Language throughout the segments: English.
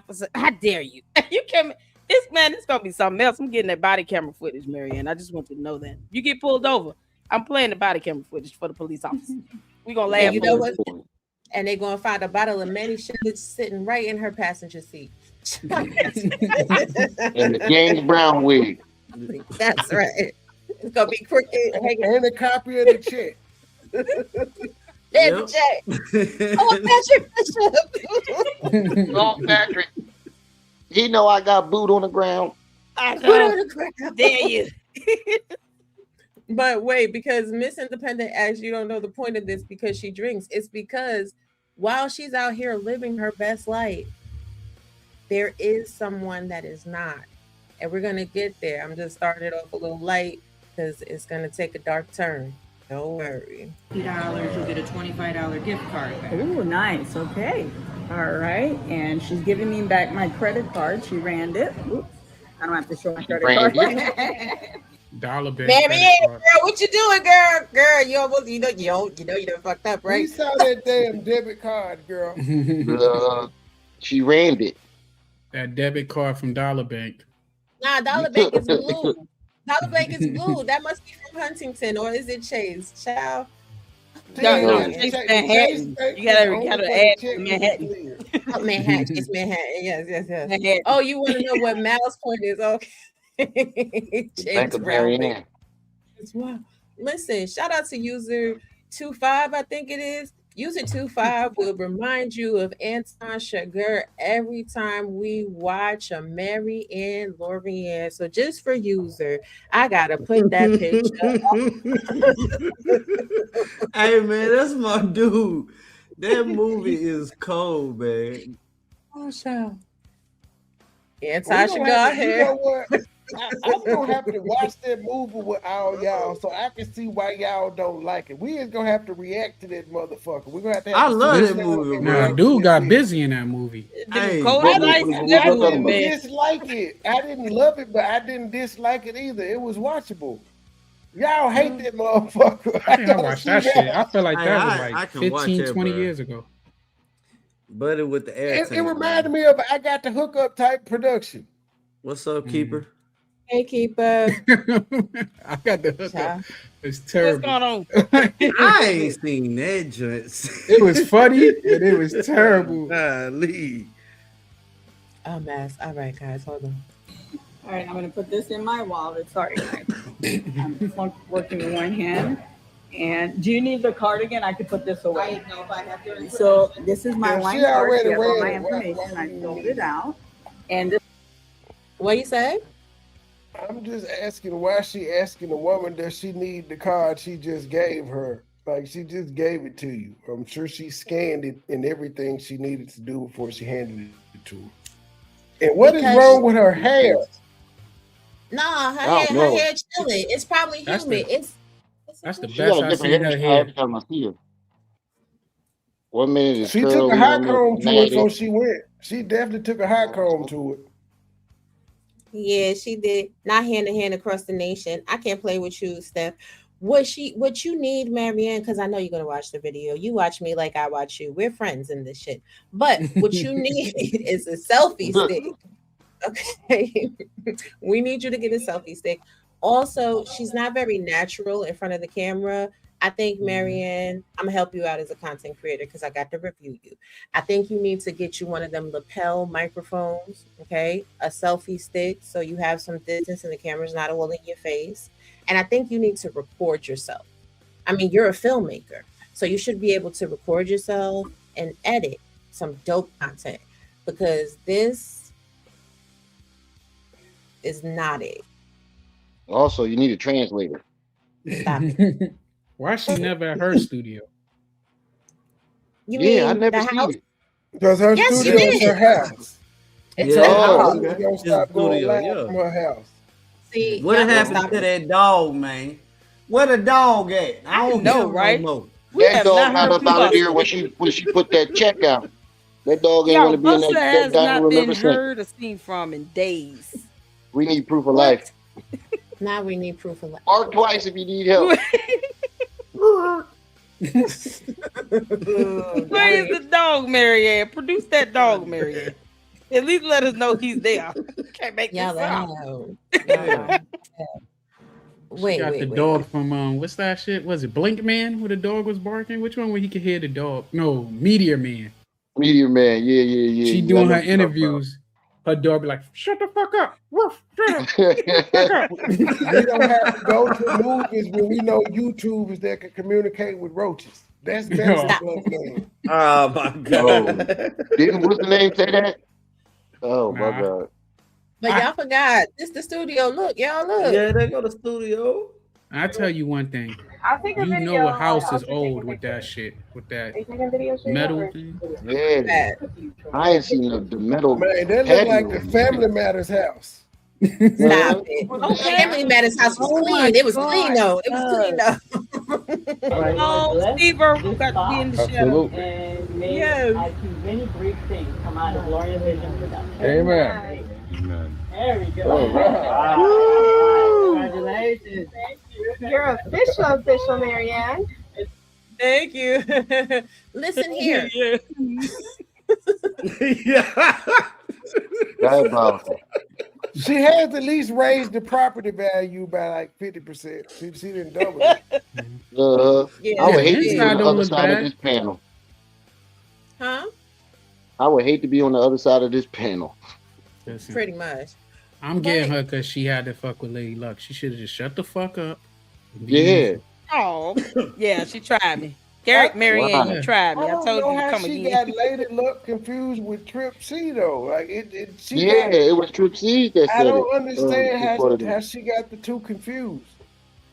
officer. I dare you. You can. It's gonna be something else. I'm getting that body camera footage, Marianne. I just want you to know that. You get pulled over, I'm playing the body camera footage for the police officer. We gonna laugh. And you know what? And they're gonna find a bottle of Manny sugar sitting right in her passenger seat. And the James Brown wig. That's right. It's gonna be crooked. And a copy of the check. There's the check. Oh, Patrick. No, Patrick. He know I got boot on the ground. I know. On the ground. Dare you. But wait, because Miss Independent asks, you don't know the point of this because she drinks. It's because while she's out here living her best life, there is someone that is not. And we're going to get there. I'm just starting it off a little light because it's going to take a dark turn. Don't worry. $50, you'll get a $25 gift card. Oh, nice. Okay. All right. And she's giving me back my credit card. She ran it. Oops. I don't have to show my credit card. Dollar bill. Marianne, girl, what you doing, girl? Girl, you almost, you done fucked up, right? We saw that damn debit card, girl. She rammed it. That debit card from Dollar Bank. Nah, Dollar Bank is blue. Dollar Bank is blue. That must be from Huntington, or is it Chase? Child. No, Chase Manhattan. You gotta add Manhattan. Oh, Manhattan. It's Manhattan. Yes. Manhattan. Oh, you want to know what Mal's point is? Okay. Thank you, Marianne. Listen, shout out to user 25, I think it is. User 25 will remind you of Anton Chigurh every time we watch a Marianne Lorient. So just for user, I gotta put that picture. Hey man, that's my dude. That movie is cold, man. Oh, so Anton Chigurh here. You know what? I'm gonna have to watch that movie with all y'all so I can see why y'all don't like it. We is gonna have to react to that motherfucker. We're gonna have to. I love that movie, Nah, dude got busy in that movie. I didn't dislike it. I didn't love it, but I didn't dislike it either. It was watchable. Y'all hate that motherfucker. I watched that shit. I feel like that was I like can 15, watch 20 it, bro. years ago. Buddy with the air. It reminded me of I Got the Hookup type production. What's up, Keeper? Hey, Keeper. I got the hookup. It's terrible. What's going on? I ain't seen that joint. It was funny, but it was terrible. Lee. Oh, mess. All right, guys, hold on. All right, I'm going to put this in my wallet. Sorry, guys. I'm working with one hand. And do you need the card again? I could put this away. I know if I have to. So this is my line card. already Here, all my read it. information. I filled it out. And this. What you say? I'm just asking why she asking the woman does she need the card she just gave her? Like she just gave it to you. I'm sure she scanned it and everything she needed to do before she handed it to her. And what is wrong with her hair? Nah, her hair chilling. It's probably That's humid. That's the She got best a I've different seen her hairstyle hair. every time I see her. 1 minute is She curly, took a hot 1 minute comb is to it natty. before she went. She definitely took a hot comb to it. Yeah, she did. Not hand to hand across the nation. I can't play with you, Steph. What you need, Marianne, because I know you're gonna watch the video. You watch me like I watch you. We're friends in this shit. But what you need is a selfie stick. Okay. We need you to get a selfie stick. Also, she's not very natural in front of the camera. I think, Marianne, I'm gonna help you out as a content creator because I got to review you. I think you need to get you one of them lapel microphones, okay? A selfie stick so you have some distance and the camera's not all in your face. And I think you need to record yourself. I mean, you're a filmmaker, so you should be able to record yourself and edit some dope content because this is not it. Also, you need a translator. Stop it. Why she never at her studio? You Yeah, I mean never the seen house? it. Because her Yes, studio she is her did. house. It's Yeah. a Oh, house. She don't stop going studio, live yeah. from her house. See, What y'all happened stop to it. that dog, man? Where the dog at? I don't know, know, right? No more. We That have dog not not heard up from out of Buster. there when she put that check out. That dog ain't Y'all, want to be in Buster that has dining not room been ever since. heard or seen from in days. We need proof of life. Now we need proof of life. Bark twice if you need help. Where is the dog, Marianne? Produce that dog, Marianne. At least let us know he's there. Can't make Y'all this up. know. Yeah. Wait, got the wait, dog wait. from what's that shit? Was it Blink Man where the dog was barking? Which one where he could hear the dog? No, Meteor Man. Meteor Man, yeah. She I doing know her what you're talking about. interviews. Her dog be like, "Shut the fuck up, woof, shut up, fuck up." We don't have to go to movies when we know YouTubers that can communicate with roaches. That's medicine Yeah. plus man. Oh my god. Didn't what's the name say that? Oh my Nah. god. But y'all forgot. This the studio. Look, y'all look. Yeah, they go to studio. I tell you one thing. I'll take a You video. know a house I'll is take a old with picture. that shit, with that Are you taking video? metal Or- thing. Yeah. I ain't seen the metal. Man, that look like the Family Matters house. Stop it. Okay. Family Matters house was Oh clean. my It was God. clean though. It was clean though. Oh, Steve Irwin got to be in the shadow. Absolutely. And may Yes. I see many great things come out of Lorient Vision Production. Amen. There we go. All right. All right. Congratulations. Thank you. You're official, Marianne. Thank you. Listen here. Yeah. Yeah. Diabolical. She has at least raised the property value by like 50%. She didn't double it. Yeah, I would hate to inside be on the don't other look side of bad. this panel. Huh? I would hate to be on the other side of this panel. Listen, Pretty much. I'm getting her because she had to fuck with Lady Luck. She should have just shut the fuck up. Yeah. Oh, yeah, she tried me. Garrett, Marianne, Wow. you tried me. I I don't told know you to how come she again. got Lady Luck confused with Trip C though. Like Yeah, it was Trip C that I said don't it. understand Before the- how she got the two confused.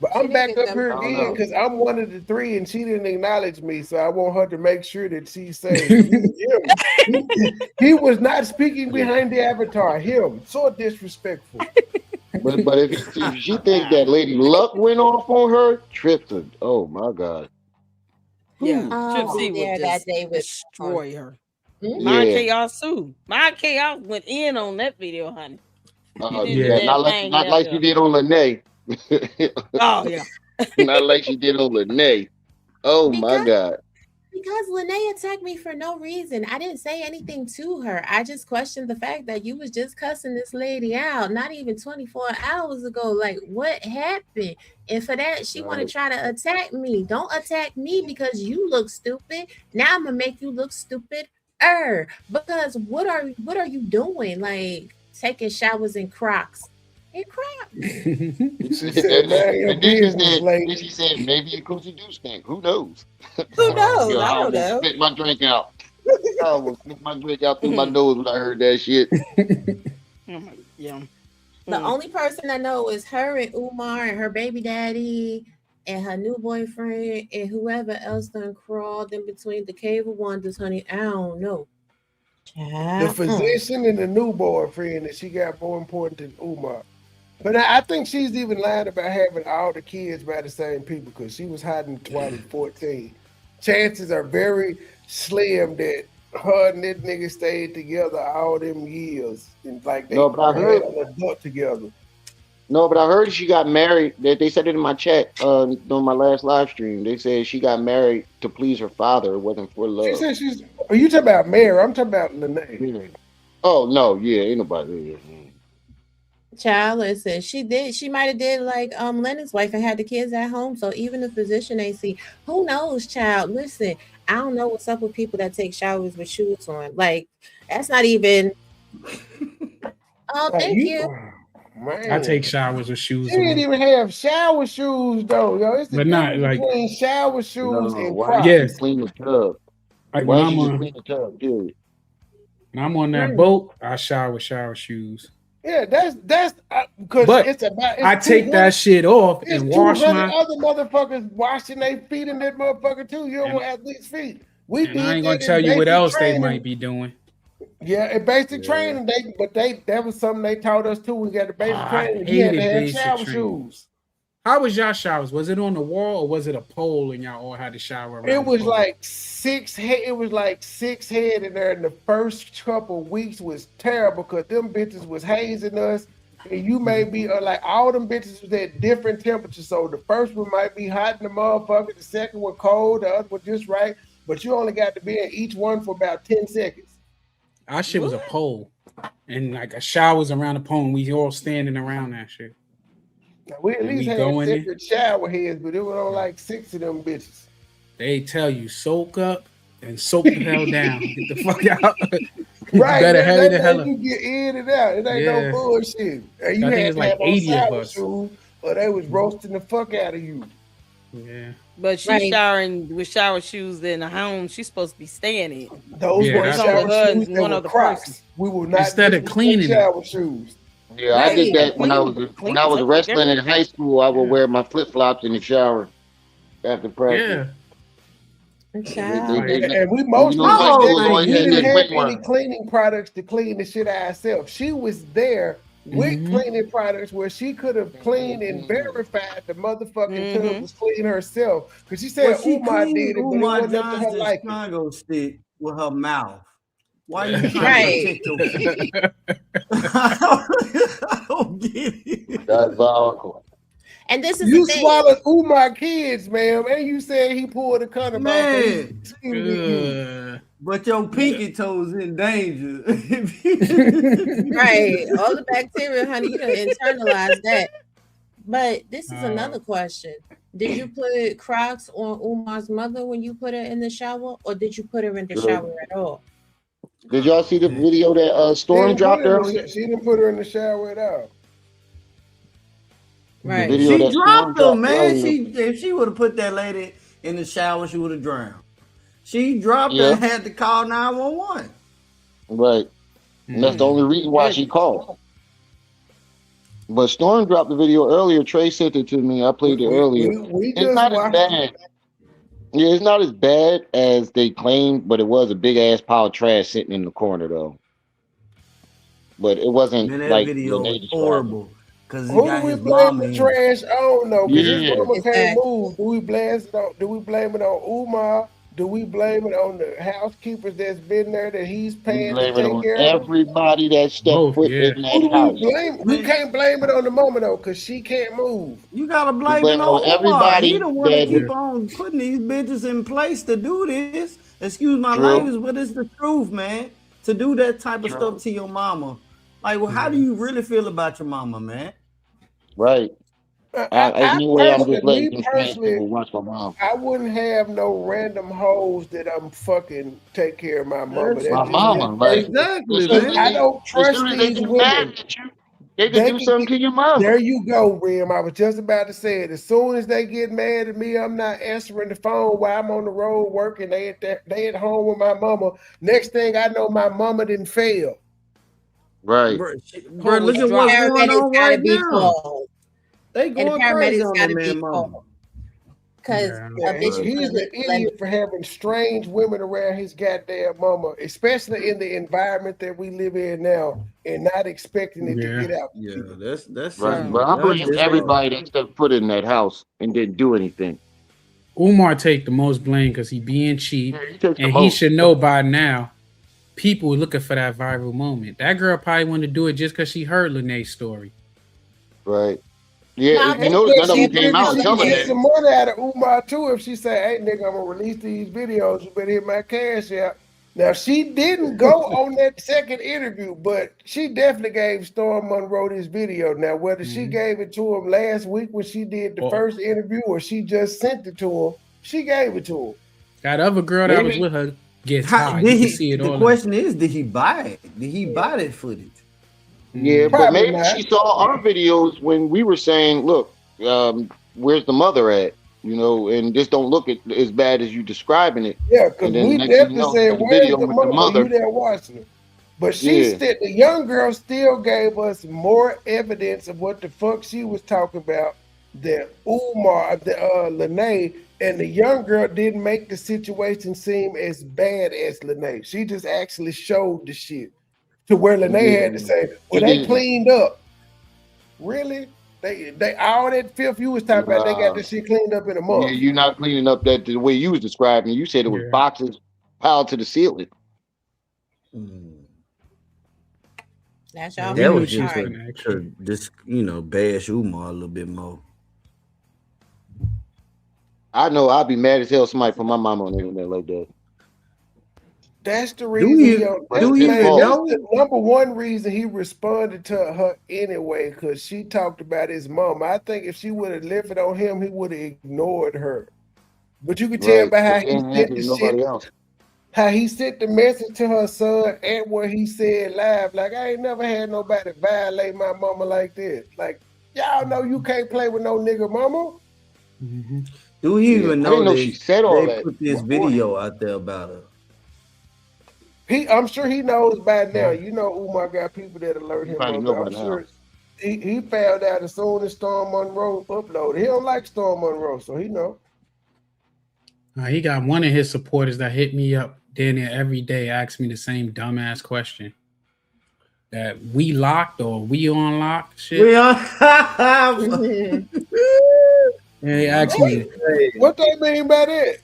But She I'm back didn't up here I don't again know. because I'm one of the three and she didn't acknowledge me. So I want her to make sure that she says he was not speaking behind the avatar. Him. So disrespectful. But if she think that Lady Luck went off on her, tripped her. Oh my god. Yeah, I'll Trip C be there would that just day with destroy her. Hmm? Mind Yeah. Chaos too. Mind Chaos went in on that video, honey. He did Yeah, the not damn thing like out she there. did on Lene. Oh yeah. Not like she did on Lene. Oh my god. Because Lene attacked me for no reason. I didn't say anything to her. I just questioned the fact that you was just cussing this lady out not even 24 hours ago. Like, what happened? And for that, she want to Right. try to attack me. Don't attack me because you look stupid. Now I'm gonna make you look stupid. Because what are you doing? Like taking showers in Crocs. In Crocs. She said, "Man, your And then business lady." she said, maybe a coochie do stink. Who knows? Who knows? Yo, I don't almost know. spit my drink out. I almost spit my drink out through my nose when I heard that shit. Yeah. The only person I know is her and Umar and her baby daddy and her new boyfriend and whoever else done crawled in between the cave of wonders, honey. I don't know. The physician and the new boyfriend that she got more important than Umar. But I think she's even lying about having all the kids by the same people because she was hiding 2014. Chances are very slim that her and that nigga stayed together all them years and like they No, but I heard- had an adult together. No, but I heard she got married. They said it in my chat on my last live stream. They said she got married to please her father. It wasn't for love. She said she's. Are you talking about Mary? I'm talking about Lene. Yeah. Oh no, yeah, ain't nobody. Child, listen, she might have did like Lennon's wife and had the kids at home. So even the physician ain't see. Who knows, child? Listen, I don't know what's up with people that take showers with shoes on. Like, that's not even. Oh, Like, thank you. Man. I take showers with shoes She didn't on. even have shower shoes though, yo. It's the But not, difference like- between shower shoes No, and why Crocs. don't you Yes. clean the tub? Like Why when don't I'm you just on, clean the tub, dude? when I'm on that boat, I shower with shower shoes. Yeah, that's because But it's about. It's I take that 200 shit off There's and wash 200 my. other motherfuckers washing their feet in that motherfucker too. You don't And- want athletes' feet. We And I ain't gonna that in tell you what basic else they training. might be doing. Yeah, in basic Yeah. training, that was something they taught us too. We got the basic I training. You had to hated have basic shower training. shoes. How was y'all showers? Was it on the wall or was it a pole and y'all all had to shower around? It the was pole? like six head. It was like 6 head in there, and the first couple weeks was terrible because them bitches was hazing us, and you may be like all them bitches was at different temperatures. So the first one might be hot in the motherfucker, the second one cold, the other one just right. But you only got to be in each one for about 10 seconds. Our shit was a pole. and like a shower's around the pole, and we all standing around that shit. Now, we at And least we had go in separate shower heads, but it was on like 6 of them bitches. They tell you soak up and soak the hell down. Get the fuck out. You Right, better that hurry the hell up. you get in and out. It ain't Yeah. no bullshit. And you I think had it's to like have on 80 of shower us. shoes, or they was roasting the fuck out of you. Yeah. But she's Right. showering with shower shoes in the home she's supposed to be staying in. Those Yeah, were that's shower what- shoes. They one were other Crocs. person. We will not Instead of disrespect cleaning it. shower shoes. Yeah, I did Right. that when I was Clean, when I was take wrestling in everything. high school. I would wear my flip flops in the shower after practice. Yeah. Child. And we mostly high whole school thing always we had didn't that have quick any one. cleaning products to clean the shit ourselves. She was there with Mhm. cleaning products where she could have cleaned and verified the motherfucking tub was clean herself. Because she said Well, she Umar did cleaned it, but it Umar wasn't up to her Johnson's liking. triangle stick with her mouth. Why are you trying Right. to protect your feet? I don't get it. Diabolical. And this is You the thing. swallowed Umar kids, ma'am, and you said he pulled a condom off. So he Man. cheated with you. But your pinky toes in danger. Right. All the bacteria, honey, you done internalized that. But this is another question. Did you put Crocs on Umar's mother when you put her in the shower, or did you put her in the Sure. shower at all? Did y'all see the video that Storm dropped earlier? She didn't put her in the shower at all. Right. The video She that Storm dropped her, man. earlier. If she would have put that lady in the shower, she would have drowned. She dropped her Yeah. and had to call 911. Right. And that's the only reason why she called. But Storm dropped the video earlier. Trey sent it to me. I played it earlier. We It's just not as watched bad. Yeah, it's not as bad as they claimed, but it was a big ass pile of trash sitting in the corner though. But it wasn't Man, that like video Lene was described. horrible. Because he Who got do we his blame mama the in. trash on though? Because Yeah. his mama can't Exactly. move. Do we blame it on Umar? Do we blame it on the housekeepers that's been there that he's We paying to blame it take on care of? everybody that stepped Both, foot yeah. in Who that do we house. blame? We can't blame it on the mama though, because she can't move. You gotta We blame blame it it on on Umar. everybody He the one to that keep on putting these bitches in place to do this. Excuse my True. language, but it's the truth, man. To do that type of stuff to your mama. Like, well, how do you really feel about your mama, man? Right. I No way I'm personally, just letting me them trans personally, people watch my mom. I wouldn't have no random hoes that I'm fucking take care of my mama. That's That's My just mama, me like personally. Exactly, as soon Because as man. I they, don't as trust soon as they these get women. mad at you, they They can do can something get- to your mom. There you go, Rim. I was just about to say it. As soon as they get mad at me, I'm not answering the phone while I'm on the road working. They at home with my mama. Next thing I know, my mama didn't fail. Right. Bro, look at The what's going paramedics on gotta right be now. called. They And the going crazy paramedics on gotta that be man, mama. called. Because Yeah. a bitch He's an idiot for having strange women around his goddamn mama, especially in the environment that we live in now, and not expecting it Yeah. to get out. Yeah, that's Right. it. But I That's blame just everybody that stepped foot in that house and didn't do anything. Umar take the most blame because he being cheap, Yeah, he takes the and he most. should know by now. People were looking for that viral moment. That girl probably wanted to do it just because she heard Lene's story. Right. Yeah, Now, if this you notice, none of bitch them came out didn't telling look Get that. some money out of Umar too if she say, "Hey nigga, I'm gonna release these videos. You better hit my cash out." Now she didn't go on that second interview, but she definitely gave Storm Monroe this video. Now whether she gave it to him last week when she did the Oh. first interview or she just sent it to him, she gave it to him. That other girl that was Maybe. with her gets How, high. did You he, can see it the all. question is, did he buy it? Did he buy that footage? Yeah, but Probably maybe not. she saw our videos when we were saying, "Look, where's the mother at?" You know, and this don't look as bad as you describing it. Yeah, because And then we the next thing definitely you know, said, the "Where's video the with the mother?" mother. You there watching her, but she Yeah. still, the young girl still gave us more evidence of what the fuck she was talking about. That Umar, Lene, and the young girl didn't make the situation seem as bad as Lene. She just actually showed the shit to where Lene had to say, "Well, She they didn't. cleaned up." Really? They all that filth you was talking about, they got this shit cleaned up in a Yeah, month. you're not cleaning up that the way you was describing. You said it was Yeah. boxes piled to the ceiling. That's y'all. That knew was she just was Alright. gonna ask you. just bash Umar a little bit more. I know I'd be mad as hell if somebody put my mama on the internet like that. That's the Do reason he? That's Do his he fault. that's know? the number one reason he responded to her anyway, because she talked about his mom. I think if she would have left it on him, he would have ignored her. But you can tell Right. by But she ain't happy with nobody else. how he sent the message to her son and what he said live. Like, I ain't never had nobody violate my mama like this. Like, y'all know you can't play with no nigga mama. Do he Yeah, even I didn't know know she that said all they that put this beforehand. video out there about her? I'm sure he knows by now. You know, Umar got people that alert You him probably of know it. by I'm now. sure he found out as soon as Storm Monroe uploaded. He don't like Storm Monroe, so he know. He got one of his supporters that hit me up damn near every day, asked me the same dumbass question. That we locked or we on lock shit. We are. Yeah, he asked me. What they mean by that?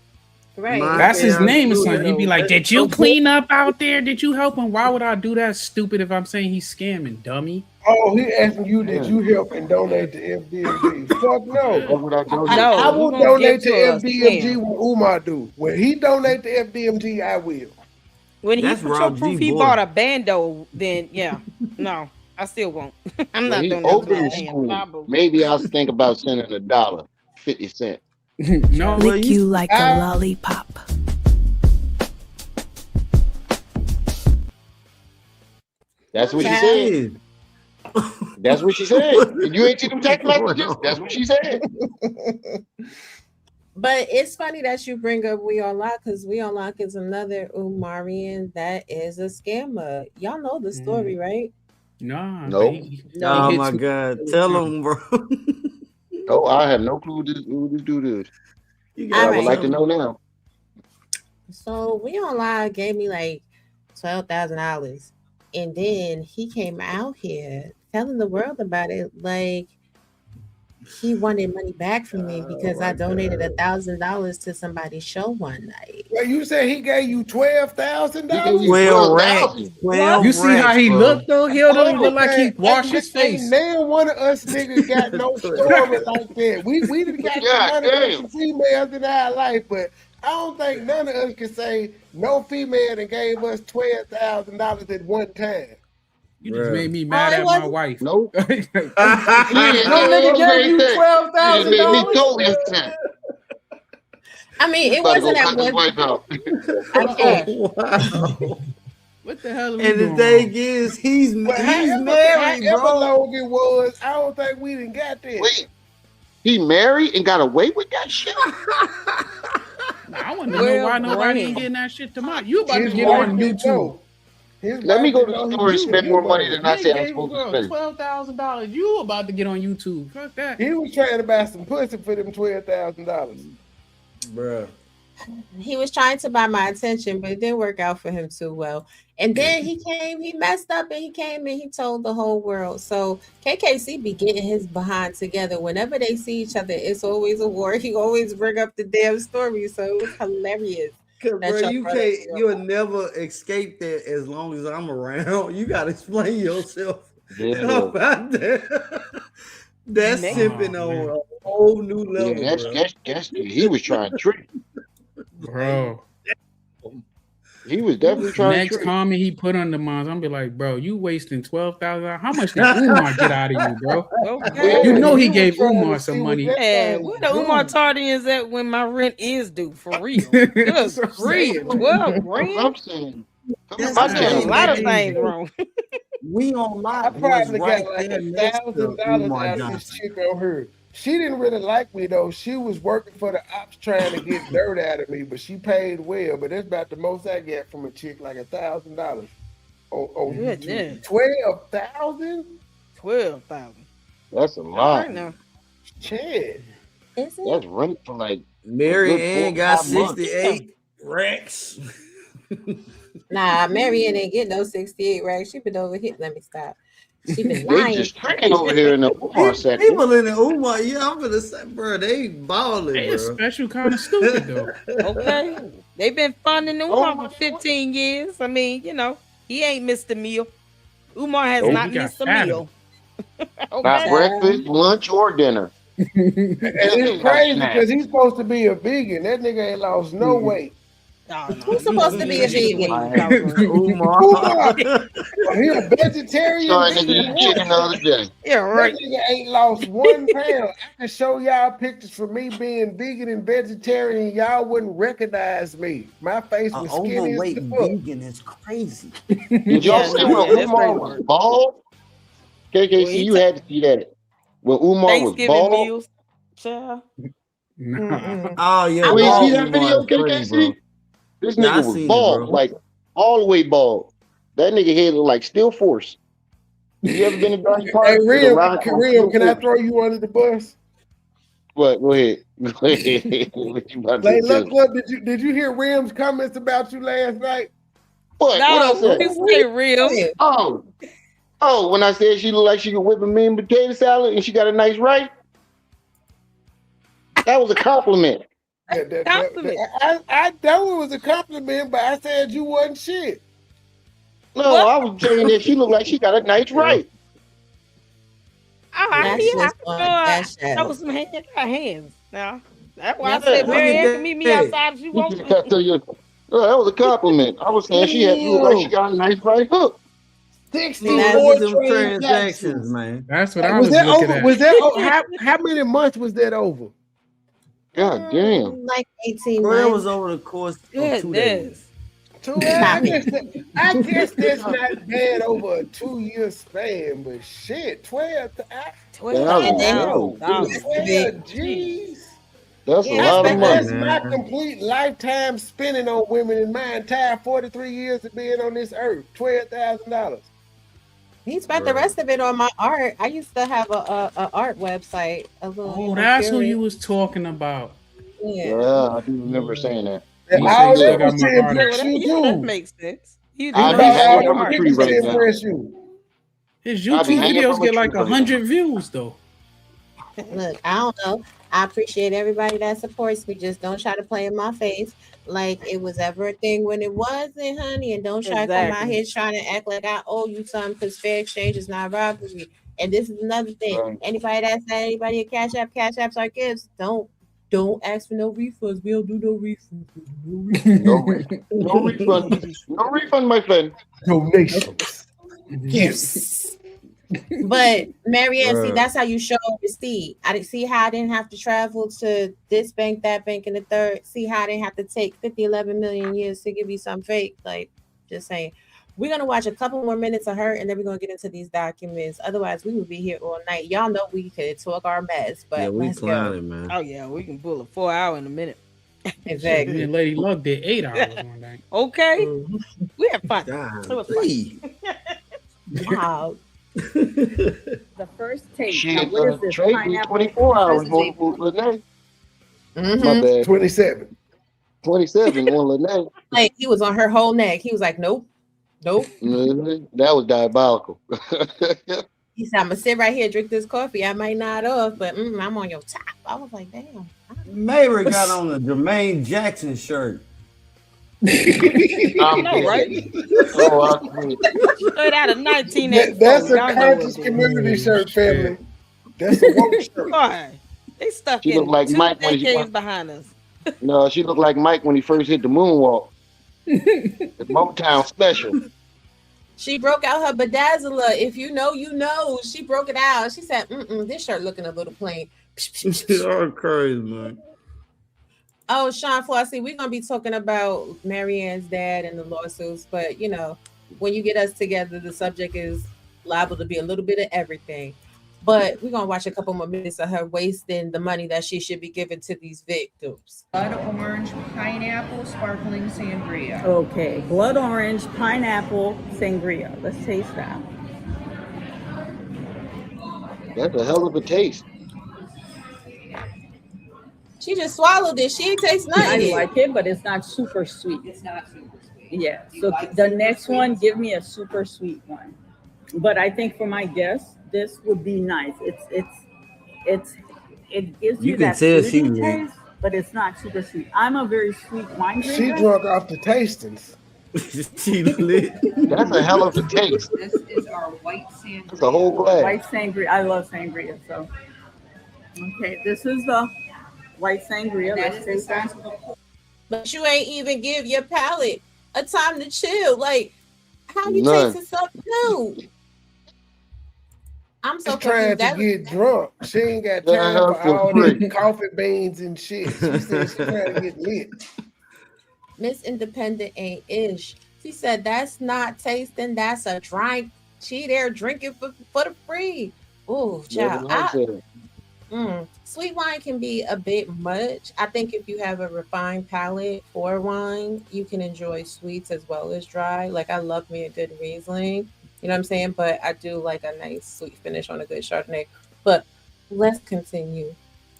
Right. That's his name or Dude, something. He'd be like, "Did you clean up out there? Did you help him? Why would I do that? Stupid! If I'm saying he's scamming, dummy." Oh, he asking you, did you help and donate to FDMG? Fuck no. What would I donate? No, I we will won't donate give to to a FDMG scam. when Umar do. When he donate to FDMG, I will. When he That's put your Rob proof G. he boy. bought a bando, then yeah. No, I still won't. I'm When not he doing that to opened no the scam. school, Nah, boo. maybe I'll think about sending $1, 50 cents. No, Well, Lick you like a lollipop. That's what she Yeah. said. That's what she said. You ain't see them text messages? That's what she said. But it's funny that you bring up We On Lock, because We On Lock is another Umarian that is a scammer. Y'all know the story, right? nah. Nope. No. Oh my God! Tell him, bro. No, I have no clue who this dude is. You But I All would right. like to know now. So We On Lock gave me like $12,000, and then he came out here telling the world about it, like he wanted money back from me because I donated $1,000 to somebody's show one night. Well, you said he gave you He $12,000? gave you 12 racks. 12,000. 12 You see how racks, he bro. looked though? He don't even look like he Okay, washed his face. Ain't now one of us niggas got no story like that. We done got some God money from damn. some females in our life, but I don't think none of us can say no female that gave us $12,000 at one time. You just made me Oh, mad it at my wasn't. wife. Nope. No Yeah, nigga gave you You just made me $12,000. totally upset. I mean, He's it about to go wasn't at cut his one. wife out. Okay. Wow. What the hell are we And the doing? thing is, he's But married, however bro. long it was, I don't think we done got that. Wait, he married and got away with that shit? Nah, I want to know why 12 nobody ain't grand. getting that shit to my. You about His to get wife on didn't YouTube. know. His Let me wife go didn't to the know store and he spend was more money getting than I Nigga said I'm gave a supposed to girl spend. $12,000. You about to get on YouTube. Fuck that. He was trying to buy some pussy for them $12,000. Bro. He was trying to buy my attention, but it didn't work out for him too well. And then he messed up, and he came and he told the whole world. So KKC be getting his behind together. Whenever they see each other, it's always a war. He always bring up the damn story. So it was hilarious. Cause That bro, y'all you brought up can't, your you'll never escape that as long as I'm around. You gotta explain yourself Yeah. about that. That's Man. sipping Oh, on man. a whole new Yeah, level, that's he was trying to trick. Bro. He was definitely trying Next to trick. comment he put on the mons, I'm be like, bro, you wasting $12,000. How much did Umar get out of you, bro? Okay. You know he was gave trying to Umar see some what money. that Yeah, thing where the Umar do. Tardians at when my rent is due? For real. That's Good what I'm grief. saying. 12 grand? I'm saying, come to That's my I did a channel. lot of crazy. things wrong. We on I lock was probably right got like there next to $1,000 Umar out of this Johnson. chick on her. She didn't really like me though. She was working for the ops trying to get dirt out of me, but she paid well. But that's about the most I get from a chick, like $1,000 on Goodness. YouTube. 12,000? 12,000. That's a All lot. right now. Shit. Is it? That's rent for like Mary a good Ann 4 got 5 months. 68 racks. Nah, Marianne ain't get no 68 racks. She been over here. Let me stop. She been They lying. just tricking over here in the Umar section. People in the Umar, yeah, I'm gonna say, bro, they balling, They bro. a special kind of stupid though. Okay. They've been funding Oh Umar my for 15 years. I mean, you know, he ain't missed a meal. Umar has Nope. not He got missed a fatter. meal. Not Okay. breakfast, lunch, or dinner. And it's Nigga got crazy snacks. because he's supposed to be a vegan. That nigga ain't lost no weight. Oh, no. Who's supposed to be a vegan? Umar. He a vegetarian. Sorry, nigga, eat chicken the other day. Yeah, right. That nigga ain't lost 1 pound. I can show y'all pictures for me being vegan and vegetarian. Y'all wouldn't recognize me. My face An was skinny as overweight the fuck. vegan is crazy. Did y'all see when Umar was bald? KKC, you had to see that. When Umar was Thanksgiving bald. meals. Child. Oh yeah, You ain't see that Umar video, is crazy, KKC? bro. This Yeah, I nigga was seen it, bald, bro. like all the way bald. That nigga head look like Steel Force. You ever been to Dark Park? Hey, Rim, Rim, can I throw you under the bus? What? Go ahead. Go ahead. What you about to Like, do? look, did you hear Rim's comments about you last night? What? No, What I said? you say real. Oh, when I said she looked like she could whip a mean potato salad and she got a nice right? That was a compliment. Compliment. I know it was a compliment, but I said you wasn't shit. No, I was saying that she looked like she got a nice right. Oh, I That's mean, just on Dash I Out. know some hands now. That's why I Yeah, said look Mary at Ann can meet me outside if she wants. Oh, that was a compliment. I was saying she looked like she got a nice right hook. 64 Look at them transactions, transactions, man. That's what I Was was that looking over? at. Was that how many months was that over? God damn. Like 18 Bro, that months. was over the course of 2 days. 2 I guess that's not bad over a 2-year span, but shit, 12. Jeez. That's a lot of money. That's my complete lifetime spending on women in my entire 43 years of being on this earth. $12,000. He spent the rest of it on my art. I used to have a art website. Oh, that's who you was talking about. Yeah, I do remember saying that. All still that got was my to art. impress you, That too. makes sense. You I do be know hanging your from a art. tree right now. His I be YouTube hanging videos from a get like tree right 100 views though. Look, I don't know. I appreciate everybody that supports me. Just don't try to play in my face like it was ever a thing when it wasn't, honey. And don't try to come out Exactly. here trying to act like I owe you something because fair exchange is not robbery. And this is another thing. Right. Anybody that said anybody a cash apps are gifts. Don't ask for no refunds. We don't do no refunds. No refund. No refund, my friend. Donations. Gifts. But Marianne, see, Bruh. that's how you show receipt. I didn't see how I didn't have to travel to this bank, that bank, and the third. See how I didn't have to take 50, 11 million years to give you some fake. Like, just saying. We're going to watch a couple more minutes of her, and then we're going to get into these documents. Otherwise, we would be here all night. Y'all know we could talk our mess, but Yeah, we let's go. clowning, man. Oh yeah, we can pull a 4 hour in a minute. Exactly. Me and Lady Luck did 8 hours one day. Okay, we had fun. It was fun. Wow. The first taste. Shit, Now, what is this? Trey be Pineapple? 24 hours First on taste. Lene. Mhm. My bad. 27. 27 on Lene. Like, he was on her whole neck. He was like, nope. That was diabolical. He said, I'm going to sit right here, drink this coffee. I might nod off, but I'm on your top. I was like, damn. Mary got on a Jermaine Jackson shirt. I know, right? Straight out of 1984. That's a Y'all know conscious what community shirt, family. That's a woke shirt. Boy, they stuck She in looked like 2 Mike when decades behind us. No, she looked like Mike when he first hit the moonwalk. The Motown special. She broke out her bedazzler. If you know, you know. She broke it out. She said, this shirt looking a little plain. Y'all crazy, man. Oh, Sean Flossie, we're going to be talking about Marianne's dad and the lawsuits. But, you know, when you get us together, the subject is liable to be a little bit of everything. But we're going to watch a couple more minutes of her wasting the money that she should be giving to these victims. Blood orange, pineapple, sparkling sangria. Okay, blood orange, pineapple, sangria. Let's taste that. That's a hell of a taste. She just swallowed it. She ain't taste nothing. I yet. like it, but it's not super sweet. It's not super sweet. Yeah. So the next one, give me a super sweet one. But I think for my guest, this would be nice. It gives You you can that tell fruity she taste, but it's not super sweet. I'm a very sweet wine She drinker. drunk off the tastings. She lit. That's a hell of a taste. This is our white sangria. It's a whole glass. White sangria. I love sangria. So, okay, this is the white sangria. That Let's is the taste size that. of a But you ain't even give your palate a time to chill. Like, how you None. tasting something new? I'm so She's trying confused. to get drunk. She ain't got time for all free. that coffee beans and shit. She said she's trying to get lit. Miss Independent ain't ish. She said that's not tasting, that's a drink. She there drinking for the free. Ooh, child. Sweet wine can be a bit much. I think if you have a refined palate for wine, you can enjoy sweets as well as dry. Like I love me a good Riesling, you know what I'm saying? But I do like a nice sweet finish on a good Chardonnay. But let's continue.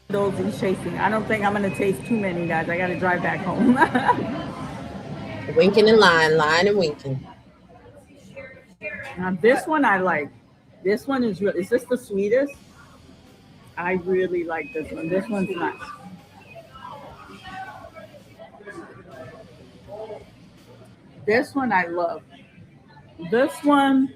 Those he's chasing. I don't think I'm gonna taste too many, guys. I gotta drive back home. Winking and lying and winking. Now this one I like. This one is real. Is this the sweetest? I really like this one. This one's nice. This one I love. This one.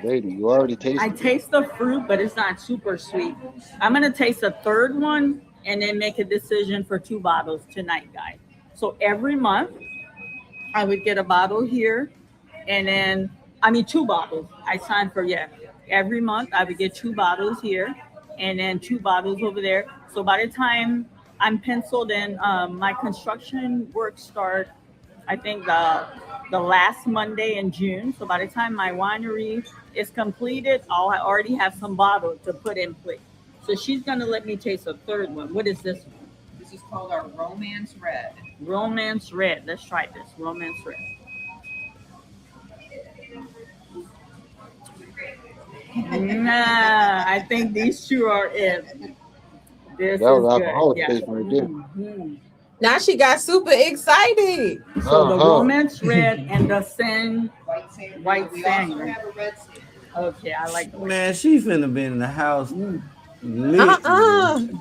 Lady, you already tasted I taste the fruit, but it's not super sweet. I'm gonna taste a third one and then make a decision for 2 bottles tonight, guys. So every month I would get a bottle here, and then 2 bottles. I signed for every month I would get 2 bottles here, and then 2 bottles over there. So by the time I'm penciled in, my construction work start, I think the last Monday in June. So by the time my winery is completed, I'll already have some bottles to put in place. So she's gonna let me taste a third one. What is this one? This is called our Romance Red. Romance Red. Let's try this. Romance Red. Nah, I think these 2 are it. This that was is alcoholic good. taste right there. Mm-hmm. Now she got super excited. So the Romance Red and the White Sangria. Okay, I like the Man, she finna be in the house. Lit.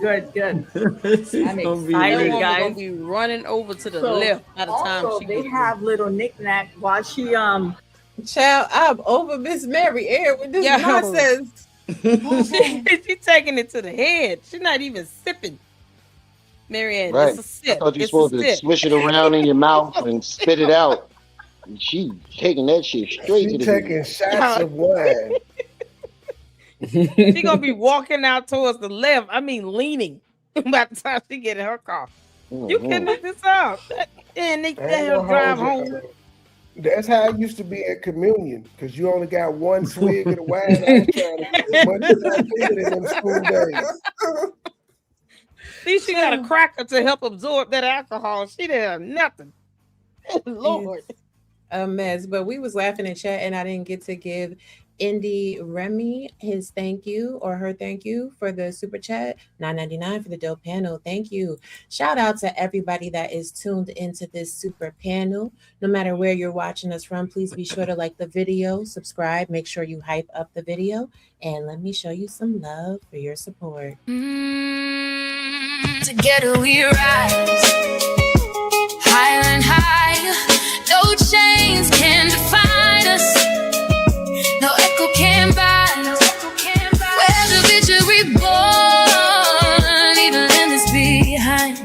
Good. I'm excited, guys. Gonna be running over to the left by the time also, she they gets have little knickknack while she Child, I'm over Miss Mary Air with this nonsense. She's taking it to the head. She's not even sipping. Marianne, Right. it's a sip. I thought you were It's supposed a to sip. swish it around in your mouth and spit it out. And she taking that shit straight to the taking shots of wine. She gonna be walking out towards the left. I mean, leaning by the time she get in her car. You can make this out. And they drive home. That's how it used to be at communion, because you only got one swig of the wine. I was trying to get as much as I could in them school days. At least she got a cracker to help absorb that alcohol. She didn't have nothing. Lord. It's a mess. But we was laughing in chat and I didn't get to give Indy Remy his thank you or her thank you for the super chat. $9.99 for the dope panel. Thank you. Shout out to everybody that is tuned into this super panel. No matter where you're watching us from, please be sure to like the video, subscribe, make sure you hype up the video, and let me show you some love for your support. Together we rise, higher and higher. No chains can define us. No echo can bind us. We're the picture reborn, even in this behind.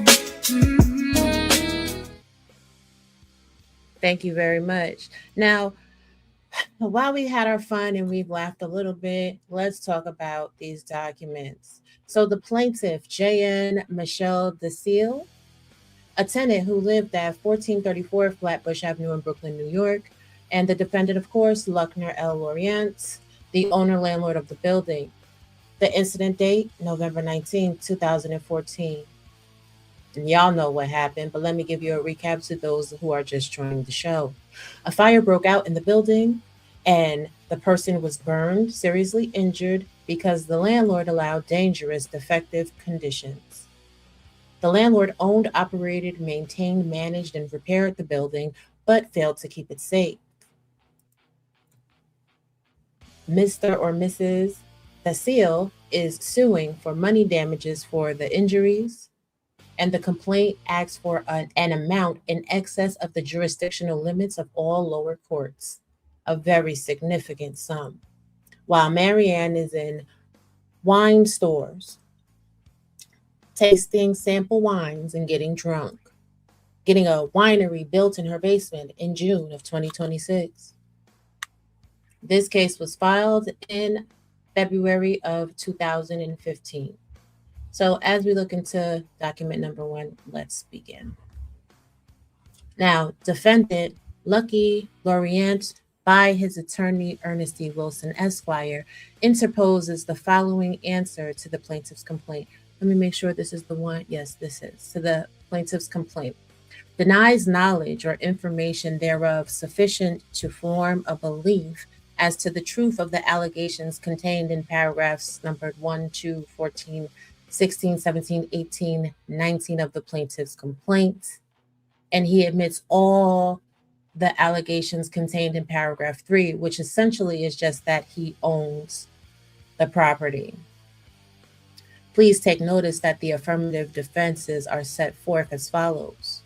Thank you very much. Now, while we had our fun and we've laughed a little bit, let's talk about these documents. So the plaintiff, J.N. Michelle DeSille, a tenant who lived at 1434 Flatbush Avenue in Brooklyn, New York, and the defendant, of course, Luckner L. Lorient, the owner-landlord of the building. The incident date, November 19, 2014. And y'all know what happened, but let me give you a recap to those who are just joining the show. A fire broke out in the building, and the person was burned, seriously injured, because the landlord allowed dangerous, defective conditions. The landlord owned, operated, maintained, managed, and repaired the building, but failed to keep it safe. Mr. or Mrs. DeSille is suing for money damages for the injuries, and the complaint asks for an amount in excess of the jurisdictional limits of all lower courts, a very significant sum. While Marianne is in wine stores, tasting sample wines and getting drunk, getting a winery built in her basement in June of 2026. This case was filed in February of 2015. So as we look into document number 1, let's begin. Now, defendant Lucky Lorient, by his attorney Ernest E. Wilson, Esquire, interposes the following answer to the plaintiff's complaint. Let me make sure this is the one. Yes, this is. To the plaintiff's complaint. Denies knowledge or information thereof sufficient to form a belief as to the truth of the allegations contained in paragraphs numbered 1, 2, 14, 16, 17, 18, 19 of the plaintiff's complaint. And he admits all the allegations contained in paragraph 3, which essentially is just that he owns the property. Please take notice that the affirmative defenses are set forth as follows.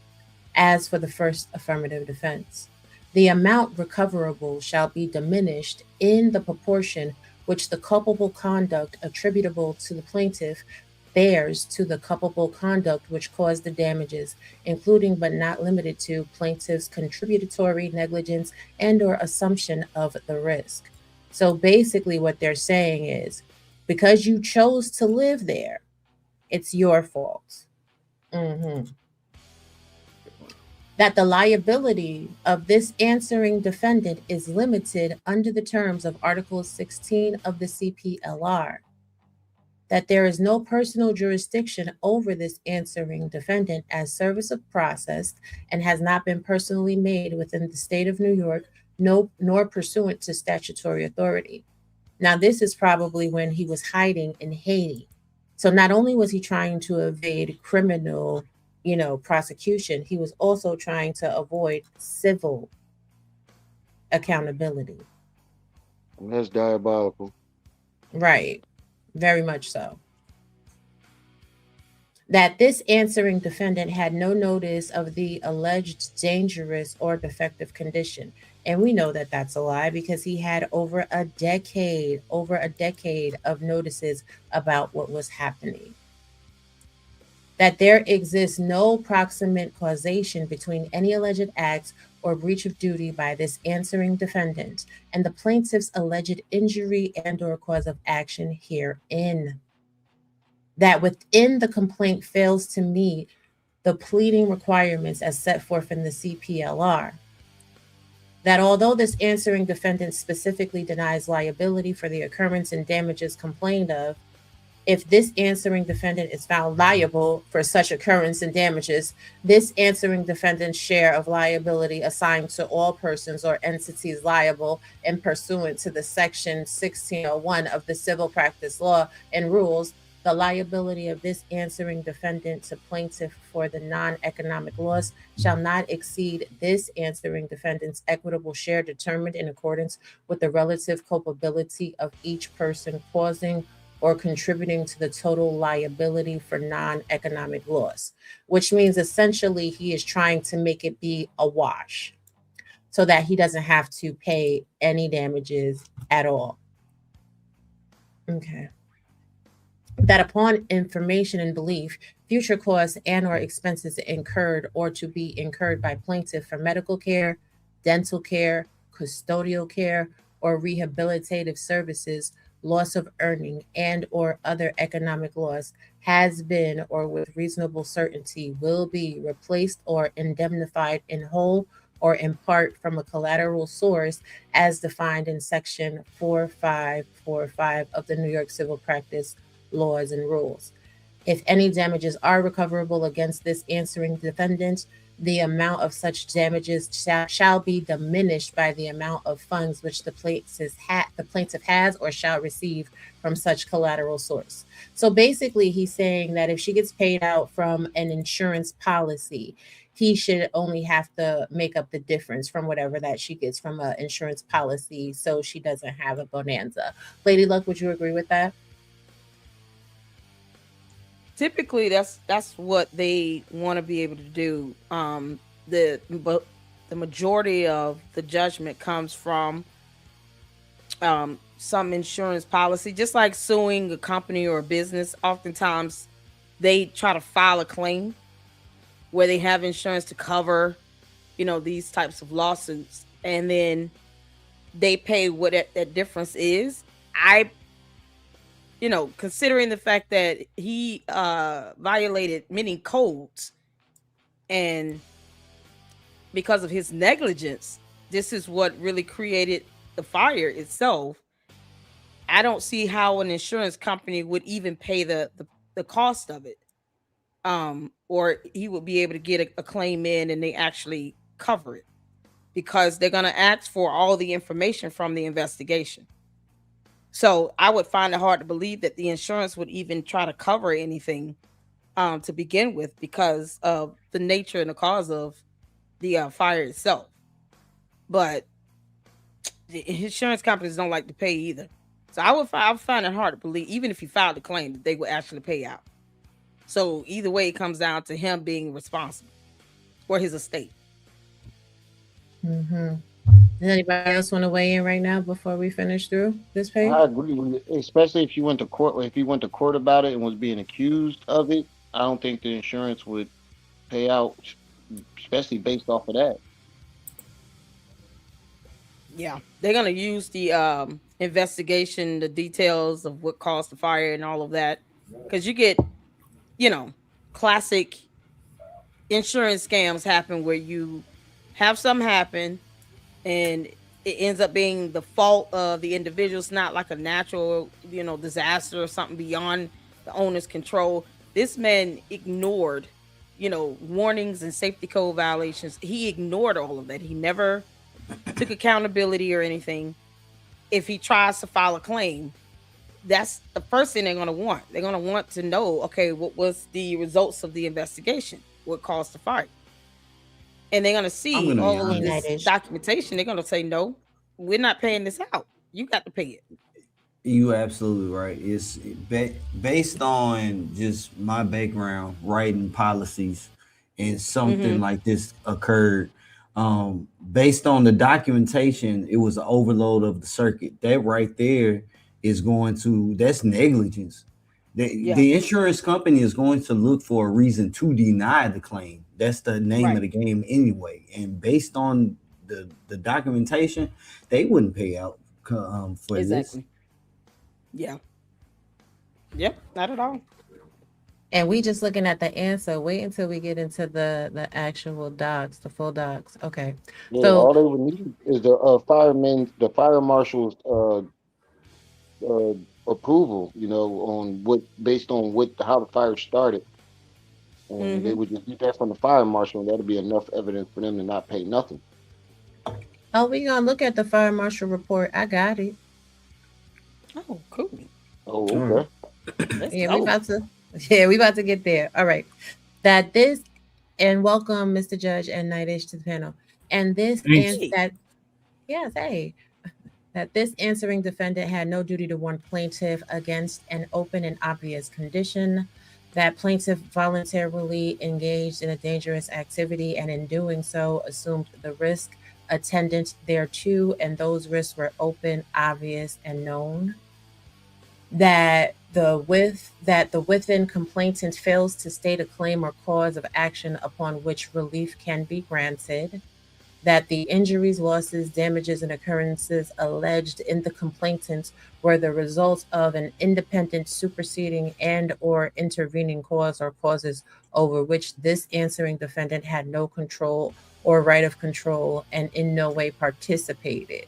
As for the first affirmative defense, the amount recoverable shall be diminished in the proportion which the culpable conduct attributable to the plaintiff bears to the culpable conduct which caused the damages, including but not limited to plaintiff's contributory negligence and or assumption of the risk. So basically what they're saying is, because you chose to live there, it's your fault. That the liability of this answering defendant is limited under the terms of Article 16 of the CPLR. That there is no personal jurisdiction over this answering defendant as service of process and has not been personally made within the state of New York, nor pursuant to statutory authority. Now, this is probably when he was hiding in Haiti. So not only was he trying to evade criminal, prosecution, he was also trying to avoid civil accountability. That's diabolical. Right. Very much so. That this answering defendant had no notice of the alleged dangerous or defective condition. And we know that that's a lie because he had over a decade of notices about what was happening. That there exists no proximate causation between any alleged acts or breach of duty by this answering defendant and the plaintiff's alleged injury and or cause of action herein. That within the complaint fails to meet the pleading requirements as set forth in the CPLR. That although this answering defendant specifically denies liability for the occurrence and damages complained of, if this answering defendant is found liable for such occurrence and damages, this answering defendant's share of liability assigned to all persons or entities liable and pursuant to the section 1601 of the Civil Practice Law and Rules, the liability of this answering defendant to plaintiff for the non-economic loss shall not exceed this answering defendant's equitable share determined in accordance with the relative culpability of each person causing or contributing to the total liability for non-economic loss, which means essentially he is trying to make it be a wash so that he doesn't have to pay any damages at all. Okay. That upon information and belief, future costs and or expenses incurred or to be incurred by plaintiff for medical care, dental care, custodial care, or rehabilitative services, loss of earning and or other economic loss has been or with reasonable certainty will be replaced or indemnified in whole or in part from a collateral source as defined in section 4545 of the New York Civil Practice Laws and Rules. If any damages are recoverable against this answering defendant, the amount of such damages shall be diminished by the amount of funds which the plaintiff has or shall receive from such collateral source. So basically, he's saying that if she gets paid out from an insurance policy, he should only have to make up the difference from whatever that she gets from an insurance policy so she doesn't have a bonanza. Lady Luck, would you agree with that? Typically that's what they want to be able to do. The majority of the judgment comes from some insurance policy, just like suing a company or a business. Oftentimes they try to file a claim where they have insurance to cover, these types of lawsuits, and then they pay what that difference is. I, considering the fact that he violated many codes, and because of his negligence, this is what really created the fire itself. I don't see how an insurance company would even pay the cost of it. Or he would be able to get a claim in and they actually cover it, because they're going to ask for all the information from the investigation. So I would find it hard to believe that the insurance would even try to cover anything to begin with, because of the nature and the cause of the fire itself. But the insurance companies don't like to pay either. So I would find it hard to believe, even if he filed a claim, that they would actually pay out. So either way, it comes down to him being responsible for his estate. Mm-hmm. Does anybody else want to weigh in right now before we finish through this page? I agree with it, especially if you went to court. If he went to court about it and was being accused of it, I don't think the insurance would pay out, especially based off of that. Yeah, they're gonna use the investigation, the details of what caused the fire and all of that, because you get, classic insurance scams happen where you have something happen and it ends up being the fault of the individual. It's not like a natural, disaster or something beyond the owner's control. This man ignored, warnings and safety code violations. He ignored all of that. He never took accountability or anything. If he tries to file a claim, that's the first thing they're going to want. They're going to want to know, okay, what was the results of the investigation? What caused the fire? And they're going to see all of this documentation. They're going to say, no, we're not paying this out. You got to pay it. You absolutely right. It's based on just my background, writing policies, and something like this occurred. Based on the documentation, it was an overload of the circuit. That right there is that's negligence. The insurance company is going to look for a reason to deny the claim. That's the name of the game anyway. And based on the documentation, they wouldn't pay out for this. Yeah. Yep, not at all. And we just looking at the answer. Wait until we get into the actual docs, the full docs. Okay. Yeah, so all they would need is the fire marshal's approval, on based on how the fire started. And they would just get that from the fire marshal, and that'd be enough evidence for them to not pay nothing. Oh, we gonna look at the fire marshal report. I got it. Oh, cool. Oh, okay. We about to get there. All right. And welcome, Mr. Judge and Nightish, to the panel. And this that this answering defendant had no duty to warn plaintiff against an open and obvious condition, that plaintiff voluntarily engaged in a dangerous activity and in doing so assumed the risk attendant thereto, and those risks were open, obvious, and known. That the within complainant fails to state a claim or cause of action upon which relief can be granted. That the injuries, losses, damages, and occurrences alleged in the complainant were the result of an independent, superseding, and or intervening cause or causes over which this answering defendant had no control or right of control and in no way participated.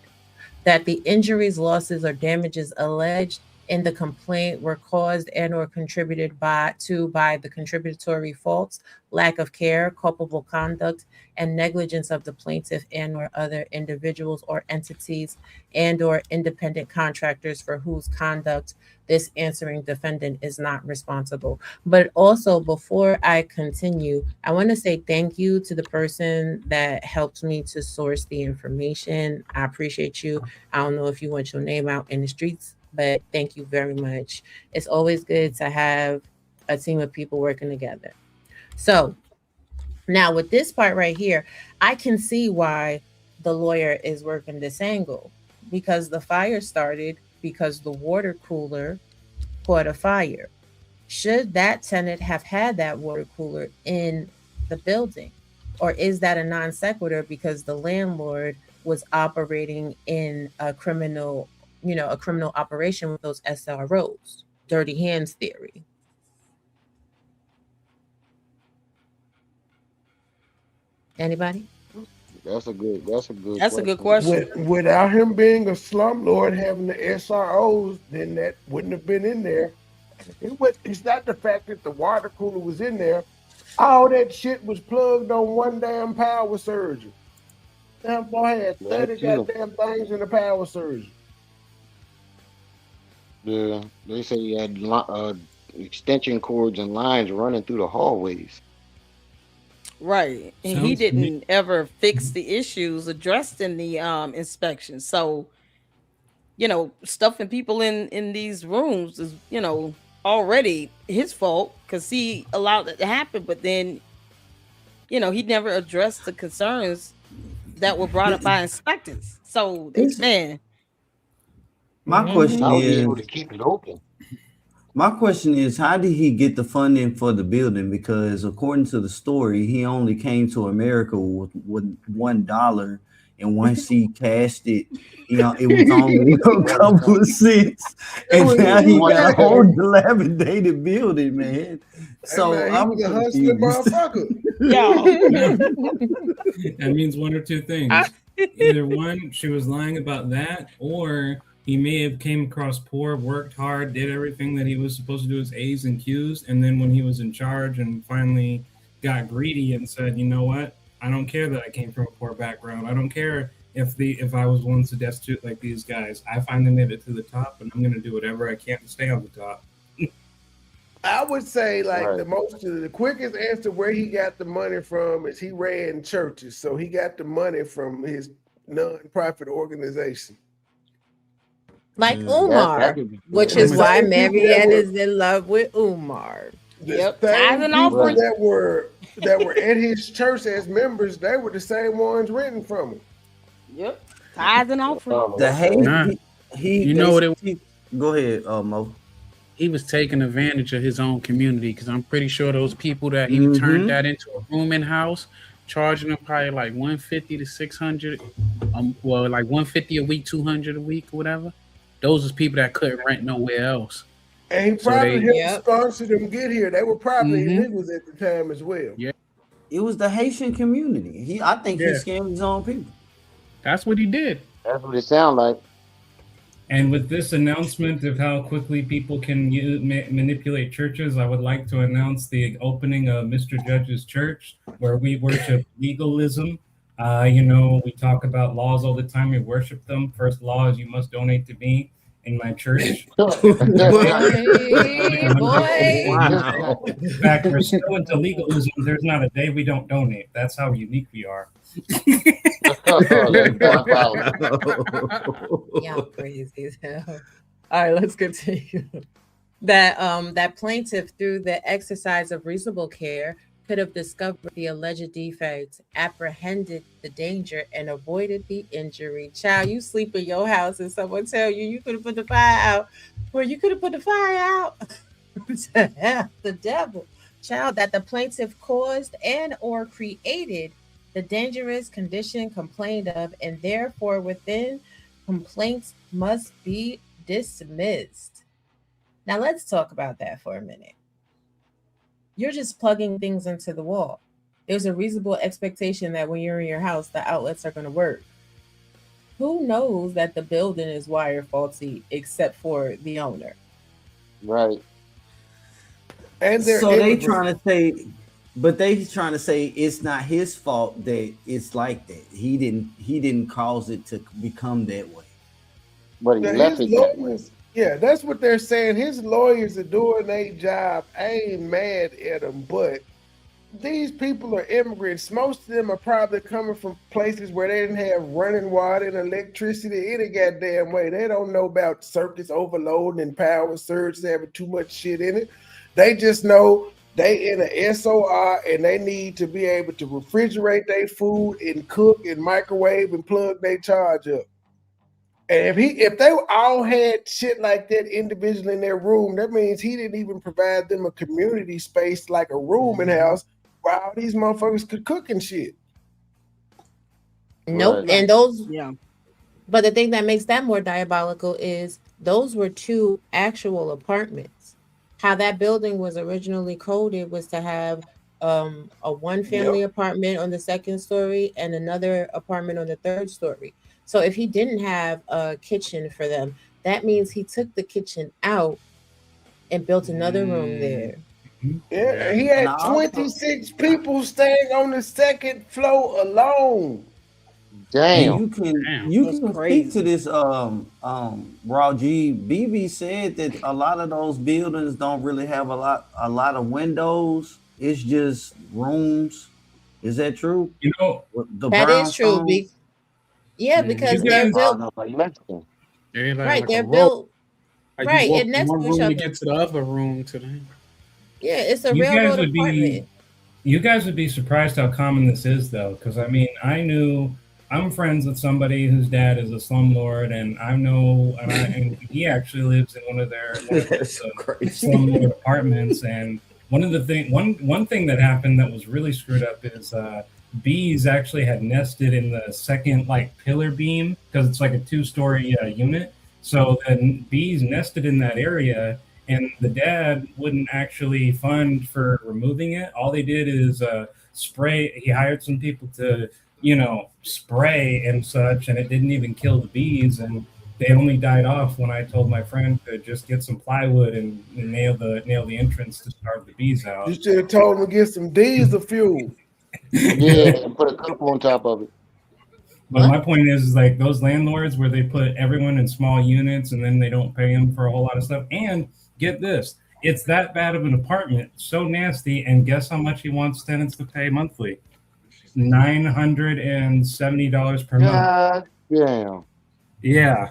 That the injuries, losses, or damages alleged in the complaint were caused and or contributed by the contributory faults, lack of care, culpable conduct, and negligence of the plaintiff and or other individuals or entities and or independent contractors for whose conduct this answering defendant is not responsible. But also, before I continue, I want to say thank you to the person that helped me to source the information. I appreciate you. I don't know if you want your name out in the streets, but thank you very much. It's always good to have a team of people working together. So now with this part right here, I can see why the lawyer is working this angle, because the fire started because the water cooler caught a fire. Should that tenant have had that water cooler in the building? Or is that a non sequitur because the landlord was operating in a criminal, a criminal operation with those SROs? Dirty hands theory. Anybody? That's a good. That's a good That's a good question. question. Without him being a slumlord having the SROs, then that wouldn't have been in there. It's not the fact that the water cooler was in there. All that shit was plugged on one damn power surge. That boy had 30 goddamn things in the power surge. Yeah, they say he had extension cords and lines running through the hallways. Right. And he didn't ever fix the issues addressed in the inspection. So, stuffing people in these rooms is, already his fault because he allowed it to happen. But then, he never addressed the concerns that were brought up by inspectors. So, man. My question How was he is, able to keep it open? my question is, how did he get the funding for the building? Because according to the story, he only came to America with $1, and once he cashed it, it was only a couple of cents, and now he got a whole dilapidated building, man. So man, I'm a hustling motherfucker. That means one or two things. Either one, she was lying about that, or he may have came across poor, worked hard, did everything that he was supposed to do as A's and Q's, and then when he was in charge and finally got greedy and said, you know what, I don't care that I came from a poor background. I don't care if I was once a destitute like these guys. I finally made it to the top, and I'm going to do whatever I can to stay on the top. I would say the quickest answer where he got the money from is he ran churches. So he got the money from his non-profit organization. Like Umar, which is why Marianne is in love with Umar. Yep, tithes and offerings that were at his church as members, they were the same ones renting from him. Yep, tithes and offerings. Go ahead, Mo. He was taking advantage of his own community because I'm pretty sure those people that he turned that into a rooming house, charging them probably like $150 to $600, well, like $150 a week, $200 a week, or whatever. Those was people that couldn't rent nowhere else. And he probably helped sponsor them get here. They were probably illegals at the time as well. Yeah, it was the Haitian community. I think he scammed his own people. That's what he did. That's what it sounded like. And with this announcement of how quickly people can manipulate churches, I would like to announce the opening of Mr. Judge's church, where we worship legalism. We talk about laws all the time. We worship them. First law is you must donate to me in my church. Boy. In fact, we're still into legalism. There's not a day we don't donate. That's how unique we are. Y'all crazy as hell. All right, let's continue. That plaintiff, through the exercise of reasonable care, could have discovered the alleged defects, apprehended the danger, and avoided the injury. Child, you sleep in your house and someone tell you could have put the fire out, or you could have put the fire out. The devil. Child, that the plaintiff caused and or created the dangerous condition complained of, and therefore within complaints must be dismissed. Now let's talk about that for a minute. You're just plugging things into the wall. There's a reasonable expectation that when you're in your house, the outlets are going to work. Who knows that the building is wire faulty except for the owner? Right. And so they trying to say, but they trying to say it's not his fault that it's like that. He didn't cause it to become that way. But he left it that way. Yeah, that's what they're saying. His lawyers are doing their job. I ain't mad at them, but these people are immigrants. Most of them are probably coming from places where they didn't have running water and electricity any goddamn way. They don't know about circuits overloading and power surges having too much shit in it. They just know they in a SOR and they need to be able to refrigerate their food and cook and microwave and plug their charge up. And if they all had shit like that individually in their room, that means he didn't even provide them a community space like a room in house where all these motherfuckers could cook and shit. Nope. Right. And those, Yeah. but the thing that makes that more diabolical is those were two actual apartments. How that building was originally coded was to have a one family apartment on the second story and another apartment on the third story. So if he didn't have a kitchen for them, that means he took the kitchen out and built another room there. Yeah, he And had I also, 26 people staying on the second floor alone. and Damn. Damn. you That's can speak to crazy. this Raw G. BB said that a lot of those buildings don't really have a lot of windows. It's just rooms. Is that true? You know, The That is true. brownstones. Yeah, you because they're guys, Oh built no, like Mexican. They right. like a They're rope. built Like you right walk and from next one to each room to other. get to the other room to the. Yeah, it's a you guys railroad would be apartment. you guys would be surprised how common this is, though, because I mean, I'm friends with somebody whose dad is a slumlord, and and he actually lives in one of That's those so crazy. slumlord apartments. And one thing that happened that was really screwed up is bees actually had nested in the second like pillar beam because it's like a two-story unit. So then bees nested in that area, and the dad wouldn't actually fund for removing it. All they did is spray. He hired some people to, spray and such, and it didn't even kill the bees. And they only died off when I told my friend to just get some plywood and nail the entrance to starve the bees You out. should have told him to get some diesel fuel. Yeah, and put a couple on top of it. But my point is like those landlords where they put everyone in small units and then they don't pay them for a whole lot of stuff. And get this, it's that bad of an apartment, so nasty. And guess how much he wants tenants to pay monthly? $970 per month. God damn. Yeah,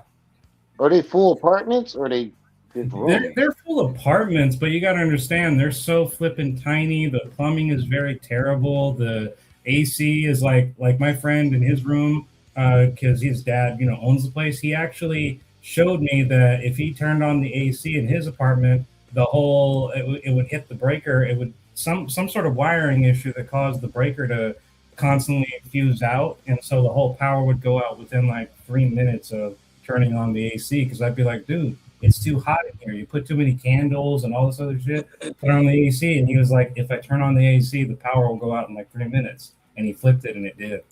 Are they full apartments or they just rooms? they're full apartments, but you got to understand they're so flippin' tiny. The plumbing is very terrible. The AC is like my friend in his room, because his dad, owns the place. He actually showed me that if he turned on the AC in his apartment, it would hit the breaker. It would some sort of wiring issue that caused the breaker to constantly fuse out, and so the whole power would go out within like 3 minutes of turning on the AC. Because I'd be like, dude, it's too hot in here. You put too many candles and all this other shit. Put on the AC, and he was like, if I turn on the AC, the power will go out in like 3 minutes. And he flipped it, and it did.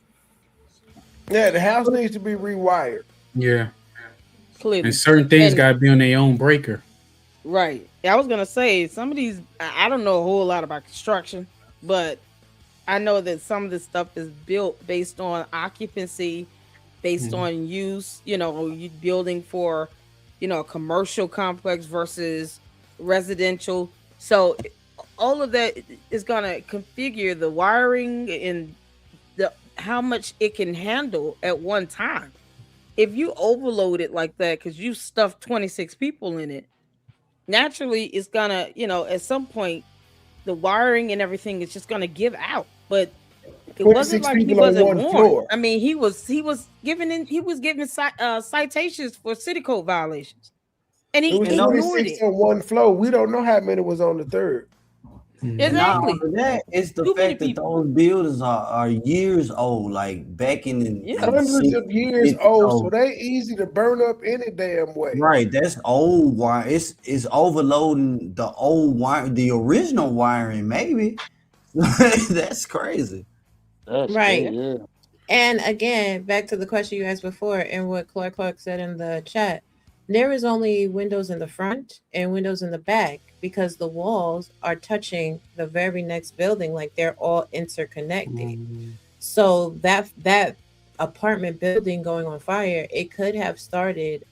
Yeah, the house needs to be rewired. Yeah. Clearly. And certain things And- got to be on their own breaker. Right. Yeah, I was gonna say some of these. I don't know a whole lot about construction, but I know that some of this stuff is built based on occupancy, based on use. You building for, a commercial complex versus residential. So all of that is gonna configure the wiring and how much it can handle at one time. If you overload it like that because you stuffed 26 people in it, naturally it's gonna, at some point the wiring and everything is just gonna give out. But it wasn't 26 like he people on wasn't one warned. floor. I mean, he was giving citations for city code violations, and he It was ignored 26 it. on one floor. We don't know how many was on the third. And not Exactly. only that, it's the Too many fact that people. those buildings are years old, like back in Yeah. the Hundreds of years 60s. old, so they easy to burn up any damn way. Right, that's old wire. It's overloading the old wire, the original wiring, maybe. That's crazy. That's Right. crazy. Yeah. And again, back to the question you asked before and what Clark said in the chat, there is only windows in the front and windows in the back because the walls are touching the very next building, like they're all interconnected. So that apartment building going on fire, it could have started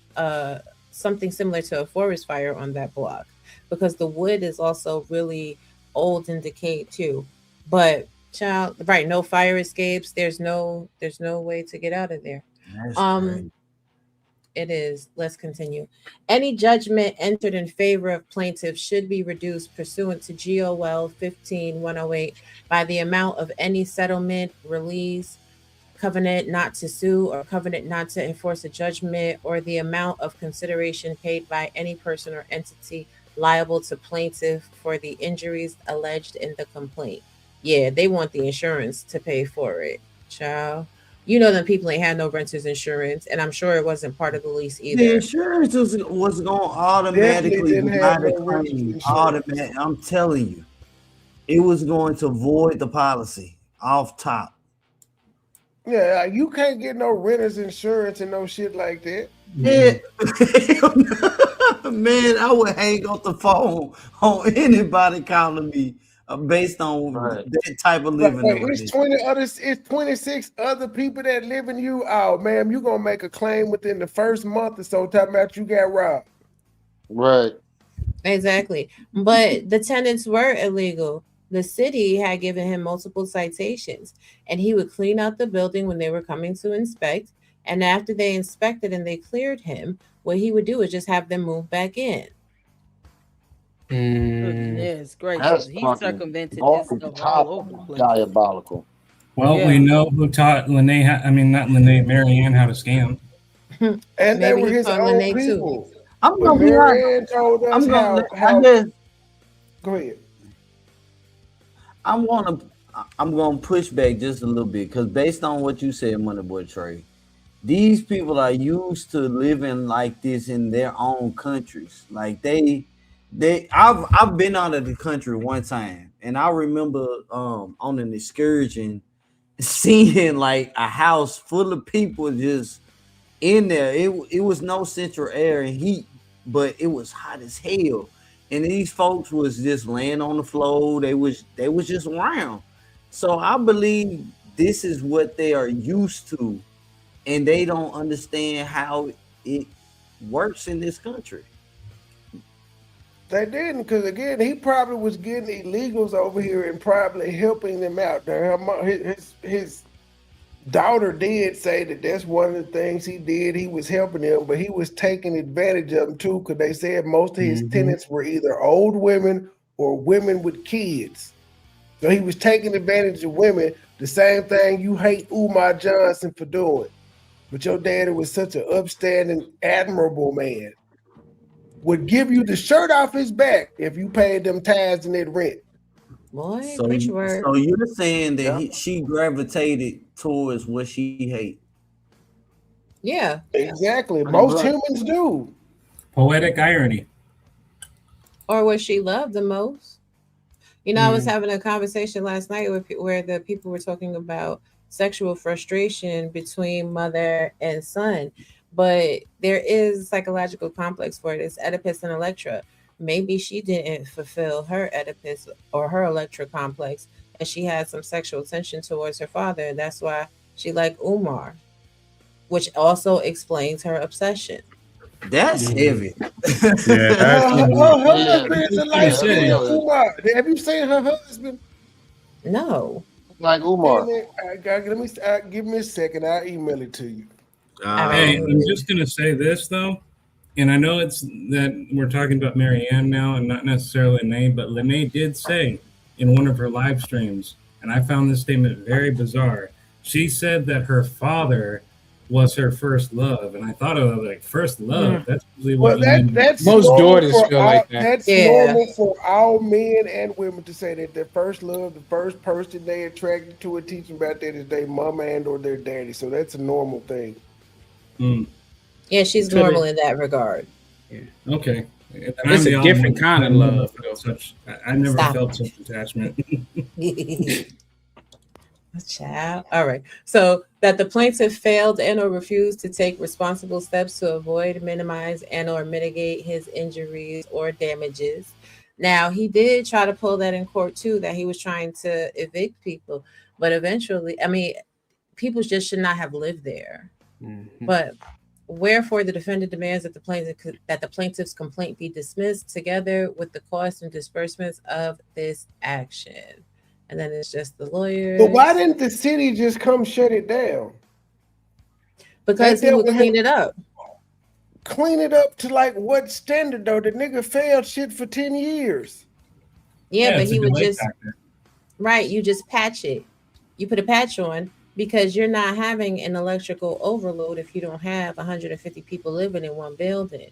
something similar to a forest fire on that block because the wood is also really old and decayed too. But child, right, no fire escapes. There's no way to get out of there. That's crazy. It is. Let's continue. Any judgment entered in favor of plaintiffs should be reduced pursuant to GOL 15108 by the amount of any settlement, release, covenant not to sue or covenant not to enforce a judgment, or the amount of consideration paid by any person or entity liable to plaintiff for the injuries alleged in the complaint. Yeah, they want the insurance to pay for it, child. You know them people ain't had no renter's insurance, and I'm sure it wasn't part of the lease The either. insurance was going to Definitely automatically didn't deny have the no renter's claim. insurance. I'm telling you, it was going to void the policy off top. Yeah, you can't get no renter's insurance and no shit like that. Yeah. Man, I would hang up the phone on anybody calling me based on that type of living. Like, it's 26 other people that live in you. Oh, man, you gonna make a claim within the first month or so talking about you got robbed. Right. Exactly. But the tenants were illegal. The city had given him multiple citations, and he would clean out the building when they were coming to inspect. And after they inspected and they cleared him, what he would do is just have them move back in. Goodness gracious. That's He fucking circumvented off this the stuff all top over the place. Well, diabolical. Yeah. we know who taught Marianne how to scam. And they Maybe were he his taught own Lene too. people. I'm But gonna be honest. Marianne told us I'm gonna. how. I guess Go ahead. I'm gonna push back just a little bit because based on what you said, Money Boy Trey, these people are used to living like this in their own countries. Like I've been out of the country one time, and I remember on an excursion seeing like a house full of people just in there. It was no central air and heat, but it was hot as hell. And these folks was just laying on the floor. They was just around. So I believe this is what they are used to, and they don't understand how it works in this country. They didn't, because again, he probably was getting illegals over here and probably helping them out. There, his daughter did say that that's one of the things he did. He was helping them, but he was taking advantage of them too, because they said most of his tenants were either old women or women with kids. So he was taking advantage of women. The same thing you hate Umar Johnson for doing. But your daddy was such an upstanding, admirable man. Would give you the shirt off his back if you paid them tithes and that rent. Boy, So word. you're saying that she gravitated towards what she hates. Yeah. Exactly. Most humans do. Poetic irony. Or what she loved the most. You know, I was having a conversation last night where the people were talking about sexual frustration between mother and son. But there is psychological complex for it. It's Oedipus and Electra. Maybe she didn't fulfill her Oedipus or her Electra complex, and she had some sexual tension towards her father. And that's why she liked Umar, which also explains her obsession. That's heavy. Her husband is a light skinned Umar. Have you seen her husband? No. Like Umar. Give me a second. I'll email it to you. Hey, I'm just gonna say this though, and I know it's that we're talking about Marianne now and not necessarily Lene, but Lene did say in one of her live streams, and I found this statement very bizarre. She said that her father was her first love, and I thought of it like first love. That's usually what that's most daughters feel like that. That's normal for all men and women to say that their first love, the first person they attracted to and teaching about that is their mama and or their daddy. So that's a normal thing. Yeah, she's normal in that regard. Yeah. Okay. It's a different kind of love. I never felt such attachment. Child. All right. So that the plaintiff failed and or refused to take responsible steps to avoid, minimize, and or mitigate his injuries or damages. Now, he did try to pull that in court too, that he was trying to evict people. But eventually, I mean, people just should not have lived there. But wherefore the defendant demands that the plaintiff's complaint be dismissed together with the cost and disbursements of this action. And then it's just the lawyers. But why didn't the city just come shut it down? Because he would clean it up. Clean it up to like what standard though? The nigga failed shit for 10 years. Yeah, but he would just you just patch it. You put a patch on because you're not having an electrical overload if you don't have 150 people living in one building.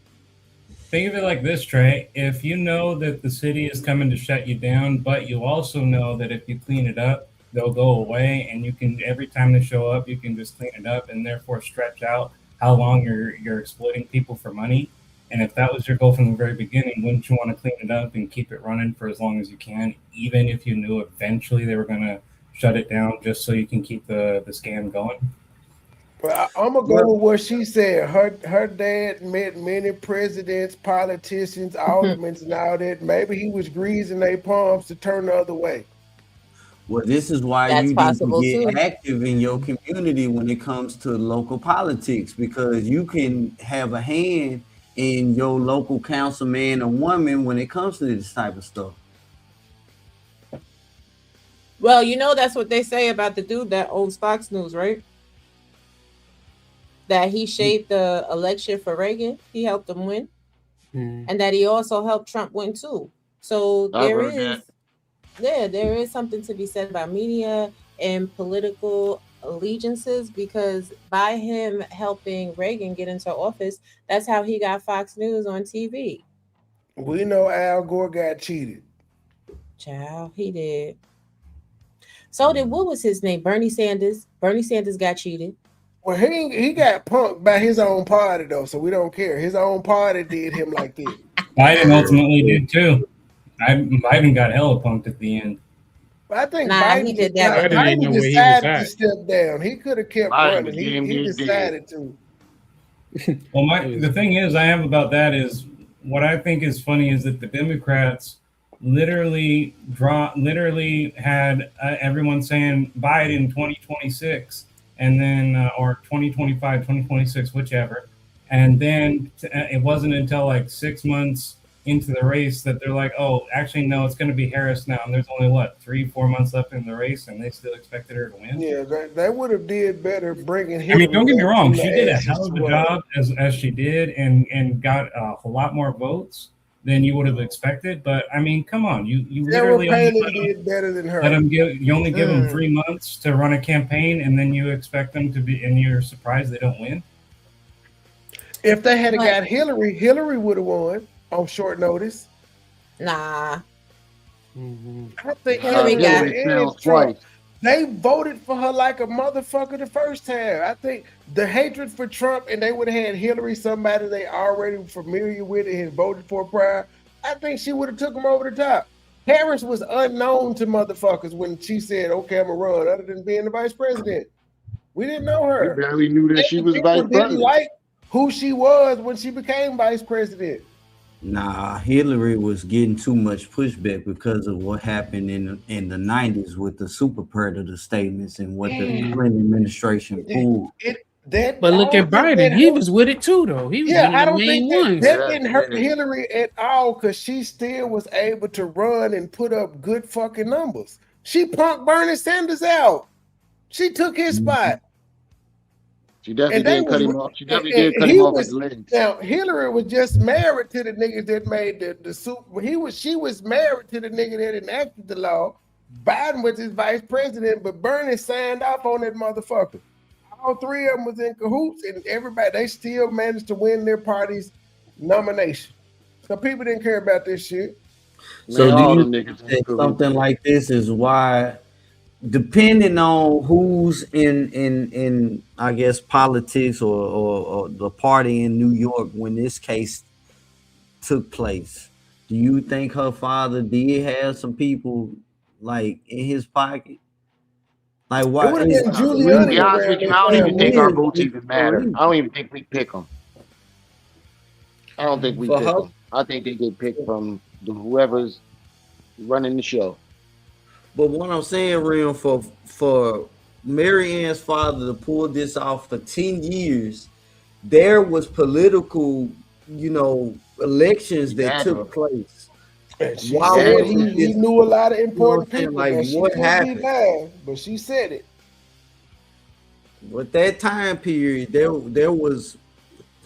Think of it like this, Trey. If you know that the city is coming to shut you down, but you also know that if you clean it up, they'll go away, and you can every time they show up, you can just clean it up, and therefore stretch out how long you're exploiting people for money. And if that was your goal from the very beginning, wouldn't you want to clean it up and keep it running for as long as you can, even if you knew eventually they were going to shut it down, just so you can keep the scam going? But I'm gonna go with what she said. Her dad met many presidents, politicians, aldermen, and all that. Maybe he was greasing their palms to turn the other way. Well, this is why That's you need to possible get too. active in your community when it comes to local politics, because you can have a hand in your local councilman or woman when it comes to this type of stuff. Well, you know that's what they say about the dude that owns Fox News, right? That he shaped the election for Reagan. He helped him win, and that he also helped Trump win too. So I've heard that. there is something to be said about media and political allegiances, because by him helping Reagan get into office, that's how he got Fox News on TV. We know Al Gore got cheated. Child, he did. So did, what was his name? Bernie Sanders. Bernie Sanders got cheated. Well, he got punked by his own party though, so we don't care. His own party did him like this. Biden ultimately did too. Biden got hella punked at the end. But I think He did that. Biden decided to step down. He could have kept running. He decided to. Well, the thing is, I have about that is what I think is funny is that the Democrats literally had everyone saying Biden 2026, and then or 2025, 2026, whichever. And then it wasn't until like 6 months into the race that they're like, oh, actually, no, it's going to be Harris now. And there's only, 3-4 months left in the race, and they still expected her to win. Yeah, they would have did better bringing him. I mean, don't get me wrong. She did a hell of a job as she did and got a whole lot more votes than you would have expected. But, I mean, come on. You literally only did better than her. You only give them 3 months to run a campaign, and then you expect them to be, and you're surprised they don't win? If they had got Hillary would have won on short notice. Nah. I think Hillary got Trump. They voted for her like a motherfucker the first time. I think the hatred for Trump, and they would have had Hillary, somebody they already familiar with and had voted for prior. I think she would have took him over the top. Harris was unknown to motherfuckers when she said, okay, I'm going to run, other than being the vice president. We didn't know her. We barely knew that she was vice president. Didn't like who she was when she became vice president. Nah, Hillary was getting too much pushback because of what happened in the 90s with the super predator statements and what the Clinton administration pulled. But look at Biden. He was with it too, though. He was one of the main ones. That didn't hurt Hillary at all, because she still was able to run and put up good fucking numbers. She punked Bernie Sanders out. She took his spot. She definitely did cut him off. She definitely did cut him off his legs. Now, Hillary was just married to the nigga that made the super. She was married to the nigga that enacted the law. Biden was his vice president, but Bernie signed off on that motherfucker. All three of them was in cahoots, and everybody, they still managed to win their party's nomination. So people didn't care about this shit. So do you think something like this is why, depending on who's in I guess politics or the party in New York when this case took place, do you think her father did have some people like in his pocket? Like, why? To be honest with you, I don't even think our votes even matter. I don't even think we pick them. I don't think we pick them. I think they get picked from whoever's running the show. But what I'm saying, Real, for Mary Ann's father to pull this off for 10 years, there was political, elections that took place. He knew a lot of important people. Like, what happened? But she said it. With that time period, there was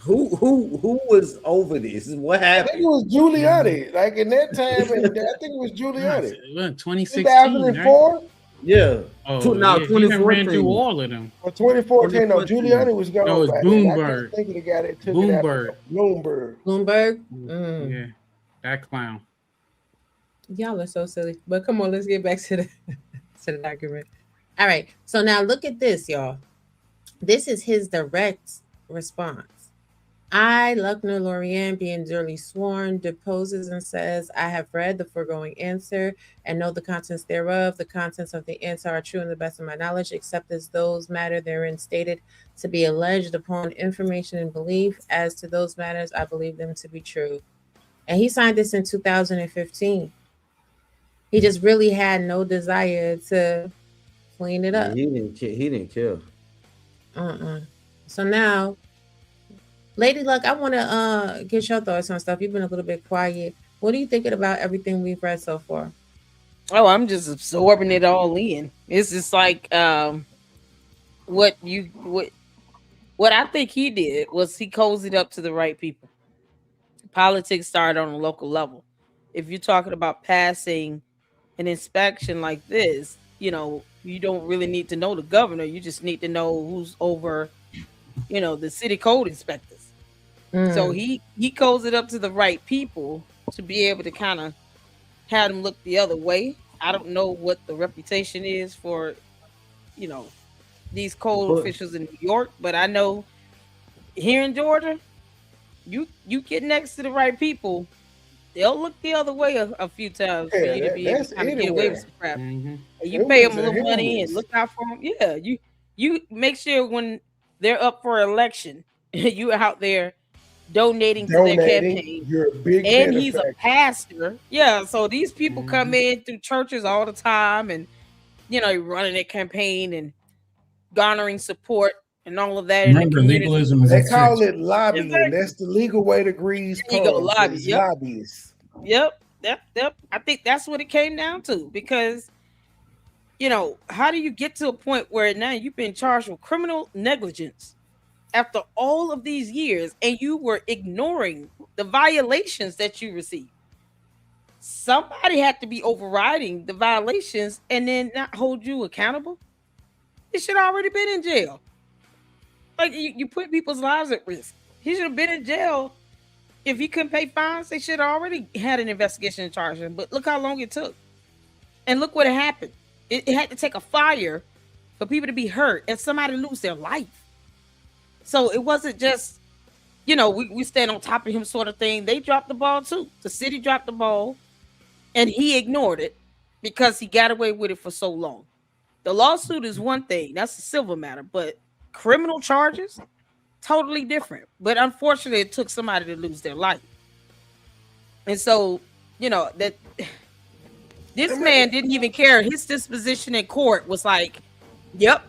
who was over this? What happened? I think it was Giuliani. Like in that time, I think it was Giuliani. 2016, 2004. Yeah. Oh, Now yeah. He done ran through 2014. all of them. Well, 2014, no, 2014. Giuliani was gone No, it's by then. I Bloomberg. can't think of the guy that took it after Bloomberg. Bloomberg. Yeah, that clown. Y'all are so silly. But come on, let's get back to the document. All right. So now look at this, y'all. This is his direct response. I, Luckner Lorient, being duly sworn, deposes and says, I have read the foregoing answer and know the contents thereof. The contents of the answer are true in the best of my knowledge, except as those matter therein stated to be alleged upon information and belief. As to those matters, I believe them to be true. And he signed this in 2015. He just really had no desire to clean it up. He didn't care. So now, Lady Luck, I want to get your thoughts on stuff. You've been a little bit quiet. What are you thinking about everything we've read so far? Oh, I'm just absorbing it all in. It's just like what I think he did was he cozied up to the right people. Politics started on a local level. If you're talking about passing an inspection like this, you don't really need to know the governor. You just need to know who's over, the city code inspectors. So he cozied up to the right people to be able to kind of have them look the other way. I don't know what the reputation is for, these code officials in New York, but I know here in Georgia, you get next to the right people, they'll look the other way a few times for you to be able to kind of get away with some crap. And you pay them a little money and look out for them. Yeah, you make sure when they're up for election, you out there donating to their campaign. You're a big and he's a pastor. Yeah, so these people come in through churches all the time and running their campaign and garnering support and all of that. Remember, legalism is they call it lobbying. Exactly. That's the legal way to grease lobbyists. Yep. Lobbyists. Yep. I think that's what it came down to, because how do you get to a point where now you've been charged with criminal negligence after all of these years and you were ignoring the violations that you received? Somebody had to be overriding the violations and then not hold you accountable. He should have already been in jail. Like, you put people's lives at risk. He should have been in jail. If he couldn't pay fines, they should have already had an investigation and charged him. But look how long it took. And look what happened. It had to take a fire for people to be hurt and somebody lose their life. So it wasn't just, we stand on top of him sort of thing. They dropped the ball too. The city dropped the ball and he ignored it because he got away with it for so long. The lawsuit is one thing. That's a civil matter. But criminal charges, totally different. But unfortunately, it took somebody to lose their life. And so, that this man didn't even care. His disposition in court was like, yep,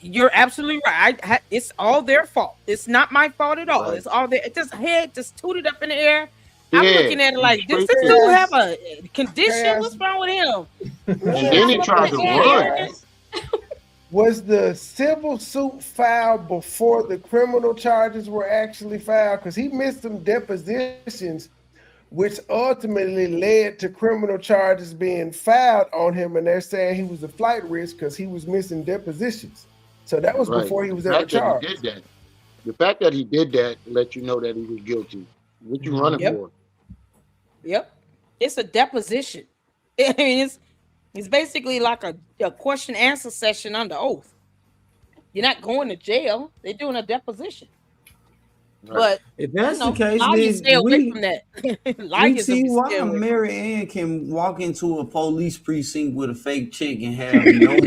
you're absolutely right. It's all their fault. It's not my fault at all. Right. It's all their. Head just tooted up in the air. I'm looking at it like, does this dude have a condition? What's wrong with him? And then he tried to run. Was the civil suit filed before the criminal charges were actually filed? Because he missed some depositions, which ultimately led to criminal charges being filed on him. And they're saying he was a flight risk because he was missing depositions. So that was before he was ever charged. The fact that he did that let you know that he was guilty. What you running for? Yep. It's a deposition. I mean, it's basically like a question answer session under oath. You're not going to jail. They're doing a deposition. Right. But if that's the case, then stay away from that. We see why Mary Ann can walk into a police precinct with a fake check and have no word.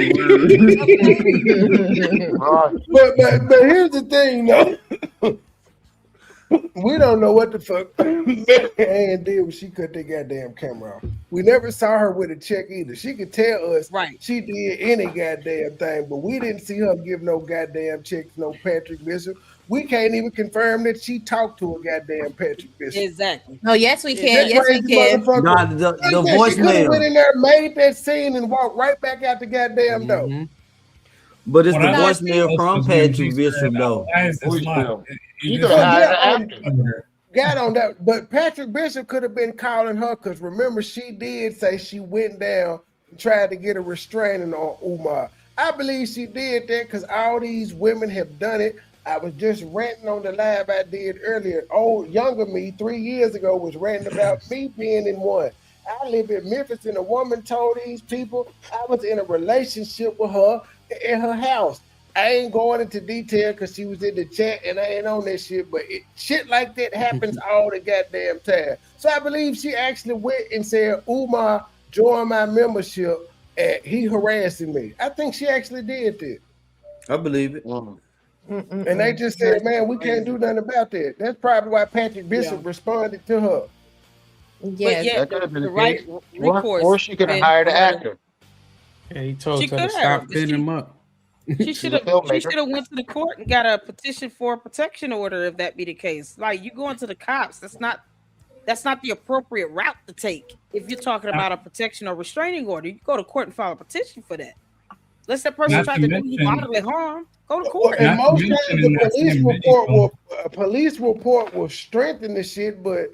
But here's the thing, though. We don't know what the fuck Mary Ann did when she cut that goddamn camera off. We never saw her with a check either. She could tell us she did any goddamn thing, but we didn't see her give no goddamn checks, no Patrick Bishop. We can't even confirm that she talked to a goddamn Patrick Bishop. Exactly. Oh, yes, we can. Yes, we can. Nah, the voicemail. She could have went in there, made that scene, and walked right back out the goddamn door. But it's the voicemail from Patrick Bishop, though. Got on that, but Patrick Bishop could have been calling her because remember she did say she went down tried to get a restraining on Umar. I believe she did that because all these women have done it. I was just ranting on the live I did earlier. Younger me, 3 years ago, was ranting about me being in one. I live in Memphis, and a woman told these people I was in a relationship with her in her house. I ain't going into detail because she was in the chat and I ain't on that shit, but shit like that happens all the goddamn time. So I believe she actually went and said, Umar, join my membership, and he harassing me. I think she actually did that. I believe it. And they just said, man, we can't do nothing about that. That's probably why Patrick Bishop responded to her. Yes. Yeah, That could have been the the right case. recourse. Or she could have been hired for an her to- actor. Yeah, he told She her to could stop have. pinning him up. She She's should a have. She filmmaker. should have went to the court and got a petition for a protection order if that be the case. Like you going to the cops, that's not the appropriate route to take. If you're talking about a protection or restraining order, you go to court and file a petition for that. Unless that person Not tried to to do you mention- bodily harm, go to Well, court. and Not to most mention times in the that same police report will strengthen the shit, but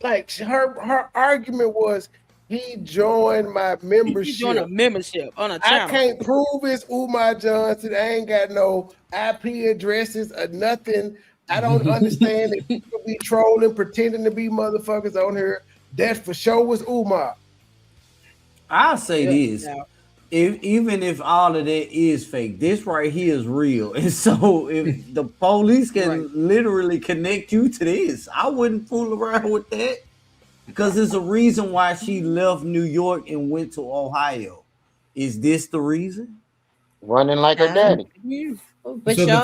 like her argument was he joined my You membership. doing a membership on a I channel. can't prove it's Umar Johnson. I ain't got no IP addresses or nothing. I don't understand that people be trolling, pretending to be motherfuckers on here. That for sure was Umar. I'll say this. Yeah. Even if all of that is fake, this right here is real. And so if the police can literally connect you to this, I wouldn't fool around with that. Because there's a reason why she left New York and went to Ohio. Is this the reason? Running like her daddy. But so y'all, the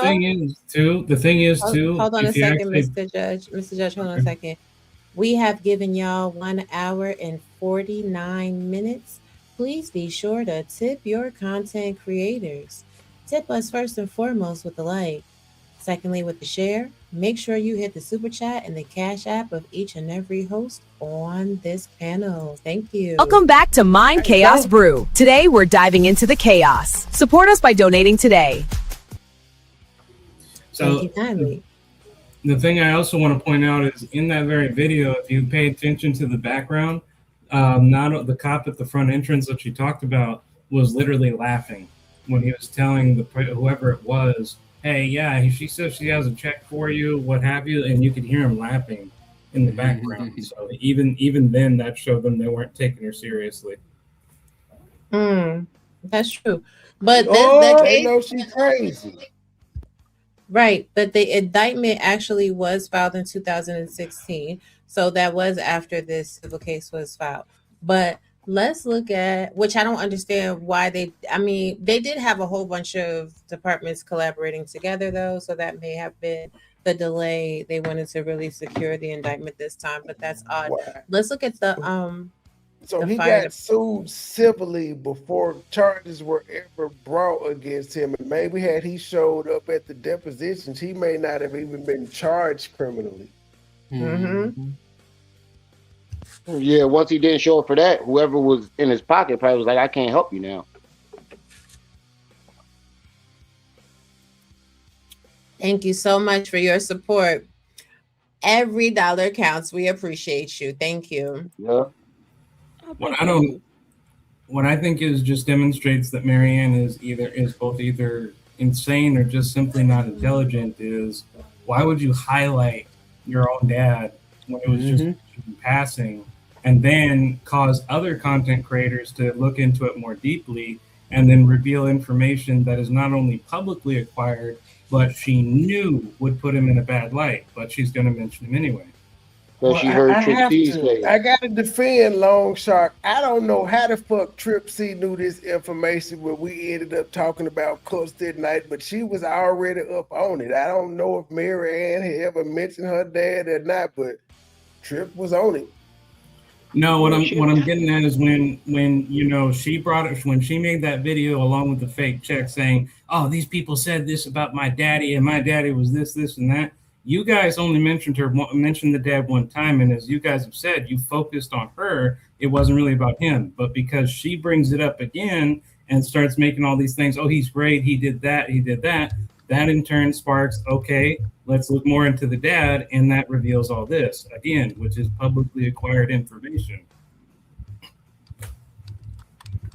thing is too. hold on a if you second, actually- Mr. Judge. Mr. Judge, hold on a second. We have given y'all 1 hour and 49 minutes. Please be sure to tip your content creators. Tip us first and foremost with the like. Secondly, with the share. Make sure you hit the super chat and the cash app of each and every host on this panel. Thank you. Welcome back to Mind Chaos Brew. Today we're diving into the chaos. Support us by donating today. So Thank you kindly. the thing I also want to point out is in that very video, if you pay attention to the background, not the cop at the front entrance that you talked about was literally laughing when he was telling whoever it was, hey, yeah, she says she has a check for you, what have you, and you could hear him laughing in the background. So even then, that showed them they weren't taking her seriously. That's true. But They know she's crazy. Right, but the indictment actually was filed in 2016, so that was after this civil case was filed. But let's look at, which I don't understand why they did have a whole bunch of departments collaborating together though, so that may have been the delay. They wanted to really secure the indictment this time, but that's odd. Wow. Let's look at the So the he fire got sued civilly before charges were ever brought against him. And maybe had he showed up at the depositions, he may not have even been charged criminally. Yeah, once he didn't show up for that, whoever was in his pocket probably was like, I can't help you now. Thank you so much for your support. Every dollar counts. We appreciate you. Thank you. Yeah. What I think is just demonstrates that Marianne is both insane or just simply not intelligent is why would you highlight your own dad when it was just passing and then cause other content creators to look into it more deeply and then reveal information that is not only publicly acquired but she knew would put him in a bad light, but she's going to mention him anyway. Because she heard Trip C's say. I gotta defend Long Shark. I don't know how the fuck Trip C knew this information when we ended up talking about Cuffs that night, but she was already up on it. I don't know if Mary Ann had ever mentioned her dad or not, but Trip was on it. No, what I'm getting at is when you know she brought it when she made that video along with the fake check saying, "Oh, these people said this about my daddy and my daddy was this, and that." You guys only mentioned the dad one time, and as you guys have said, you focused on her. It wasn't really about him, but because she brings it up again and starts making all these things, oh, he's great, he did that, that in turn sparks, okay, let's look more into the dad, and that reveals all this, again, which is publicly acquired information.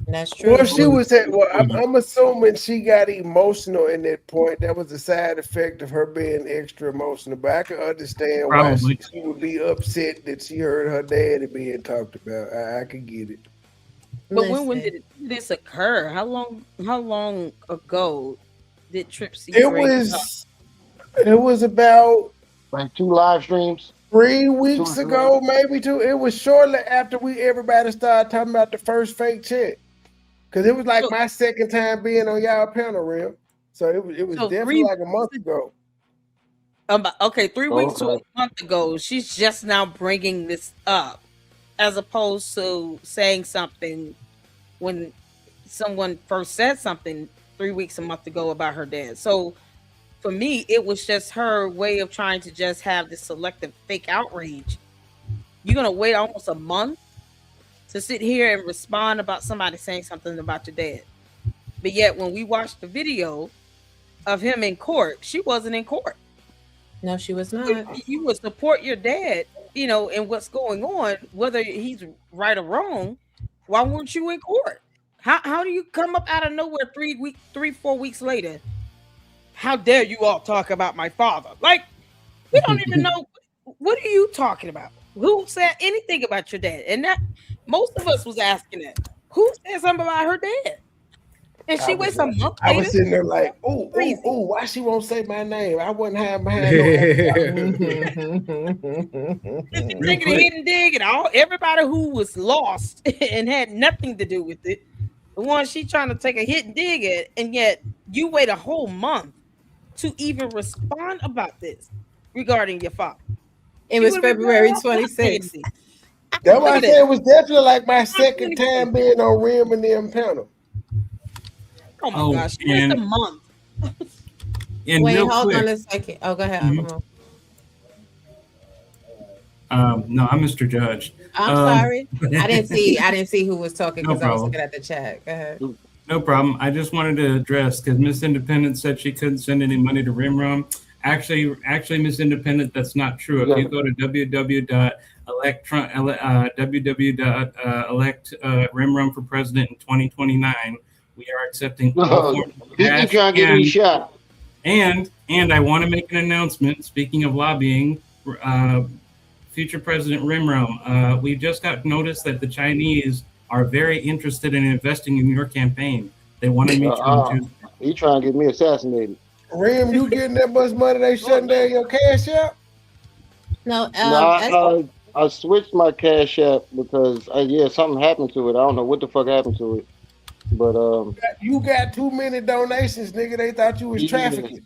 That's true. Well, she was at. Well, I'm assuming she got emotional in that point. That was a side effect of her being extra emotional. But I can understand why she would be upset that she heard her daddy being talked about. I can get it. But when did this occur? How long ago did Tripsy? It was about like 2 live streams. 3 weeks ago, maybe 2. It was shortly after everybody started talking about the first fake check. Because it was like my second time being on y'all panel, real. So it was definitely like a month ago. Okay, 3 weeks to a month ago. She's just now bringing this up, as opposed to saying something when someone first said something 3 weeks, a month ago about her dad. So for me, it was just her way of trying to just have this selective fake outrage. You're gonna wait almost a month to sit here and respond about somebody saying something about your dad. But yet when we watched the video of him in court, she wasn't in court. No, she was not. You would support your dad, in what's going on, whether he's right or wrong. Why weren't you in court? How do you come up out of nowhere 4 weeks later? How dare you all talk about my father? Like, we don't even know. What are you talking about? Who said anything about your dad? And that most of us was asking that. Who said something about her dad? And she waits a month later. I was sitting there like, oh, why she won't say my name? I wasn't hiding behind no taking a hidden dig and everybody who was lost and had nothing to do with it. The one she trying to take a hidden dig at, and yet you wait a whole month to even respond about this regarding your father. It was February 26th. That's why I said it was definitely like my second time being on Rim and them panel. Oh my gosh, just a month. Wait, hold on a second. Oh, go ahead. No, I'm Mr. Judge. I'm sorry. I didn't see who was talking because I was looking at the chat. Go ahead. No problem. I just wanted to address because Miss Independent said she couldn't send any money to Rimrom. Actually, Miss Independent, that's not true. If you go to www.elect for president in 2029, we are accepting all forms of cash. Trying to get me shot. And I want to make an announcement. Speaking of lobbying, future President Rimrom, we just got notice that the Chinese are very interested in investing in your campaign. They want to meet you on Tuesday. He trying to get me assassinated. Rim, you getting that much money? They shutting down your cash app? No, I switched my cash app because something happened to it. I don't know what the fuck happened to it, but you got too many donations, nigga. They thought you was trafficking.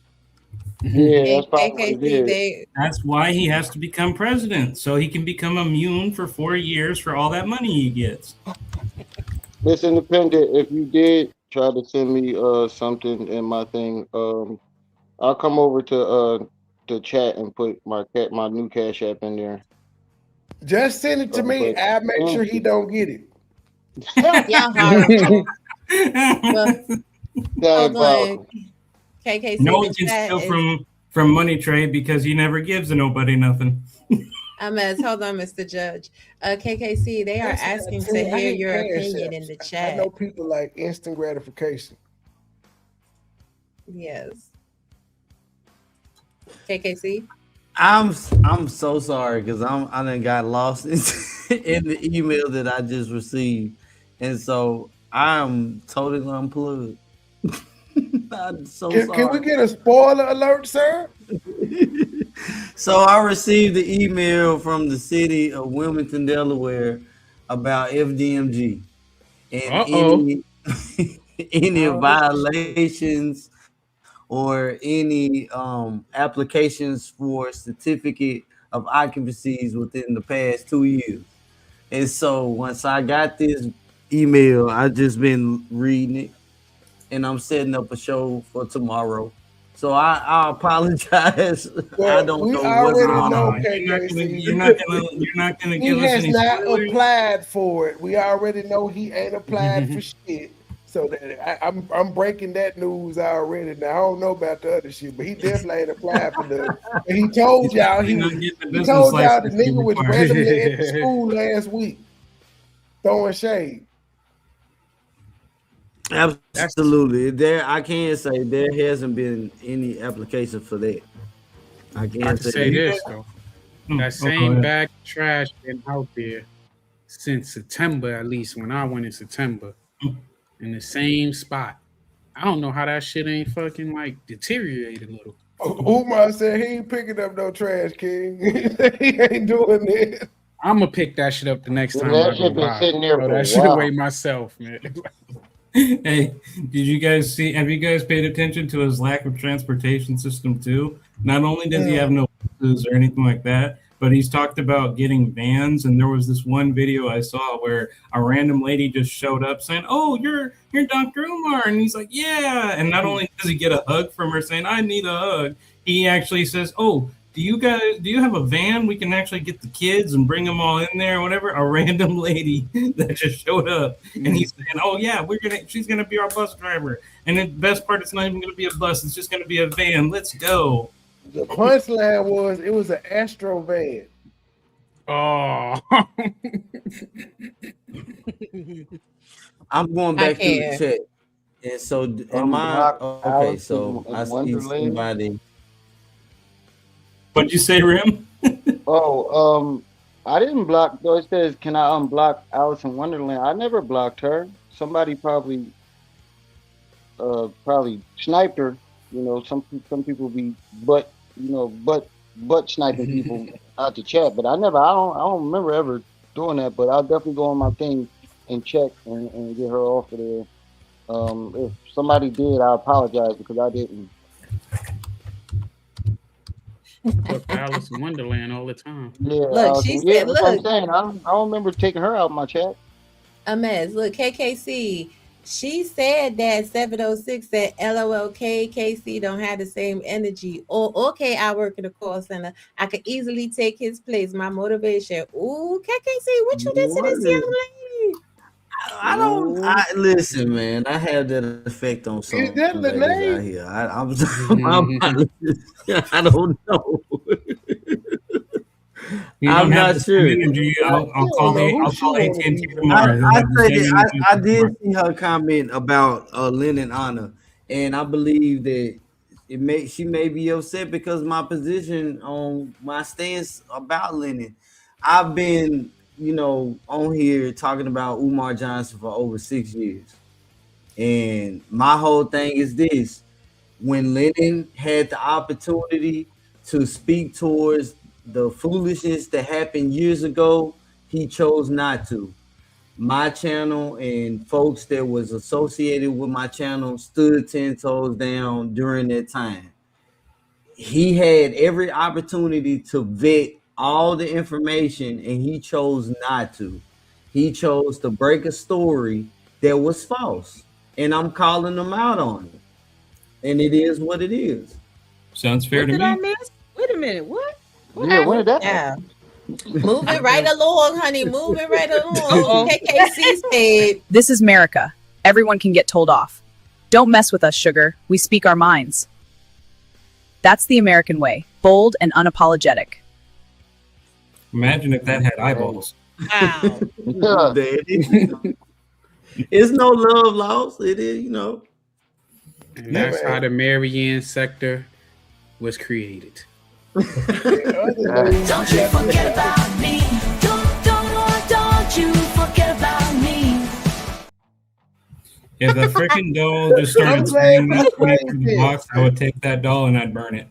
Yeah, that's probably what it is. That's why he has to become president, so he can become immune for 4 years for all that money he gets. Miss Independent, if you did try to send me something in my thing, I'll come over to the chat and put my new cash app in there. Just send it to me. I'll make sure he don't get it. Yeah, hold on. KKC, no one can steal from Money Trade because he never gives nobody nothing. Hold on, Mr. Judge. KKC, they are asking to hear your opinion in the chat. I know people like instant gratification. Yes. KKC? I'm so sorry because I done got lost in the email that I just received, and so I'm totally unplugged. I'm so sorry. Can we get a spoiler alert, sir? So I received the email from the city of Wilmington, Delaware, about FDMG and any violations or any applications for certificate of occupancies within the past 2 years. And so once I got this email, I just been reading it, and I'm setting up a show for tomorrow. So I apologize. Well, I don't know what's going on. You're not gonna give us any. He has not applied for it. We already know he ain't applied for shit. So that I'm breaking that news already. Now I don't know about the other shit, but he definitely ain't applied for that. And he told y'all the nigga was randomly at the school last week throwing shade. Absolutely. There, I can't say there hasn't been any application for that. I I can't can say say that. this though. That same bag of trash been out there since September, at least when I went in September, in the same spot. I don't know how that shit ain't fucking like deteriorated a little. Umar said he ain't picking up no trash, King. He ain't doing it. I'm gonna pick that shit up the next time That I go shit been by. sitting there Throw for a that shit while. away myself, man. Hey, did you guys see? Have you guys paid attention to his lack of transportation system too? Not only does he have no buses or anything like that, but he's talked about getting vans. And there was this one video I saw where a random lady just showed up saying, "Oh, you're Dr. Umar," and he's like, "Yeah." And not only does he get a hug from her saying, "I need a hug," he actually says, "Oh, do you have a van? We can actually get the kids and bring them all in there or whatever." A random lady that just showed up, and he's saying, "Oh yeah, she's gonna be our bus driver." And the best part, it's not even gonna be a bus; it's just gonna be a van. Let's go. The punchline was it was an Astro van. Oh. I'm going back through the chat. And so am I okay, so I see somebody. What'd you say, Rim? I didn't block though. It says, "Can I unblock Alice in Wonderland?" I never blocked her. Somebody probably sniped her. You know, some people be butt sniping people out the chat, but I don't remember ever doing that. But I'll definitely go on my thing and check and get her off of there. If somebody did, I apologize because I didn't. Fuck Alice in Wonderland all the time. Yeah, Look, she said, that's what I'm look. saying. I don't remember taking her out of my chat. A mess. Look, KKC. She said that 706 said, "LOL, KKC don't have the same energy." Or, okay, I work in a call center. I could easily take his place. My motivation. Ooh, KKC, what you did to this young lady? I don't. Listen, man. I have that effect on some Is that the ladies out here. I don't know. I'm not sure. I'll call AT&T tomorrow. I did see her comment about Lynn and Anna, and I believe that she may be upset because my position on my stance about Lennon. I've been, on here talking about Umar Johnson for over 6 years, and my whole thing is this: when Lennon had the opportunity to speak towards the foolishness that happened years ago, he chose not to. My channel and folks that was associated with my channel stood 10 toes down during that time. He had every opportunity to vet all the information, and he chose not to. He chose to break a story that was false, and I'm calling him out on it. And it is what it is. Sounds fair to me. I miss? Wait a minute. What? Yeah, when did that happen? Moving right along, honey. Moving right along. KKC said, This is America. Everyone can get told off. Don't mess with us, sugar. We speak our minds. That's the American way. Bold and unapologetic. Imagine if that had eyeballs. Wow. It's no love lost. It is, And that's how the Marianne sector was created. Don't you forget about me. Don't you forget about me. If the freaking doll just started screaming the box, I would take that doll and I'd burn it.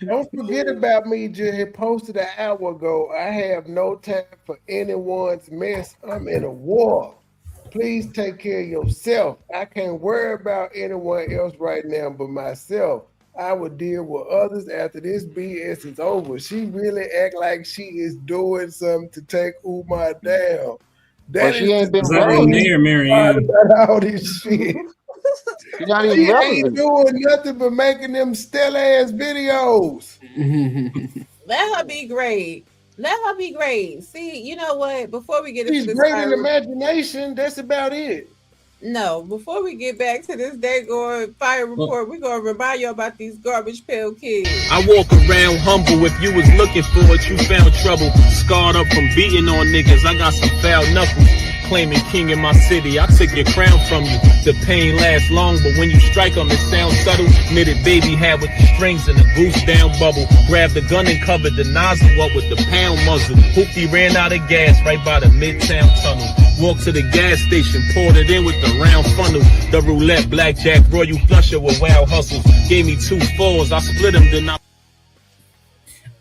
Don't forget about me. Just posted an hour ago. I have no time for anyone's mess. I'm in a war. Please take care of yourself. I can't worry about anyone else right now but myself. I will deal with others after this BS is over. She really act like she is doing something to take Umar down. Well, she ain't been Marianne. All this shit. She's not even She relevant. ain't doing nothing but making them stellar ass videos. let her be great. Let her be great. See, you know what? Before we get into She's this great in imagination. That's about it. No, before we get back to this daggone fire report, we're gonna remind you about these garbage pail kids. I walk around humble. If you was looking for it, you found trouble. Scarred up from beating on niggas. I got some foul knuckles. claiming king in my city. I took your crown from you. The pain lasts long, but when you strike them, it sounds subtle. Knitted baby hat with the strings and the goose down bubble. Grabbed the gun and covered the nozzle up with the pound muzzle. Hoopty ran out of gas right by the Midtown tunnel. Walked to the gas station, poured it in with the round funnel. The roulette, blackjack, royal flusher with wild hustles. Gave me 2 fours, I split them, then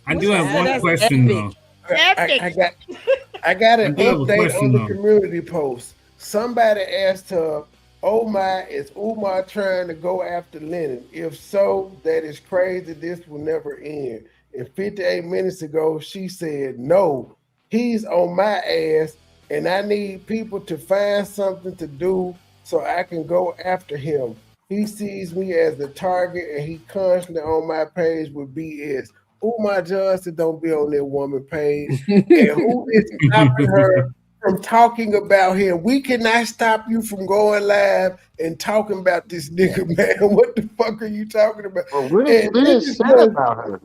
I do have one question though. I got an update on the community post. Somebody asked her, "Oh my, is Umar trying to go after Lennon? If so, that is crazy. This will never end." And 58 minutes ago, she said, "No, he's on my ass, and I need people to find something to do so I can go after him. He sees me as the target, and he constantly on my page with BS. Umar Johnson don't be on that woman page. And who is stopping her from talking about him? We cannot stop you from going live and talking about this nigga, man. What the fuck are you talking about?" Well, what is said about her?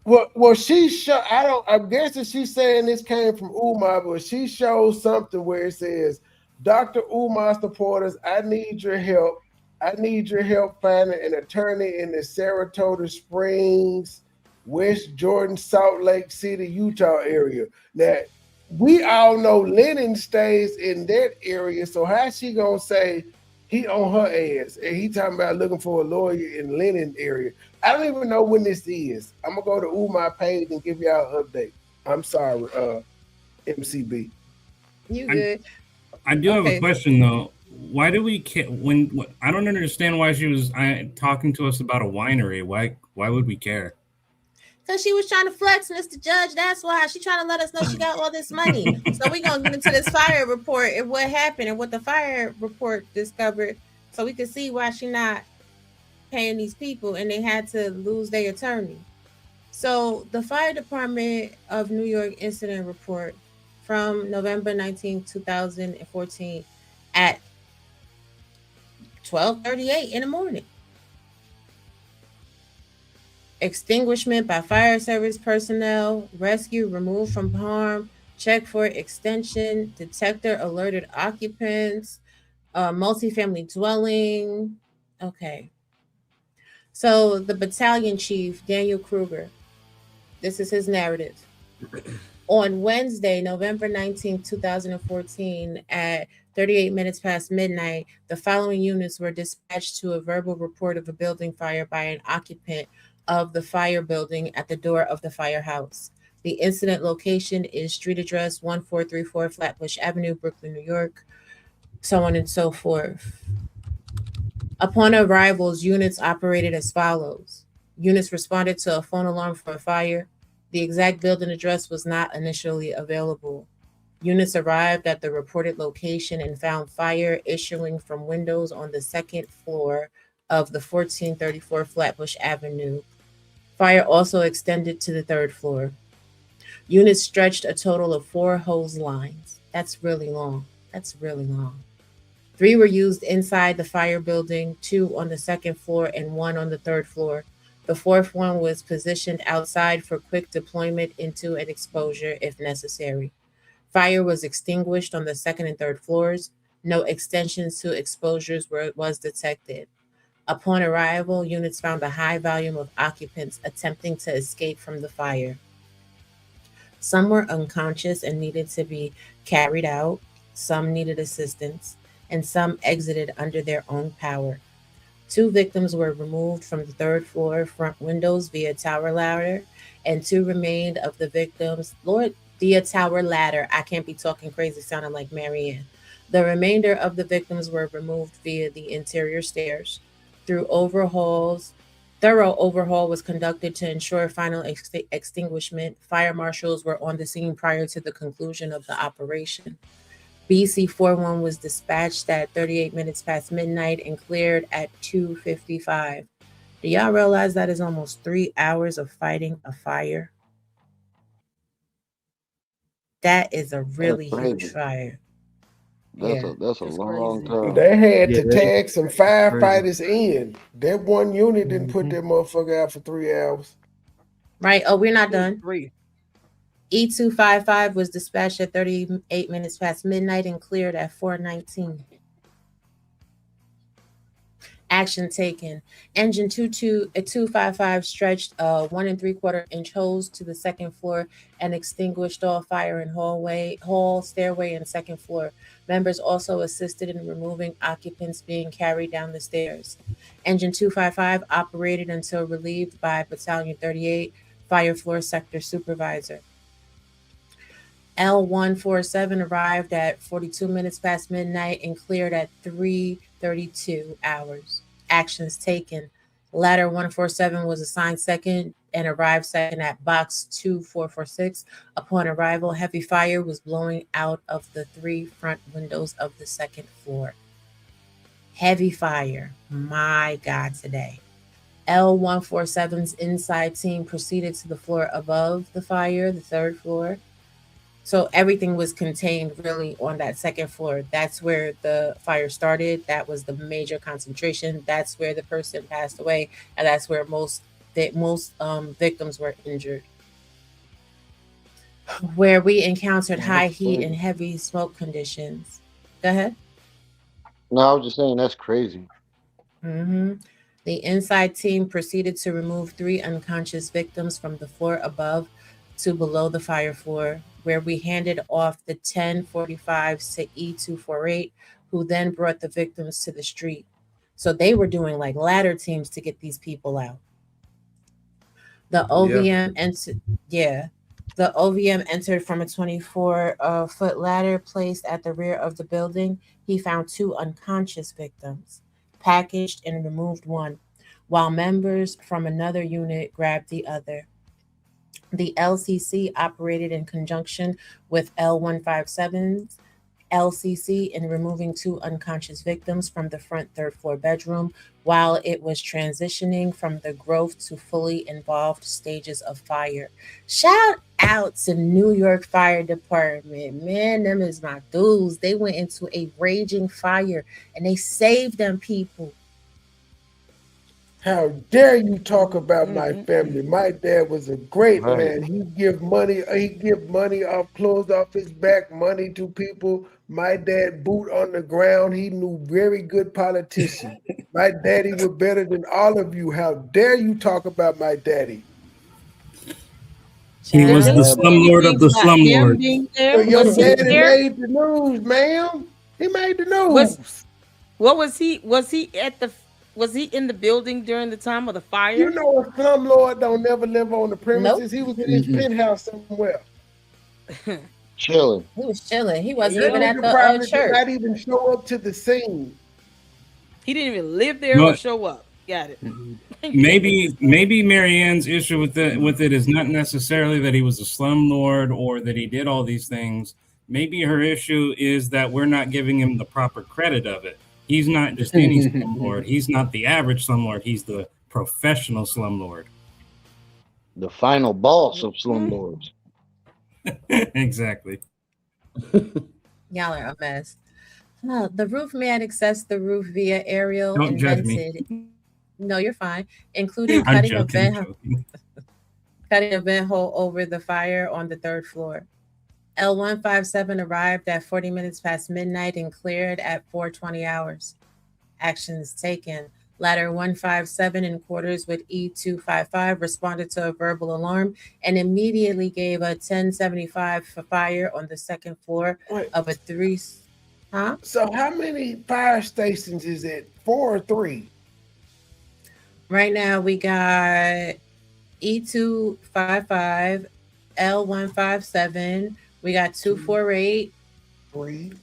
Well, she I'm guessing she's saying this came from Umar, but she shows something where it says, "Dr. Umar supporters, I need your help. I need your help finding an attorney in the Saratoga Springs, West Jordan, Salt Lake City, Utah area." Now, we all know Lennon stays in that area, so how's she gonna say he on her ass and he talking about looking for a lawyer in Lennon area? I don't even know when this is. I'm gonna go to Umar page and give y'all an update. I'm sorry, MCB. You good? I do have a question though. Why do we care when I don't understand why she was talking to us about a winery? Why would we care? Because she was trying to flex, Mr. Judge. That's why she's trying to let us know she got all this money. So we're going to get into this fire report and what happened and what the fire report discovered so we can see why she's not paying these people and they had to lose their attorney. So the fire department of New York incident report from November 19, 2014 at 12:38 in the morning. Extinguishment by fire service personnel, rescue, removed from harm, check for extension, detector alerted occupants, multifamily dwelling. Okay. So the battalion chief, Daniel Kruger, this is his narrative. On Wednesday, November 19, 2014, at 38 minutes past midnight, the following units were dispatched to a verbal report of a building fire by an occupant of the fire building at the door of the firehouse. The incident location is street address 1434 Flatbush Avenue, Brooklyn, New York, so on and so forth. Upon arrivals, units operated as follows. Units responded to a phone alarm for a fire. The exact building address was not initially available. Units arrived at the reported location and found fire issuing from windows on the second floor of the 1434 Flatbush Avenue. Fire also extended to the third floor. Units stretched a total of 4 hose lines. That's really long. 3 were used inside the fire building, 2 on the second floor and 1 on the third floor. The 4th one was positioned outside for quick deployment into an exposure if necessary. Fire was extinguished on the second and third floors. No extensions to exposures was detected. Upon arrival, units found a high volume of occupants attempting to escape from the fire. Some were unconscious and needed to be carried out. Some needed assistance, and some exited under their own power. 2 victims were removed from the third floor front windows via tower ladder, and 2 remained of the victims, via tower ladder. I can't be talking crazy, sounding like Marianne. The remainder of the victims were removed via the interior stairs. Thorough overhaul was conducted to ensure final extinguishment. Fire marshals were on the scene prior to the conclusion of the operation. BC-41 was dispatched at 38 minutes past midnight and cleared at 2:55. Do y'all realize that is almost 3 hours of fighting a fire? That is a really huge fire. That's a long time. They had to tag some firefighters in. That one unit didn't put that motherfucker out for 3 hours. Right. Oh, we're not done. 3. E255 was dispatched at 38 minutes past midnight and cleared at 4:19. Action taken. Engine 255 stretched a 1 3/4 inch hose to the second floor and extinguished all fire in hall, stairway, and second floor. Members also assisted in removing occupants being carried down the stairs. Engine 255 operated until relieved by Battalion 38 Fire Floor Sector Supervisor. L147 arrived at 42 minutes past midnight and cleared at 3:32 hours. Actions taken. Ladder 147 was assigned second and arrived second at box 2446. Upon arrival, heavy fire was blowing out of the 3 front windows of the second floor. Heavy fire. My God, today. L147's inside team proceeded to the floor above the fire, the 3rd floor. So everything was contained really on that 2nd floor. That's where the fire started. That was the major concentration. That's where the person passed away, and that's where most victims were injured. Where we encountered high heat and heavy smoke conditions. Go ahead. No, I was just saying that's crazy. The inside team proceeded to remove 3 unconscious victims from the floor above to below the fire floor, where we handed off the 1045s to E248, who then brought the victims to the street. So they were doing like ladder teams to get these people out. The OVM the OVM entered from a 24-foot ladder placed at the rear of the building. He found 2 unconscious victims, packaged and removed one, while members from another unit grabbed the other. The LCC operated in conjunction with L157's LCC in removing 2 unconscious victims from the front 3rd floor bedroom while it was transitioning from the growth to fully involved stages of fire. Shout out to New York Fire Department. Man, them is my dudes. They went into a raging fire and they saved them people. How dare you talk about my family? My dad was a great man. He give money clothes off his back, money to people. My dad boot on the ground. He knew very good politicians. My daddy was better than all of you. How dare you talk about my daddy? He was the slumlord of the slumlords. So your daddy made the news, ma'am. He made the news. Was he in the building during the time of the fire? You know, a slumlord don't never live on the premises. Nope. He was in his penthouse somewhere. Chilling. He was chilling. He wasn't even at the church. Did not even show up to the scene. He didn't even live there or show up. Got it. Maybe Marianne's issue with it is not necessarily that he was a slumlord or that he did all these things. Maybe her issue is that we're not giving him the proper credit of it. He's not just any slumlord. He's not the average slumlord. He's the professional slumlord. The final boss of slumlords. Exactly. Y'all are a mess. No, the roof man accessed the roof via aerial. Don't judge me. No, you're fine. Including cutting a vent hole over the fire on the 3rd floor. L157 arrived at 40 minutes past midnight and cleared at 4:20 hours. Actions taken. Ladder 157 in quarters with E255 responded to a verbal alarm and immediately gave a 1075 for fire on the 2nd floor of a 3. Huh? So how many fire stations is it? 4 or 3? Right now we got E255, L157. We got 248. 3.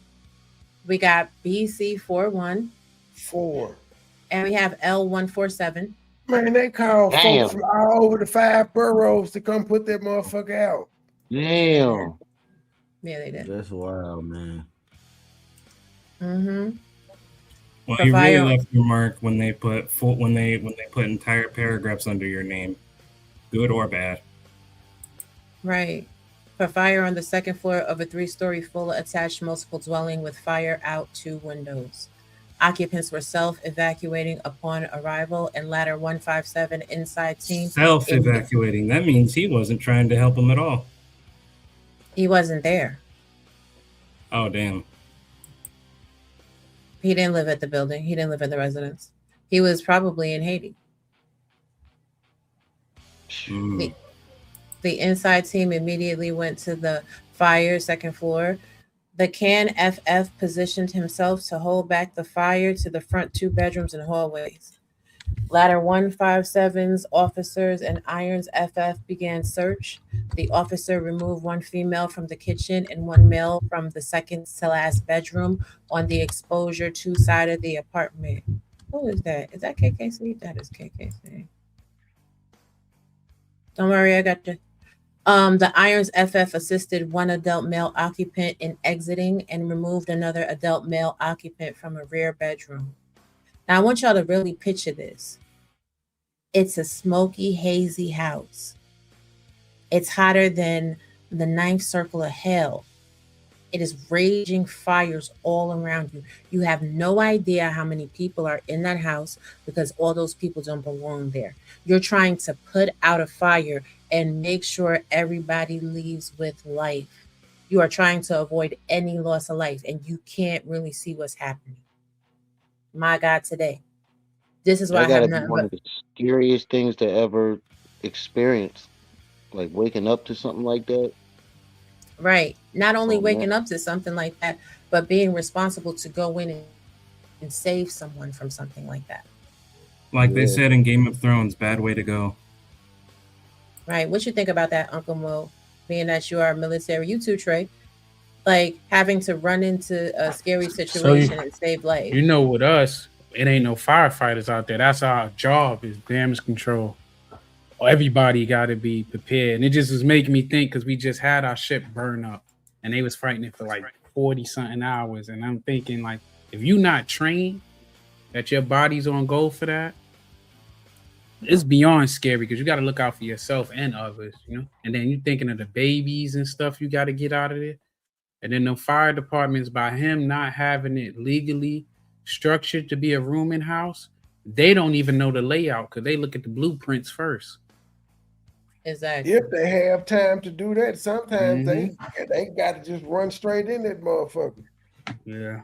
We got BC41. 4. And we have L147. Man, they call folks from all over the 5 boroughs to come put that motherfucker out. Damn. Yeah, they did. That's wild, man. Well, you really left your mark when they put entire paragraphs under your name, good or bad. Right. For fire on the 2nd floor of a 3-story full attached multiple dwelling with fire out 2 windows. Occupants were self-evacuating upon arrival, and ladder 157 inside team. Self-evacuating. That means he wasn't trying to help them at all. He wasn't there. Oh, damn. He didn't live at the building. He didn't live at the residence. He was probably in Haiti. Mm. The inside team immediately went to the fire second floor. The can FF positioned himself to hold back the fire to the front 2 bedrooms and hallways. Ladder 157's officers and Irons FF began search. The officer removed 1 female from the kitchen and 1 male from the second to last bedroom on the exposure 2 side of the apartment. Who is that? Is that KKC? That is KKC. Don't worry, I got you. The Irons FF assisted 1 adult male occupant in exiting and removed another adult male occupant from a rear bedroom. Now, I want y'all to really picture this. It's a smoky, hazy house. It's hotter than the 9th circle of hell. It is raging fires all around you. You have no idea how many people are in that house because all those people don't belong there. You're trying to put out a fire and make sure everybody leaves with life. You are trying to avoid any loss of life, and you can't really see what's happening. My God, today. This is why That I have gotta be nothing one but of the scariest things to ever experience. Like waking up to something like that. right. Not only Oh man. waking up to something like that, but being responsible to go in and save someone from something like that. Like they Yeah. said in Game of Thrones, bad way to go. Right. What you think about that, Uncle Mo? Being that you are military, you too, Trey. Like having to run into a scary So situation and save life. you know, with us, it ain't no firefighters out there. That's our job is damage control. Everybody got to be prepared, and it just was making me think because we just had our ship burn up, and they was fighting it for like 40 something hours, and I'm thinking like, if you not trained, that your body's on go for that, it's beyond scary because you got to look out for yourself and others, you know. And then you thinking of the babies and stuff you got to get out of there. And then the fire departments, by him not having it legally structured to be a rooming house, they don't even know the layout because they look at the blueprints first. Exactly. If they have time to do that, sometimes Mm-hmm. they got to just run straight in that motherfucker. Yeah.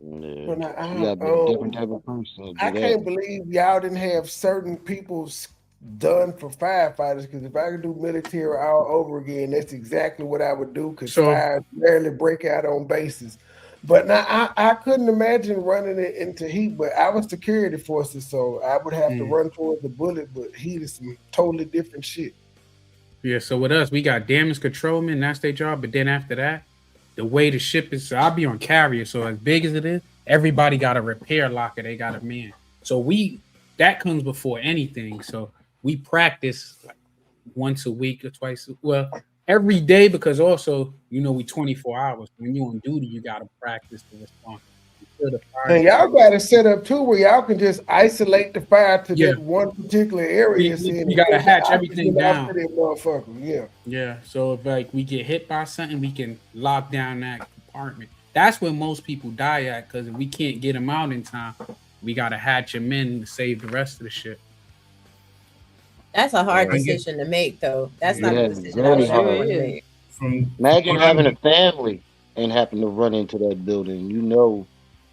Yeah. But You gotta be a different type of person to I do that. can't believe y'all didn't have certain people done for firefighters. Because if I could do military all over again, that's exactly what I would do. Because So- fires rarely break out on bases. But now I couldn't imagine running it into heat. But I was security forces, so I would have to run towards the bullet. But heat is some totally different shit. Yeah, so with us, we got damage control men, that's their job. But then after that, the way the ship is, so I'll be on carrier. So as big as it is, everybody got a repair locker. They got a man. So that comes before anything. So we practice like once a week or twice. Well, every day because also, you know, we 24 hours. When you're on duty, you got to practice to respond. And y'all got to set up too where y'all can just isolate the fire to Yeah. that one particular area. We got to hatch everything down. That motherfucker. Yeah. Yeah. So if like we get hit by something, we can lock down that compartment. That's where most people die at because if we can't get them out in time, we got to hatch them in to save the rest of the shit. That's a hard decision to make, though. That's not a decision I very would ever hard. want to make. Imagine having a family and happen to run into that building. You know,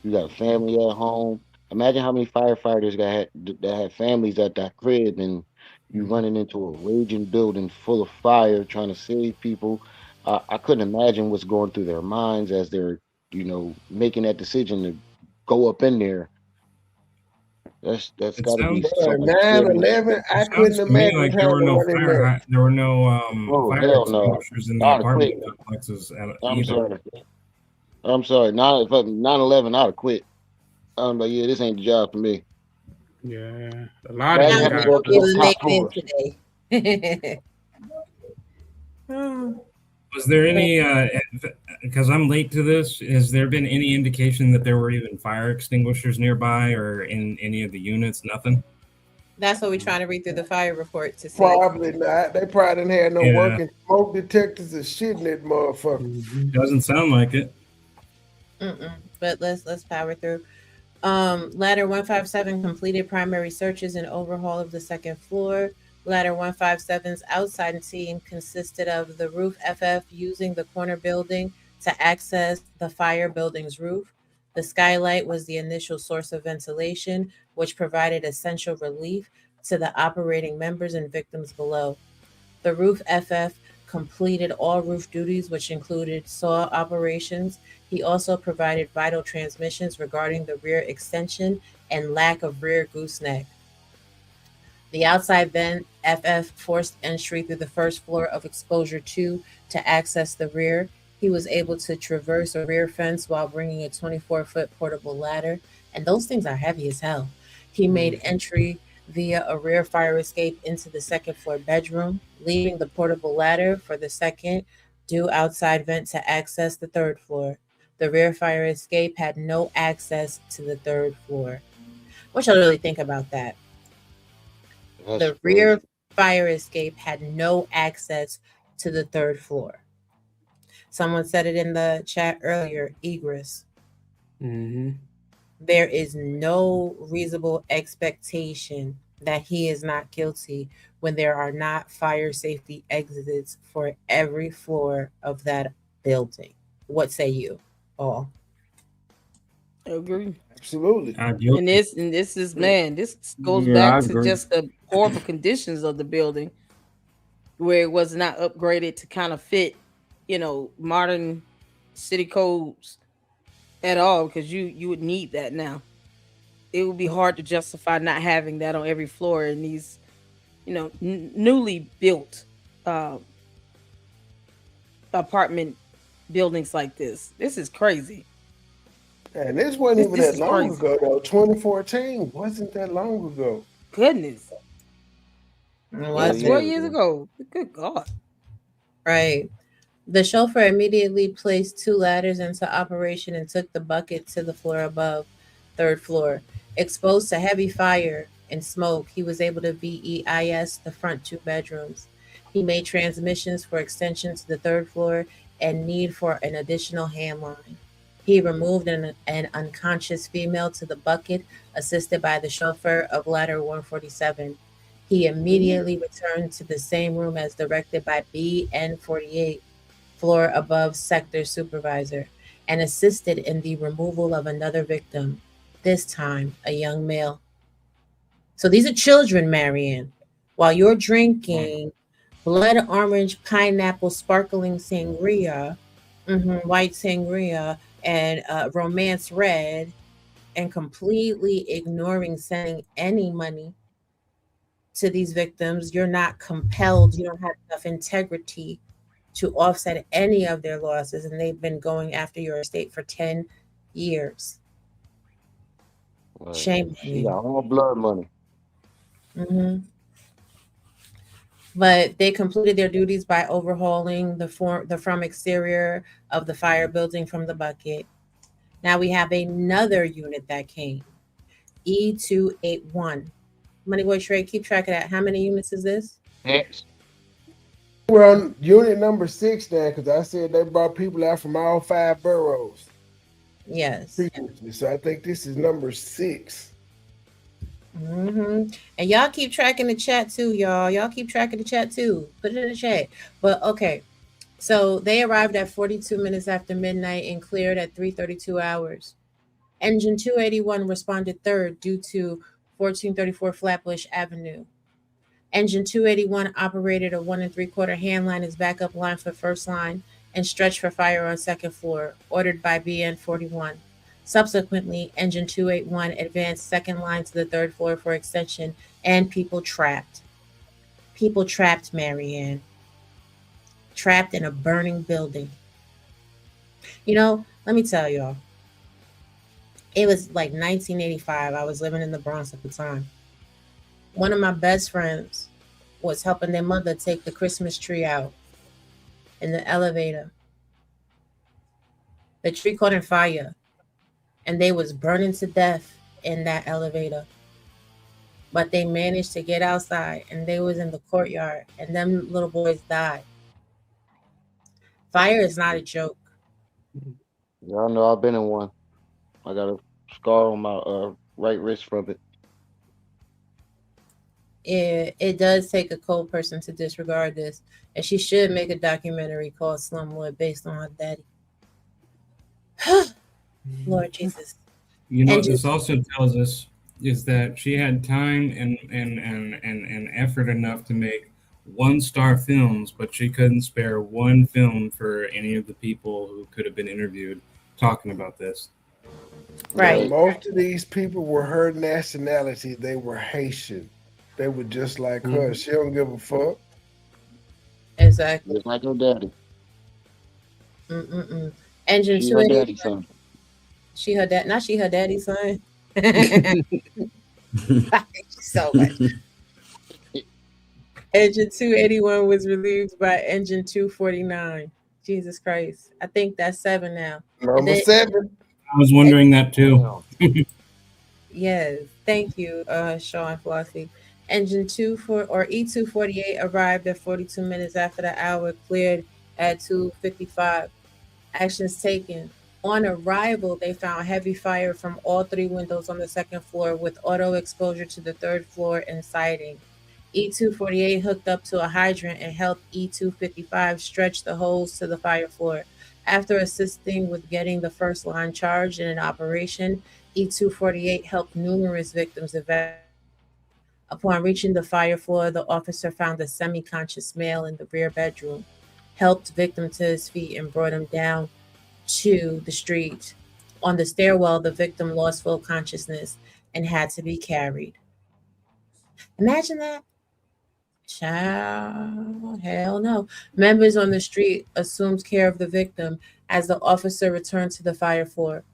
you got family at home. Imagine how many firefighters that had families at that crib, and you running into a raging building full of fire, trying to save people. I couldn't imagine what's going through their minds as they're, you know, making that decision to go up in there. That's It got to be sounds- something. 9/11, I couldn't Sounds to me imagine like how there were no to run in there. there were no Oh, fire hell no. extinguishers in the I'd have apartment quit. complexes I'm either. sorry. I'm sorry. 9/11, I'd have quit. I'm like, yeah, this ain't the job for me. Yeah. A lot of Imagine them having to got go up to the top Make floor. today. Was there any, because I'm late to this, has there been any indication that there were even fire extinguishers nearby or in any of the units? Nothing? That's what we're trying to read through the fire report to see. Probably not. They probably didn't have no Yeah. working smoke detectors and shit in that motherfucker. Doesn't sound like it. But let's power through. Ladder 157 completed primary searches and overhaul of the second floor. Ladder 157's outside team consisted of the roof FF using the corner building to access the fire building's roof. The skylight was the initial source of ventilation, which provided essential relief to the operating members and victims below. The roof FF completed all roof duties, which included saw operations. He also provided vital transmissions regarding the rear extension and lack of rear gooseneck. The outside vent FF forced entry through the first floor of exposure 2 to access the rear. He was able to traverse a rear fence while bringing a 24-foot portable ladder, and those things are heavy as hell. He made entry via a rear fire escape into the second floor bedroom, leaving the portable ladder for the second due outside vent to access the third floor. The rear fire escape had no access to the third floor. What y'all really think about that? The rear fire escape had no access to the third floor. Someone said it in the chat earlier, egress. There is no reasonable expectation that he is not guilty when there are not fire safety exits for every floor of that building. What say you all? I agree. Absolutely. And this is man, this goes back to just the horrible conditions of the building where it was not upgraded to kind of fit, modern city codes at all, because you would need that now. It would be hard to justify not having that on every floor in these, newly built apartment buildings like this. This is crazy. And this wasn't even that long ago, though. 2014 wasn't that long ago. Goodness. That's 12 years ago. Good God. Right. The chauffeur immediately placed 2 ladders into operation and took the bucket to the floor above, third floor. Exposed to heavy fire and smoke, he was able to VEIS the front 2 bedrooms. He made transmissions for extension to the third floor and need for an additional hand line. He removed an unconscious female to the bucket, assisted by the chauffeur of ladder 147. He immediately returned to the same room as directed by BN48, floor above sector supervisor, and assisted in the removal of another victim, this time a young male. So these are children, Marianne. While you're drinking blood orange pineapple sparkling sangria, white sangria, and romance red, and completely ignoring sending any money to these victims, you're not compelled, you don't have enough integrity to offset any of their losses, and they've been going after your estate for 10 years. Right. Shame on She you. got all blood money. But they completed their duties by overhauling the from exterior of the fire building from the bucket. Now we have another unit that came, E281. Money Boy Trey, keep track of that. How many units is this? Next. We're on unit number 6 now, because I said they brought people out from all 5 boroughs. Yes. So I think this is number 6. And y'all keep tracking the chat too, y'all. Y'all keep tracking the chat too. Put it in the chat. But okay. So they arrived at 42 minutes after midnight and cleared at 3:32 hours. Engine 281 responded third due to 1434 Flatbush Avenue. Engine 281 operated a 1 3/4 hand line as backup line for first line and stretched for fire on second floor, ordered by BN41. Subsequently, Engine 281 advanced second line to the third floor for extension and people trapped. People trapped, Marianne. Trapped in a burning building. Let me tell y'all. It was like 1985. I was living in the Bronx at the time. One of my best friends was helping their mother take the Christmas tree out in the elevator. The tree caught on fire, and they was burning to death in that elevator. But they managed to get outside, and they was in the courtyard, and them little boys died. Fire is not a joke. Y'all know I've been in one. I got a scar on my right wrist from it. It does take a cold person to disregard this, and she should make a documentary called Slumwood based on her daddy. Lord Jesus. You know And what this just also tells us is that she had time and effort enough to make 1-star films, but she couldn't spare one film for any of the people who could have been interviewed talking about this. right. And most of these people were her nationality. They were Haitian. They were just like her. She don't give a fuck. Exactly. Just like her daddy. Mm-mm-mm. Engine She her 280. daddy's son. She her dad. Not she her daddy's son. I hate you so much. Engine 281 was relieved by Engine 249. Jesus Christ. I think that's 7 now. And Number then, 7. I was wondering that too. yes, thank you, Sean Flossie. Engine 24 or E248 arrived at 42 minutes after the hour, cleared at 2:55. Actions taken. On arrival, they found heavy fire from all 3 windows on the second floor with auto exposure to the third floor and siding. E248 hooked up to a hydrant and helped E255 stretch the hose to the fire floor. After assisting with getting the first line charged in an operation, E248 helped numerous victims evacuate. Upon reaching the fire floor, the officer found a semi conscious male in the rear bedroom, helped victim to his feet, and brought him down to the street. On the stairwell, the victim lost full consciousness and had to be carried. Imagine that. Child, hell no. Members on the street assumed care of the victim as the officer returned to the fire floor.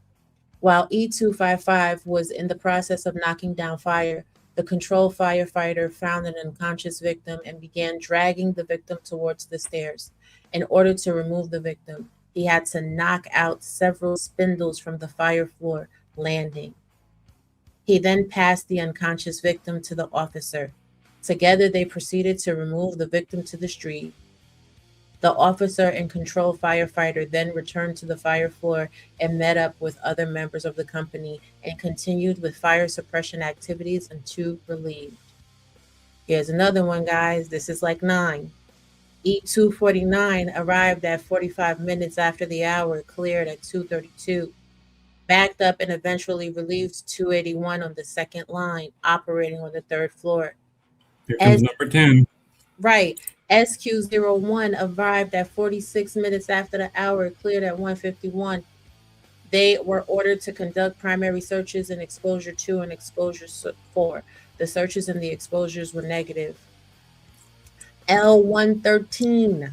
While E255 was in the process of knocking down fire, the control firefighter found an unconscious victim and began dragging the victim towards the stairs. In order to remove the victim, he had to knock out several spindles from the fire floor landing. He then passed the unconscious victim to the officer. Together, they proceeded to remove the victim to the street. The officer and control firefighter then returned to the fire floor and met up with other members of the company and continued with fire suppression activities until relieved. Here's another one, guys. This is like 9. E249 arrived at 45 minutes after the hour, cleared at 2:32. Backed up and eventually relieved 281 on the second line, operating on the third floor. Here comes number 10. Right. SQ01 arrived at 46 minutes after the hour, cleared at 1:51. They were ordered to conduct primary searches in exposure 2 and exposure 4. The searches and the exposures were negative. L113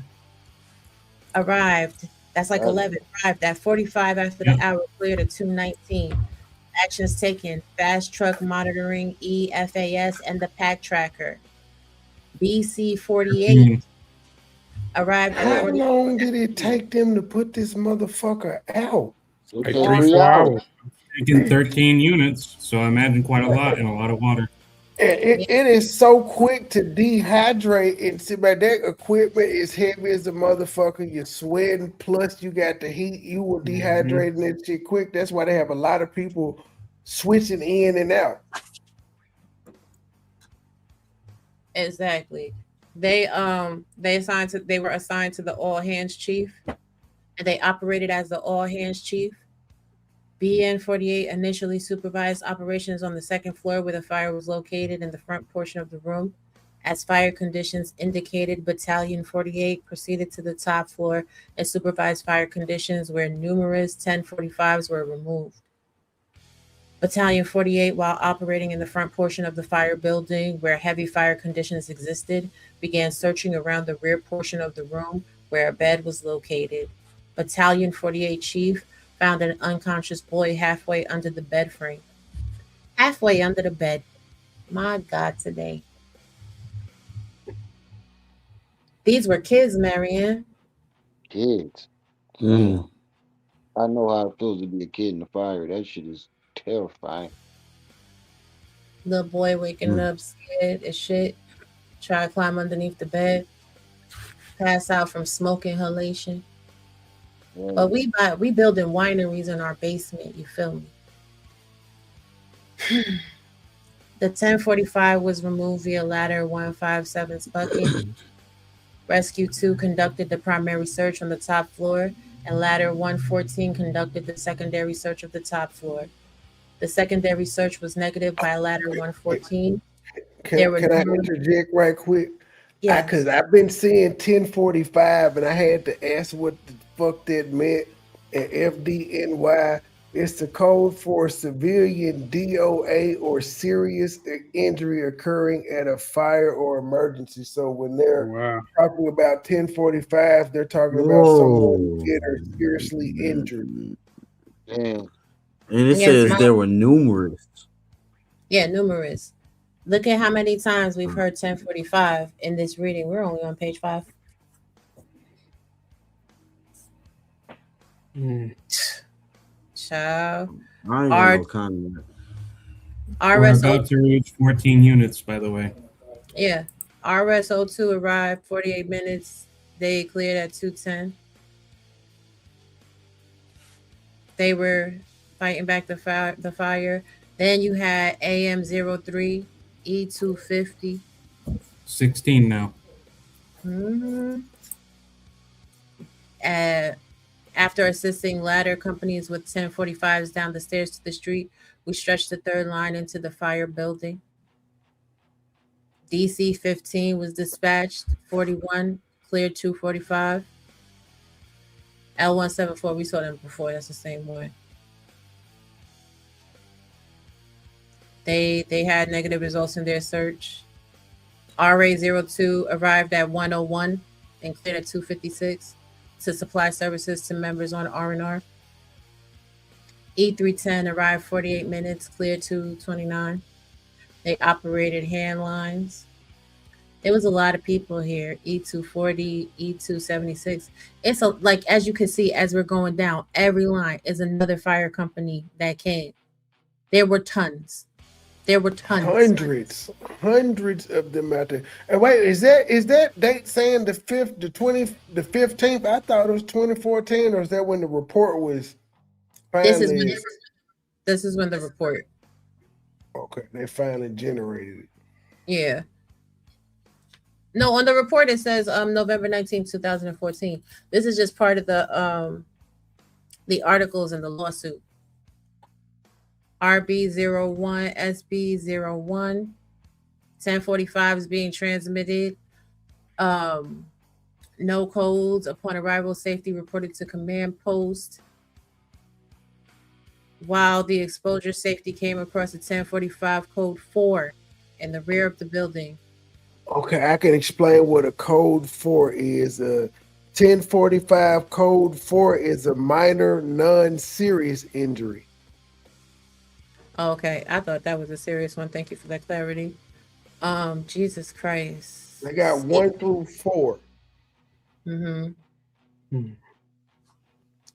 arrived. That's like 11. Arrived at 45 after the hour, cleared at 2:19. Actions taken: fast truck monitoring, EFAS, and the pack tracker. BC48 arrived at How 40. long did it take them to put this motherfucker out? Like 3-4 hours. Taking 13 units, so I imagine quite a lot in a lot of water. It is so quick to dehydrate, and see, but that equipment is heavy as a motherfucker. You're sweating, plus you got the heat. You were dehydrating that shit quick. That's why they have a lot of people switching in and out. Exactly. They were assigned to the all hands chief, and they operated as the all hands chief. BN48 initially supervised operations on the second floor where the fire was located in the front portion of the room. As fire conditions indicated, Battalion 48 proceeded to the top floor and supervised fire conditions where numerous 1045s were removed. Battalion 48, while operating in the front portion of the fire building where heavy fire conditions existed, began searching around the rear portion of the room where a bed was located. Battalion 48 chief found an unconscious boy halfway under the bed frame. Halfway under the bed. My God, today. These were kids, Marianne. Kids. I know how it feels to be a kid in the fire. That shit is terrifying. Little boy waking up scared as shit. Try to climb underneath the bed. Pass out from smoke inhalation. But we building wineries in our basement, you feel me? The 1045 was removed via ladder 157's bucket. Rescue 2 conducted the primary search on the top floor, and ladder 114 conducted the secondary search of the top floor. The secondary search was negative by ladder 114. There were Can I numerous. interject right quick? Yes. Because I've been seeing 1045 and I had to ask what the fuck that meant. And FDNY, it's the code for civilian DOA or serious injury occurring at a fire or emergency. So when they're talking about 1045, they're talking about someone dead or seriously injured. Damn. And it Yes, says there were numerous. Yeah, numerous. Look at how many times we've heard 1045 in this reading. We're only on page 5. Child. I ain't got no comment. We're about to reach 14 units, by the way. Yeah. RSO2 arrived 48 minutes. They cleared at 2:10. They were fighting back the fire. Then you had AM03, E250. 16 now. After assisting ladder companies with 1045s down the stairs to the street, we stretched the third line into the fire building. DC 15 was dispatched, 41, cleared 245. L174, we saw them before, that's the same one. They had negative results in their search. RA02 arrived at 101 and cleared at 256 to supply services to members on R&R. E310 arrived 48 minutes, cleared 229. They operated hand lines. There was a lot of people here. E240, E276. It's like, as you can see, as we're going down, every line is another fire company that came. There were tons. Hundreds of them out there. And wait, is that date saying the 15th? I thought it was 2014, or is that when the report was finally? This is when the report. Okay, they finally generated it. Yeah. No, on the report it says November 19th, 2014. This is just part of the articles in the lawsuit. RB01, SB01, 1045 is being transmitted. No codes upon arrival, safety reported to command post. While the exposure safety came across the 1045 code 4 in the rear of the building. Okay, I can explain what a code 4 is. 1045 code 4 is a minor, non-serious injury. Okay, I thought that was a serious one. Thank you for that clarity. Jesus Christ. They got 1 through 4.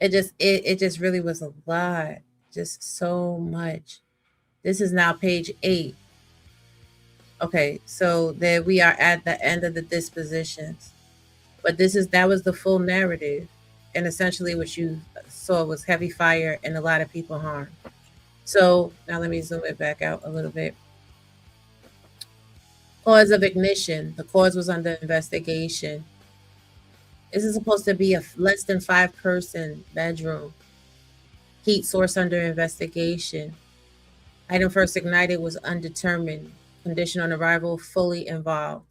It just really was a lot. Just so much. This is now page 8. Okay, so there we are at the end of the dispositions. But that was the full narrative. And essentially what you saw was heavy fire and a lot of people harmed. So now let me zoom it back out a little bit. Cause of ignition. The cause was under investigation. This is supposed to be a less than 5-person bedroom. Heat source under investigation. Item first ignited was undetermined. Condition on arrival fully involved.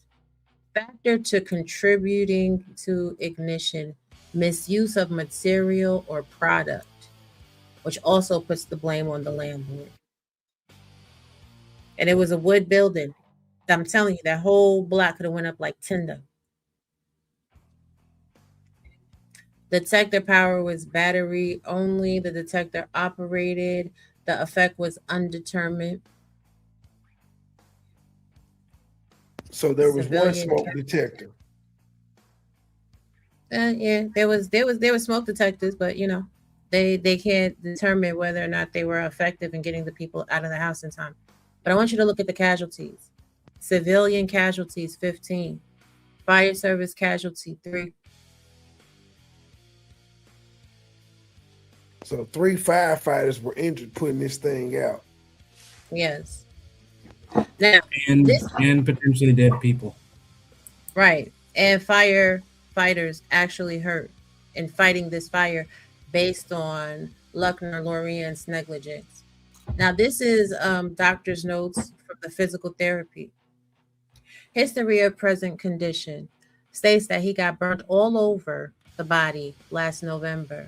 Factor to contributing to ignition. Misuse of material or product, which also puts the blame on the landlord. And it was a wood building. I'm telling you, that whole block could have went up like tinder. Detector power was battery only. The detector operated. The effect was undetermined. So there was one smoke detector. Yeah, there was smoke detectors, but they can't determine whether or not they were effective in getting the people out of the house in time. But I want you to look at the casualties. Civilian casualties 15. Fire service casualty 3. So 3 firefighters were injured putting this thing out. Yes. Now, and potentially dead people. right, and firefighters actually hurt in fighting this fire based on Luckner Lorient's negligence. Now, this is doctor's notes from the physical therapy. History of present condition states that he got burnt all over the body last November.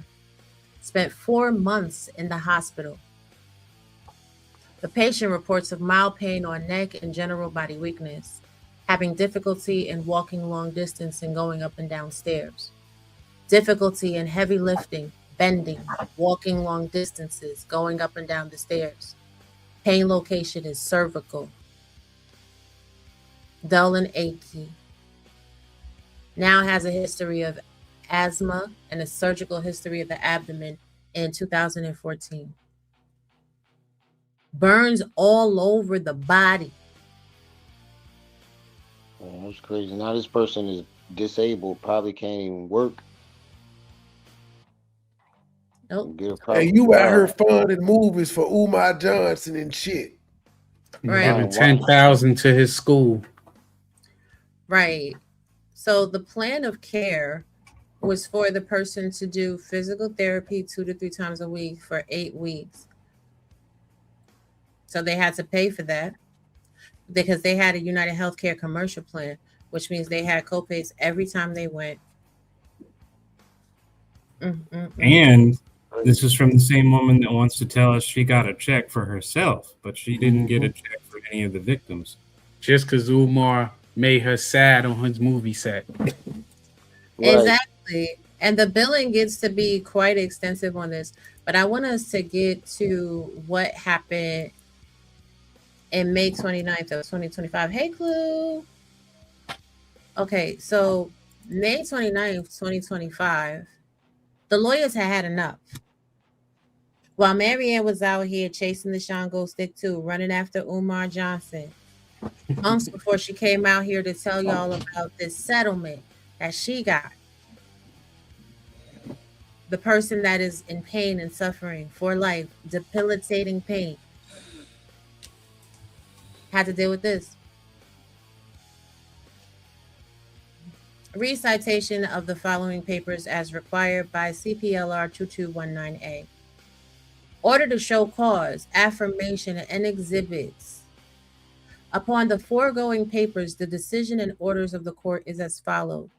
Spent 4 months in the hospital. The patient reports of mild pain on neck and general body weakness, having difficulty in walking long distance and going up and down stairs. Difficulty in heavy lifting, bending, walking long distances, going up and down the stairs. Pain location is cervical. Dull and achy. Now has a history of asthma and a surgical history of the abdomen in 2014. Burns all over the body. Oh, that's crazy. Now this person is disabled, probably can't even work. Nope. Hey, you out here funding movies for Umar Johnson and shit. Right. Giving 10,000 to his school. Right. So the plan of care was for the person to do physical therapy 2 to 3 times a week for 8 weeks. So they had to pay for that because they had a United Healthcare commercial plan, which means they had copays every time they went. And this is from the same woman that wants to tell us she got a check for herself, but she didn't get a check for any of the victims. Just because Umar made her sad on his movie set. Exactly. And the billing gets to be quite extensive on this. But I want us to get to what happened in May 29th of 2025. Hey, Clue. Okay, so May 29th, 2025, the lawyers had enough. While Marianne was out here chasing the Shango stick too, running after Umar Johnson, months before she came out here to tell y'all about this settlement that she got. The person that is in pain and suffering for life, debilitating pain, had to deal with this. Recitation of the following papers as required by CPLR 2219A. Order to show cause, affirmation, and exhibits. Upon the foregoing papers, the decision and orders of the court is as follows.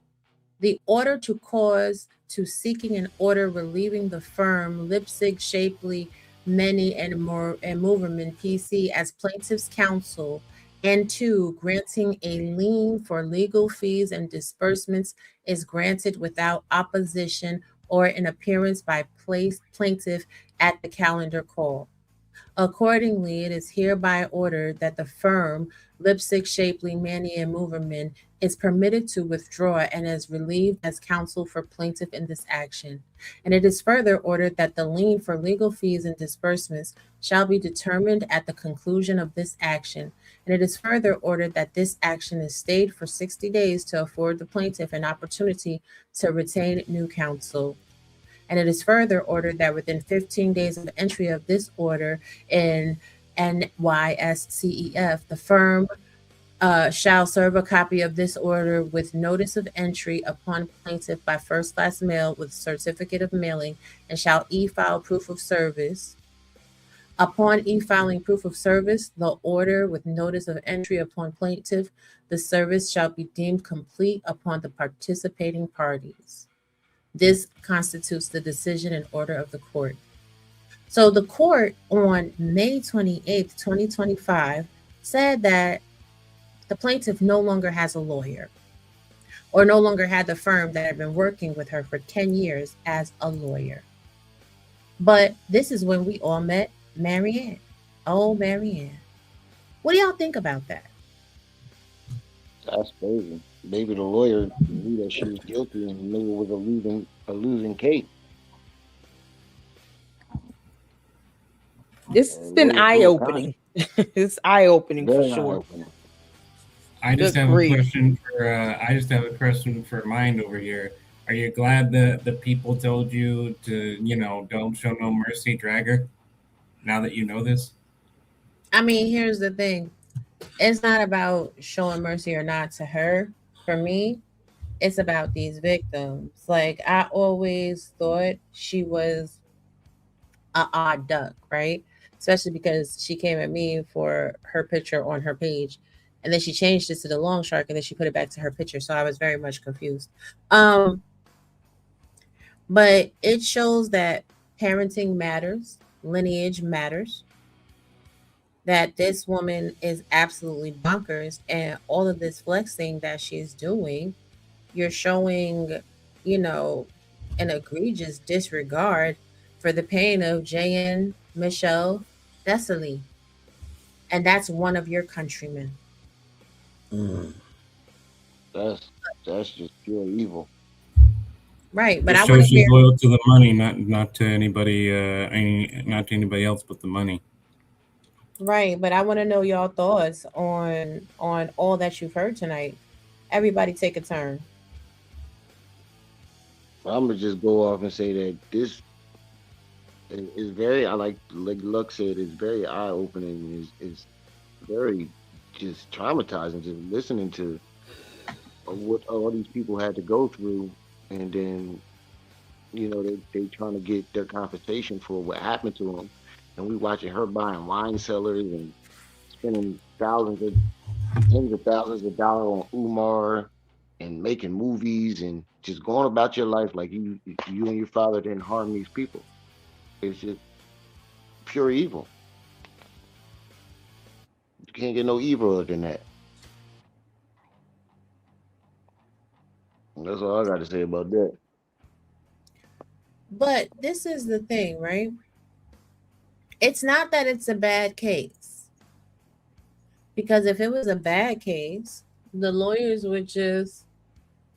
The order to cause to seeking an order relieving the firm Lipsig, Shapley, Many, and Moverman PC as plaintiff's counsel, and 2, granting a lien for legal fees and disbursements is granted without opposition or an appearance by plaintiff at the calendar call. Accordingly, it is hereby ordered that the firm Lipsig, Shapley, Manny, and Moverman is permitted to withdraw and is relieved as counsel for plaintiff in this action. And it is further ordered that the lien for legal fees and disbursements shall be determined at the conclusion of this action. And it is further ordered that this action is stayed for 60 days to afford the plaintiff an opportunity to retain new counsel. And it is further ordered that within 15 days of entry of this order in NYSCEF, the firm shall serve a copy of this order with notice of entry upon plaintiff by first-class mail with certificate of mailing, and shall e-file proof of service. Upon e-filing proof of service, the order with notice of entry upon plaintiff, the service shall be deemed complete upon the participating parties. This constitutes the decision and order of the court. So the court on May 28th, 2025 said that the plaintiff no longer has a lawyer or no longer had the firm that had been working with her for 10 years as a lawyer. But this is when we all met Marianne. Oh, Marianne. What do y'all think about that? That's crazy. Maybe the lawyer knew that she was guilty and knew it was a losing case. This has been eye-opening. It's eye-opening for sure. Eye-opening. I just have a question for Mind over here. Are you glad that the people told you to, don't show no mercy, drag her? Now that you know this? I mean, here's the thing. it's not about showing mercy or not to her. For me, it's about these victims. Like I always thought she was a odd duck, right? Especially because she came at me for her picture on her page, and then she changed it to the long shark, and then she put it back to her picture. So I was very much confused. Um, but it shows that parenting matters, lineage matters. That this woman is absolutely bonkers, and all of this flexing that she's doing, you're showing, you know, an egregious disregard for the pain of J.N. Michelle Thessaly. And that's one of your countrymen. Mm. That's just pure evil. Right. But It I want shows to she's hear loyal to the money, not to anybody, not to anybody else but the money. right, but I want to know y'all thoughts on all that you've heard tonight. Everybody take a turn. I'm gonna just go off and say that this is very. I like Luck said, it's very eye opening. Is very just traumatizing. Just listening to what all these people had to go through, and then they trying to get their compensation for what happened to them, and we watching her buying wine cellars and spending tens of thousands of dollars on Umar and making movies and just going about your life like you and your father didn't harm these people. It's just pure evil. You can't get no eviler than that. And that's all I got to say about that. But this is the thing, right? It's not that it's a bad case. Because if it was a bad case, the lawyers would just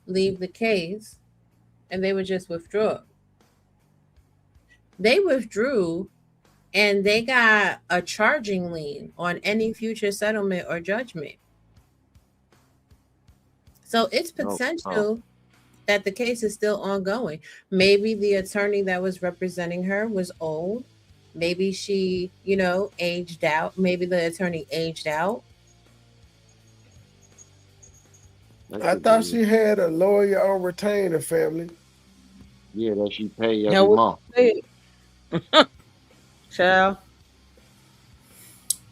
leave the case and they would just withdraw. They withdrew and they got a charging lien on any future settlement or judgment. So it's Oh, potential that the case is still ongoing. Maybe the attorney that was representing her was old. Maybe she, aged out. Maybe the attorney aged out. I thought she had a lawyer on retainer, family. Yeah, that she pay That every was month. it. Child.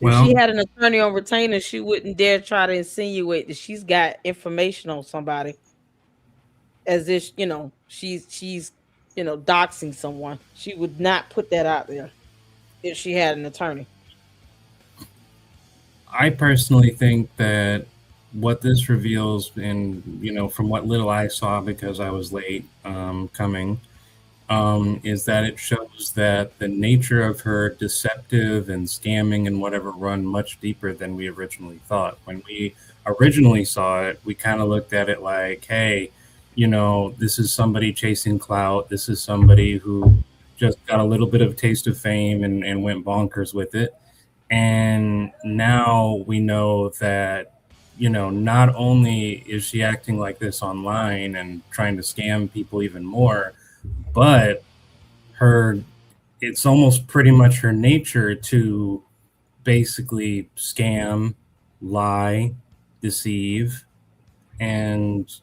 If Well, she had an attorney on retainer, she wouldn't dare try to insinuate that she's got information on somebody, as if she's doxing someone. She would not put that out there if she had an attorney. I personally think that what this reveals, and from what little I saw because I was late coming, is that it shows that the nature of her deceptive and scamming and whatever run much deeper than we originally thought. When we originally saw it, we kind of looked at it like, hey, this is somebody chasing clout. This is somebody who just got a little bit of a taste of fame and went bonkers with it. And now we know that, not only is she acting like this online and trying to scam people even more, but it's almost pretty much her nature to basically scam, lie, deceive, and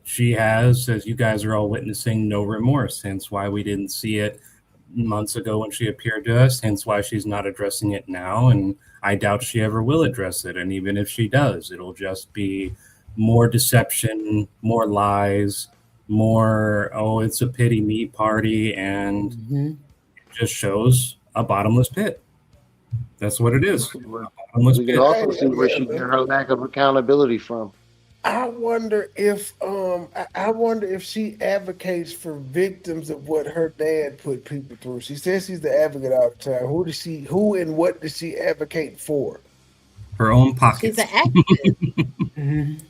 she has, as you guys are all witnessing, no remorse, hence why we didn't see it months ago when she appeared to us, hence why she's not addressing it now, and I doubt she ever will address it. And even if she does, it'll just be more deception, more lies, more, oh, it's a pity me party, and it just shows a bottomless pit. That's what it is. We can also see where she get her lack of accountability from. I wonder if she advocates for victims of what her dad put people through. She says she's the advocate all the time. Who and what does she advocate for? Her own pockets. She's an activist.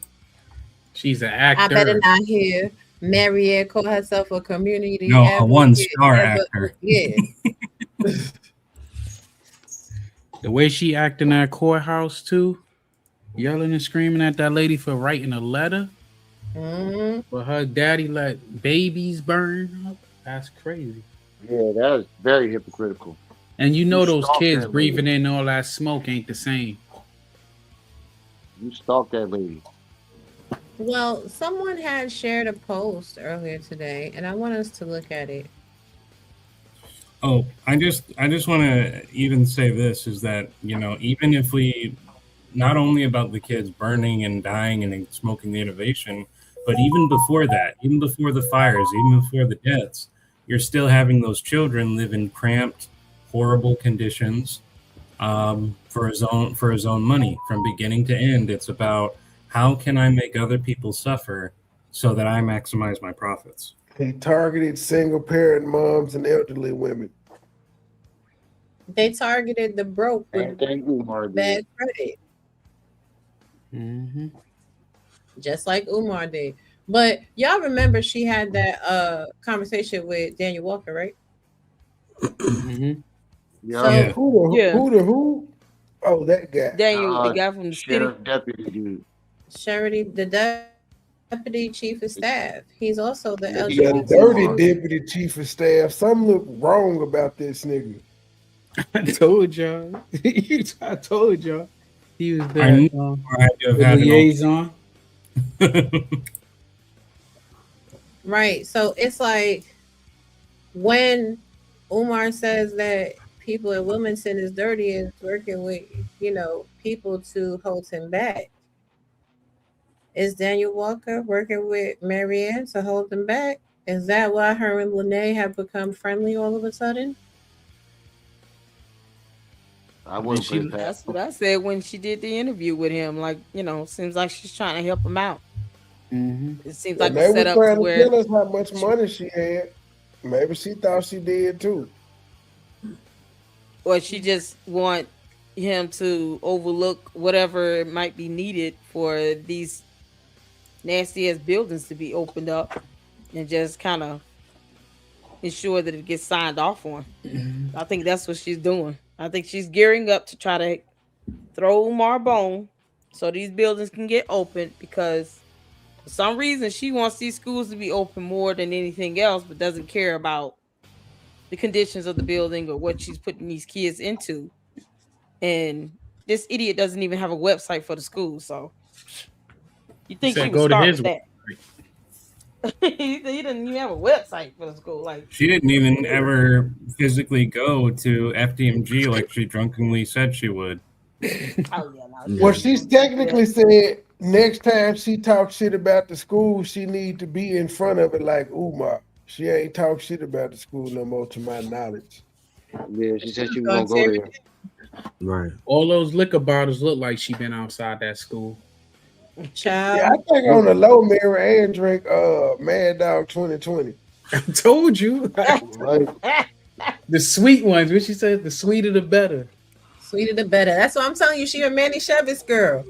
She's an actor. I better not hear Mariette call herself a community advocate. A one-star actor. Yeah. The way she acted in that courthouse too, yelling and screaming at that lady for writing a letter. Mm-hmm. But her daddy let babies burn up. That's crazy. Yeah, that is very hypocritical. And those kids breathing in all that smoke ain't the same. You stalked that lady. Well, someone had shared a post earlier today, and I want us to look at it. Oh, I just want to even say this is that, even if we, not only about the kids burning and dying and smoking the innovation, but even before that, even before the fires, even before the deaths, you're still having those children live in cramped, horrible conditions, for his own money from beginning to end. It's about how can I make other people suffer so that I maximize my profits. He targeted single parent moms and elderly women. They targeted the broke with Umar bad credit, Mm-hmm. just like Umar did. But y'all remember she had that conversation with Daniel Walker, right? Mm-hmm. Yeah. So Yeah. Who? Oh, that guy. Daniel, the guy from the city. Sheriff deputy dude. Sherry, the deputy chief of staff. He's also the Yeah, he The moved dirty Umar. deputy chief of staff. Something look wrong about this nigga. I told y'all. I told y'all. He was I knew the I had to have had an liaison. Right. So it's like when Umar says that people in Wilmington is dirty and working with, people to hold him back. Is Daniel Walker working with Marianne to hold them back? Is that why her and Lene have become friendly all of a sudden? I wouldn't put it past. That's what I said when she did the interview with him. Like, seems like she's trying to help him out. Mm-hmm. It seems And like a they were setup to trying to where tell us how much money she had. Maybe she thought she did too. or she just want him to overlook whatever might be needed for these nasty ass buildings to be opened up and just kind of ensure that it gets signed off on. I think that's what she's doing. I think she's gearing up to try to throw Umar a bone so these buildings can get opened because for some reason she wants these schools to be open more than anything else, but doesn't care about the conditions of the building or what she's putting these kids into. And this idiot doesn't even have a website for the school, so you think she would go to start his with that? He didn't even have a website for the school. Like She didn't even ever physically go to FDMG like she drunkenly said she would. oh yeah, no, Well, she's technically said next time she talks shit about the school, she need to be in front of it like Umar. She ain't talk shit about the school no more, to my knowledge. Yeah, she said she was gonna go there. Right. All those liquor bottles look like she been outside that school. Child. Yeah, I think on the low mirror and drink Mad Dog 2020. I told you. Right. The sweet ones. What she said, the sweeter the better. Sweeter the better. That's what I'm telling you. She a Manny Chevez girl.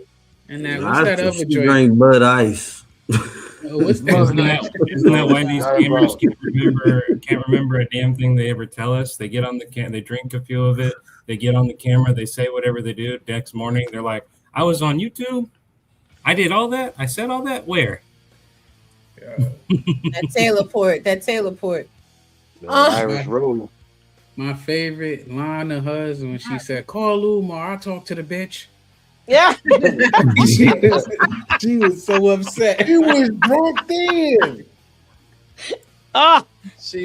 And that what's that other She joint? drank Bud Ice. What's Isn't that? that why these scammers can't remember a damn thing they ever tell us? They get on the they drink a few of it, they get on the camera, they say whatever they do. Next morning, they're like, "I was on YouTube. I did all that. I said all that. Where?" That Taylor Port. Irish Road. My favorite line of hers when she said, "Call Umar, I'll talk to the bitch." Yeah. She was so upset. She was drunk then. Oh,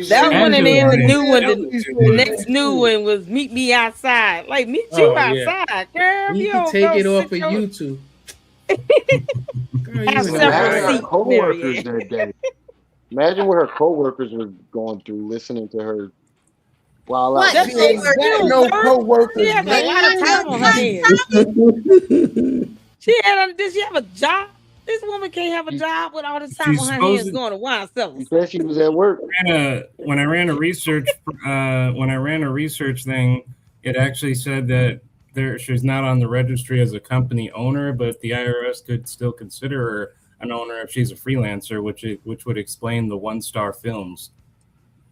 that one and then the new one. Casualties. The next new one was "Meet Me Outside." Like meet you outside, girl. You don't can take go it off of sit your- YouTube. Girl, Have you Imagine separate her seats, co-workers Marianne. that day. Imagine what her co-workers were going through listening to her while What? out. She ain't got no co-workers, She has a lot of man. time on her hands. Did she have a job? This woman can't have a job with all this time She's on her supposed hands to- going to wine She cellars. said she was at work. When I ran a research thing, it actually said that she's not on the registry as a company owner, but the IRS could still consider her an owner if she's a freelancer, which would explain the 1-star films.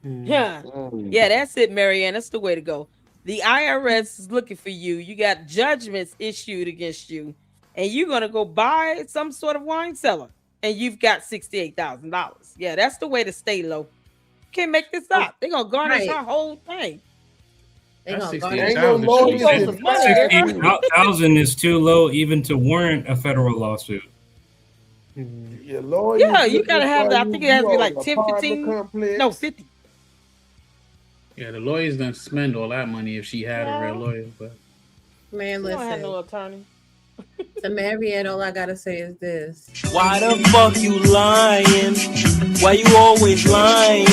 Yeah. Yeah, that's it, Marianne. That's the way to go. The IRS is looking for you. You got judgments issued against you, and you're gonna go buy some sort of wine cellar, and you've got $68,000. Yeah, that's the way to stay low. Can't make this up. They're gonna garnish Right. our whole thing. They That's gonna $68,000. garnish. Ain't no She lawyers owes that some money. That's fight true. you. 68,000 is too low even to warrant a federal lawsuit. Your lawyers Yeah, you looking gotta have for that. I you. think it has You to be own like an 10, apartment 15, complex. no, 50. Yeah, the lawyer's gonna spend all that money if she had a real No, lawyer, but Man, she don't have no listen. attorney. To Marianne, all I gotta say is this. Why the fuck you lying? Why you always lying?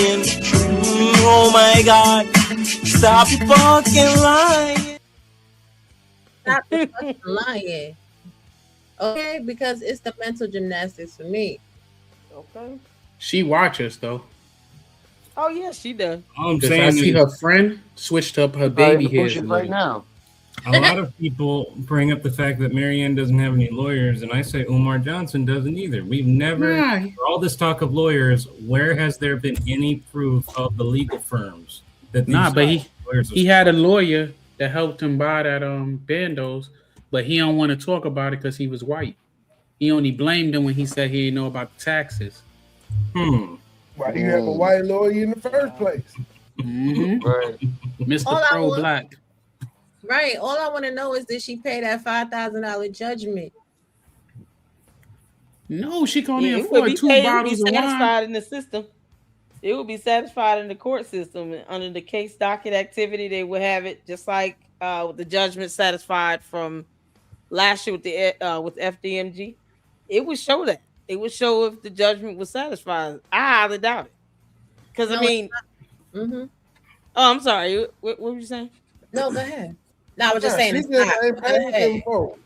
Oh my god, stop fucking lying. Stop the fucking lying. Okay, because it's the mental gymnastics for me. Okay. she watch us though. Oh yeah, she does. All I'm Because I saying see is her friend switched up her Probably in baby the hairs. bushes right now. a lot of people bring up the fact that Marianne doesn't have any lawyers, and I say Umar Johnson doesn't either. We've never, Nah, for all this talk of lawyers, where has there been any proof of the legal firms that these but lawyers are he had a lawyer that helped him buy that bandos, but he don't want to talk about it because he was white. He only blamed him when he said he didn't know about the taxes. Why do you have a white lawyer in the first place? Mm-hmm. Right. Mr. All I Pro want- Black. Right. All I want to know is, did she pay that $5,000 judgment? No, she can only Yeah, it would afford be 2 paid. It would be bottles of wine. satisfied in the system. It would be satisfied in the court system. And under the case docket activity, they would have it just like with the judgment satisfied from last year with the with FDMG. It would show that. It would show if the judgment was satisfied. I highly doubt it. Because I No, mean, Mm-hmm. oh, I'm sorry. What were you saying? No, go ahead. No, I was just Nah, saying she it's just not. ain't Go paying ahead. them folks.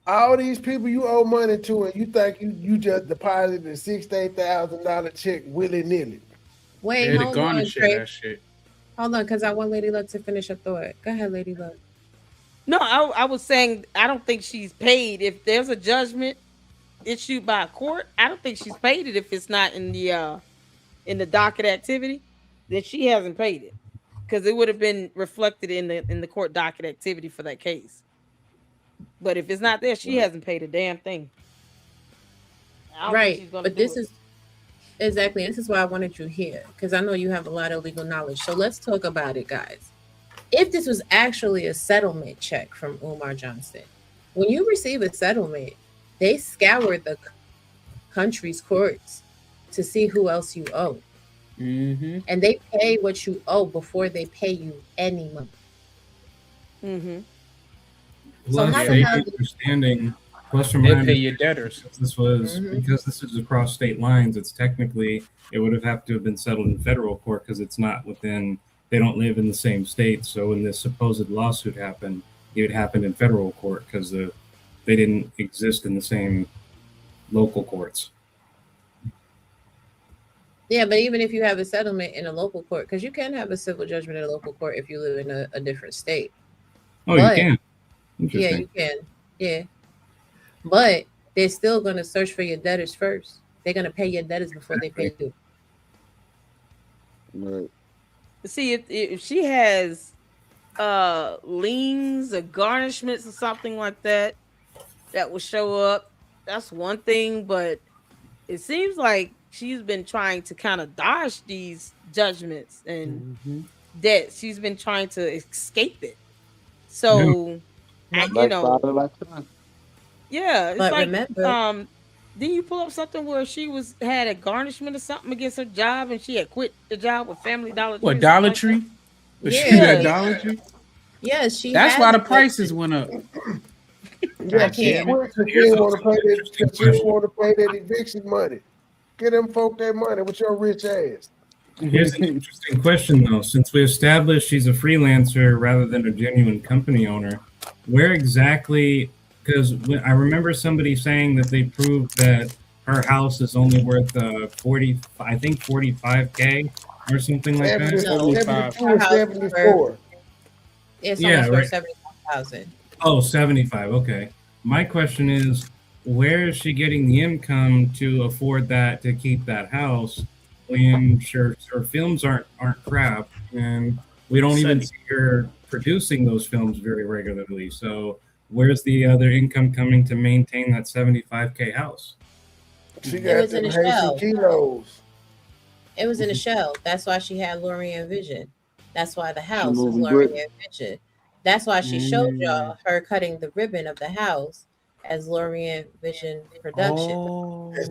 All these people you owe money to, and you think you just deposited a $68,000 check willy nilly. Wait, They're the hold on, garnish Trey. that shit. Hold on, because I want Lady Luck to finish her thought. Go ahead, Lady Luck. No, I was saying I don't think she's paid. If there's a judgment issued by a court, I don't think she's paid it if it's not in the docket activity. Then she hasn't paid it because it would have been reflected in the court docket activity for that case. But if it's not there, she hasn't paid a damn thing. I don't think Right, she's gonna but do this it. is exactly, this is why I wanted you here, because I know you have a lot of legal knowledge. So let's talk about it, guys. If this was actually a settlement check from Umar Johnson, when you receive a settlement, they scour the country's courts to see who else you owe. Mm-hmm. And they pay what you owe before they pay you any money. Mm-hmm. So Plus, how the they hell understanding, plus or They minus, pay your debtors. this was Mhm. because this is across state lines. It's technically it would have to have been settled in federal court because it's not within. They don't live in the same state. So when this supposed lawsuit happened, it happened in federal court because they didn't exist in the same local courts. Yeah, but even if you have a settlement in a local court, because you can have a civil judgment in a local court if you live in a different state. Oh, But- you can. Yeah, Interesting. you can. Yeah. But they're still going to search for your debtors first. They're going to pay your debtors before they pay you. Right. See, if she has liens or garnishments or something like that will show up, that's one thing. But it seems like she's been trying to kind of dodge these judgments and debts. She's been trying to escape it. So, you Like know, father, like son. yeah, it's But like remember- didn't you pull up something where she had a garnishment or something against her job and she had quit the job with Family Dollar Tree? What, or Dollar something like Tree? Was Yeah. she at Dollar Tree? Yes, she That's has why the quit. prices went up. Yeah, I she can't. quit 'cause she didn't want to pay that. She didn't want to pay that eviction money. Get them folk that money with your rich ass. Here's an interesting question, though. Since we established she's a freelancer rather than a genuine company owner, where exactly? Because I remember somebody saying that they proved that her house is only worth 45K or something like that. 72 or 74. It's Yeah, almost right. worth 75,000. Oh, 75. Okay. My question is, where is she getting the income to afford that, to keep that house when her films aren't crap, and we don't even see her producing those films very regularly? So where's the other income coming to maintain that 75K house? She It got was in them a Haitian shell. kilos. It was in a shell. That's why she had lorient vision. That's why the She house is moving brick. Lorient Vision. That's why she showed y'all her cutting the ribbon of the house as Lorient Vision Production. Oh, That's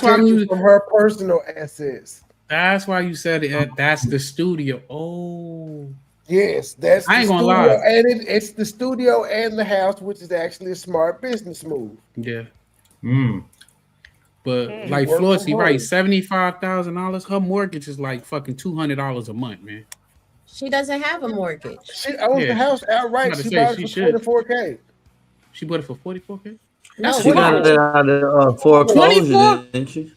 why protection from her personal assets. That's why you said it. That's the studio. Oh, Yes, that's I the ain't gonna studio, lie. and it's the studio and the house, which is actually a smart business move. Yeah. Mm. But He like worked Flossie, from right? home. $75,000. Her mortgage is like fucking $200 a month, man. She doesn't have a mortgage. She owns the house I'm outright. about to She say bought she it for should. $24K. She bought it for $44K. No, That's She got it smart. out of foreclosure, 24. didn't she?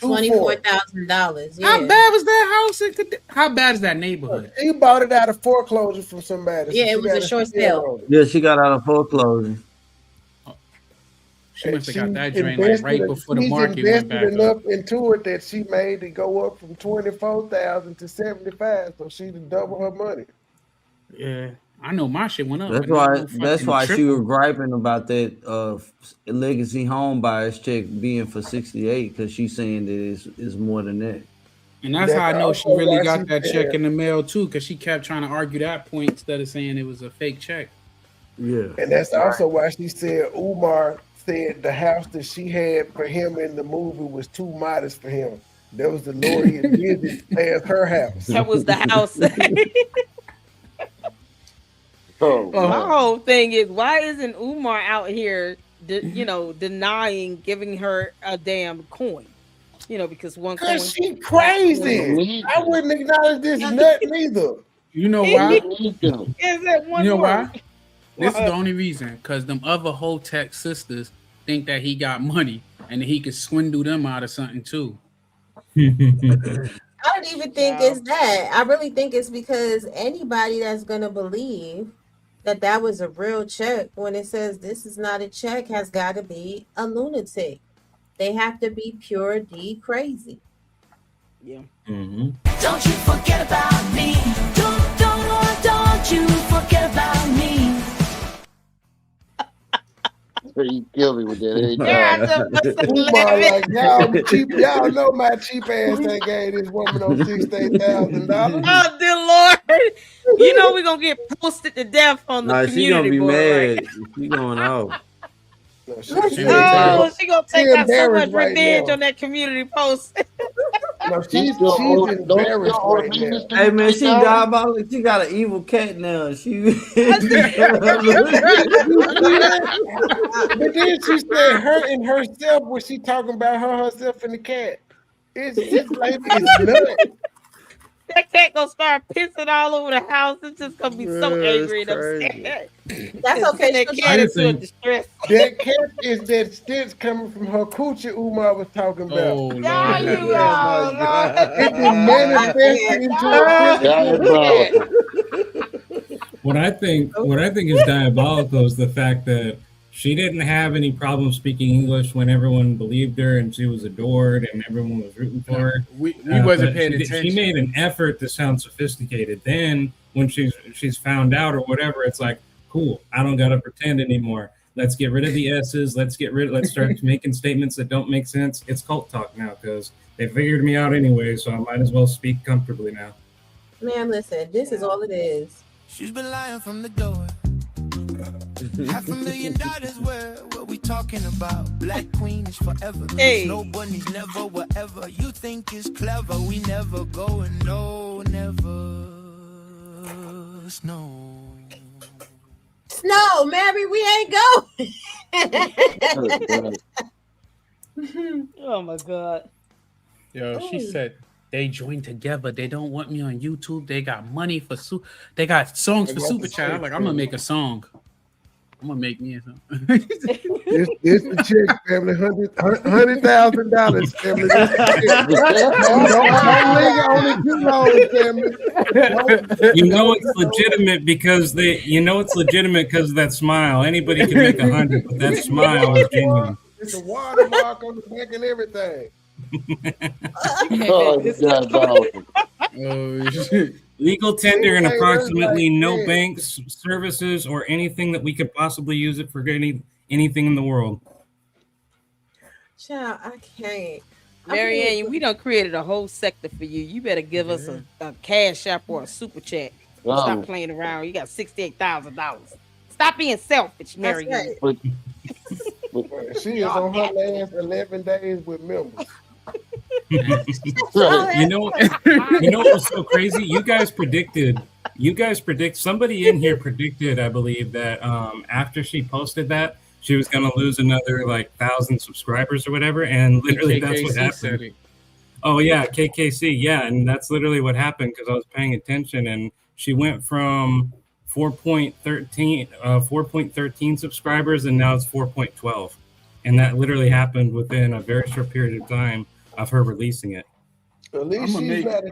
$24,000. Yeah. How bad was that house? How bad is that neighborhood? She bought it out of foreclosure from somebody. Yeah, so it she was a got short steal sale. on it. Yeah, she got out of foreclosure. She And must have she got that drain like right before the she's market went invested back up. enough into it that she made it go up from 24,000 to 75. So she double her money. Yeah, I know my shit went up. That's But not why. no That's fucking why she triple. was griping about that legacy home buyers check being for 68 because she's saying that it's more than that. And that's how I know she also really why got she that check said- in the mail too, because she kept trying to argue that point instead of saying it was a fake check. Yeah, And that's also why she said Umar said the house that she had for him in the movie was too modest for him. That was the Lorient visit as her house. That was the house. Oh, My man. whole thing is, why isn't Umar out here, denying giving her a damn coin? Because one coin. Cause she crazy. I wouldn't acknowledge this nut neither. You know why? Is that one You know word? why? This is the only reason, because them other Hotep sisters think that he got money and that he could swindle them out of something too. I don't even think it's that. I really think it's because anybody that's going to believe that was a real check when it says this is not a check has got to be a lunatic. They have to be pure D crazy. Yeah. Don't you forget about me. Don't you forget about me. You kill me with that every time. Umar like y'all cheap. Y'all know my cheap ass ain't gave this woman on $16,000. Oh dear Lord! We're gonna get posted to death on the Nah, she gonna community be board, mad. right? She going out. No, She gonna take out so much embarrassed right revenge now. on that community post. No, she's embarrassed right now. Hey man, she diabolical. She got an evil cat now. She. But then she said her and herself when she talking about herself and the cat. It's like it's nuts. That cat gonna start pissing all over the house. It's just gonna be so angry and upset. That's okay. That she'll cat just- into a distress. That cat is that stench coming from her coochie Umar was talking about. Oh, Lord. It will manifest into a physical cat. What I think is diabolical is the fact that she didn't have any problem speaking English when everyone believed her and she was adored and everyone was rooting for her. We wasn't but paying she attention. made an effort to sound sophisticated. Then when she's found out or whatever, it's like, cool, I don't gotta pretend anymore. Let's get rid of the S's. Let's start making statements that don't make sense. It's cult talk now because they figured me out anyway, so I might as well speak comfortably now. Man, listen, this is all it is. She's been lying from the door. $500,000 what we talking about? Black Queen is forever. Hey. Nobody's never whatever you think is clever. We never go and no, never snow. Snow, Mary, we ain't going. Oh my God. Yo, she said they joined together. They don't want me on YouTube. They got money for they got songs for super chat. I'm like, I'm gonna make a song. I'm gonna make me a song. It's the check, family. $100,000, family. Don't linger on it too long, family. You know it's legitimate because of that smile. Anybody can make 100, but that smile is genuine. It's a watermark on the back and everything. Oh, this guy's powerful. Oh shit. Legal tender and Hey, approximately like no that. banks, services, or anything that we could possibly use it for anything in the world. Child, I can't. Marianne, we done created a whole sector for you. You better give us a cash app or a super chat. Stop playing around. You got $68,000. Stop being selfish, Marianne. Right. She is on her last 11 days with members. You know what was so crazy? You guys somebody in here predicted, I believe, that after she posted that, she was going to lose another like 1,000 subscribers or whatever, and literally that's what happened. Oh yeah, KKC, yeah, and that's literally what happened because I was paying attention, and she went from 4.13 subscribers, and now it's 4.12, and that literally happened within a very short period of time of her releasing it. At least I'm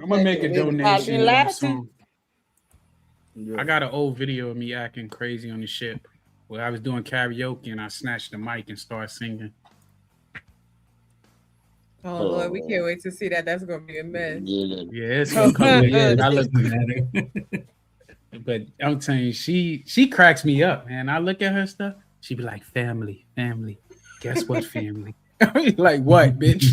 gonna make a donation soon. I got an old video of me acting crazy on the ship where I was doing karaoke and I snatched the mic and started singing. Oh Lord, we can't wait to see that. That's gonna be a mess. Yeah, it's gonna come. I look at it. But I'm telling you, she cracks me up, man. I look at her stuff, she be like, family. Guess what, family? Like what, bitch?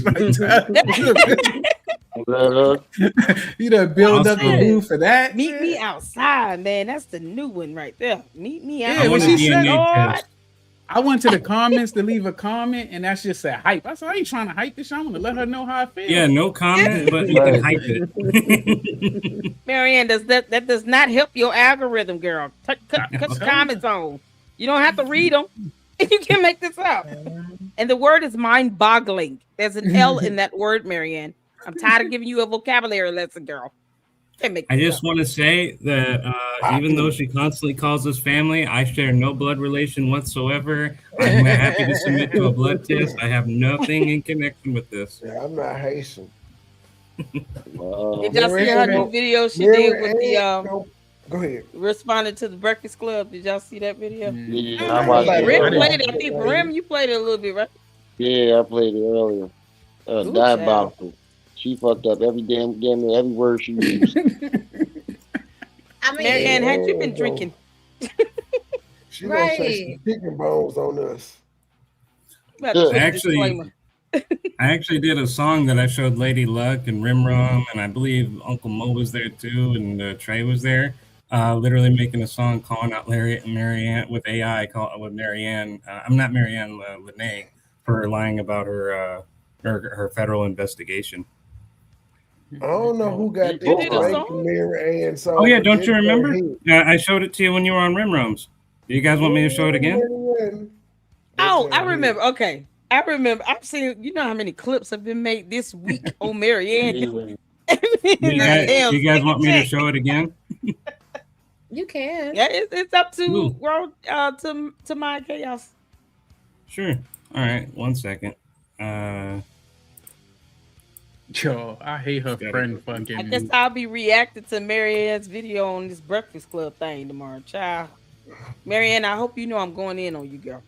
You done build up the mood for that. Meet me outside, man. That's the new one right there. Meet me outside. Yeah, when she said, I went to the comments to leave a comment, and that's just a hype. I said, I ain't trying to hype this shit. I want to let her know how I feel. Yeah, no comment, but you can hype it. Marianne, that does not help your algorithm, girl. Cut comments on. You don't have to read them. You can make this up. And the word is mind-boggling. There's an L in that word, Marianne. I'm tired of giving you a vocabulary lesson, girl. I just want to say that even though she constantly calls us family, I share no blood relation whatsoever. I'm happy to submit to a blood test. I have nothing in connection with this. Yeah, I'm not Haitian. Did y'all see her new video she did with the Go ahead. Responded to the Breakfast Club? Did y'all see that video? Yeah, I watched it. Rim played it. I think Rim, you played it a little bit, right? Yeah, I played it earlier. Diabolical. She fucked up every every word she used. I mean, Marianne, had you been drinking? She gonna say some chicken bones on us. I actually did a song that I showed Lady Luck and Rimrum, and I believe Uncle Mo was there too, and Trey was there. Literally making a song calling out Larry and Marianne with AI, with Marianne. I'm not Marianne Lene for lying about her federal investigation. I don't know who got this Marianne song. Oh yeah, don't you remember? I showed it to you when you were on Rimrums. Do you guys want me to show it again? Oh, I remember. Okay. I remember. I've seen, you know how many clips have been made this week on Marianne. You guys want me to show it again? You can. Yeah, it's up to to my chaos. Sure. All right. 1 second. Yo, I hate her friend fucking. I guess I'll be reacting to Marianne's video on this Breakfast Club thing tomorrow, child. Marianne, I hope you know I'm going in on you, girl.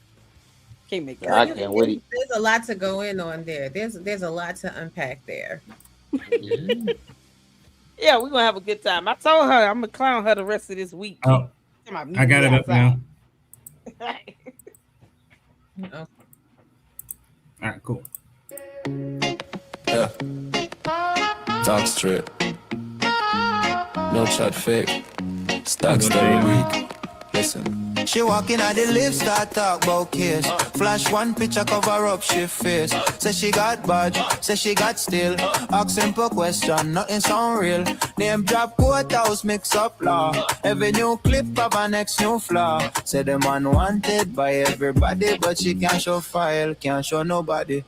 Can't make that. I can't wait. There's a lot to go in on there. There's a lot to unpack there. Yeah, we're gonna have a good time. I told her I'm gonna clown her the rest of this week. Oh, I got it up now. All right, cool. Yeah. Talk straight. No chat fake. Stacks every week. Listen. She walking at the lift, start talk about case. Flash one picture, cover up she face. Say she got badge, say she got still. Ask simple question, nothing sound real. Name drop courthouse, mix up law. Every new clip of a next new flaw. Say the man wanted by everybody, but she can't show file, can't show nobody.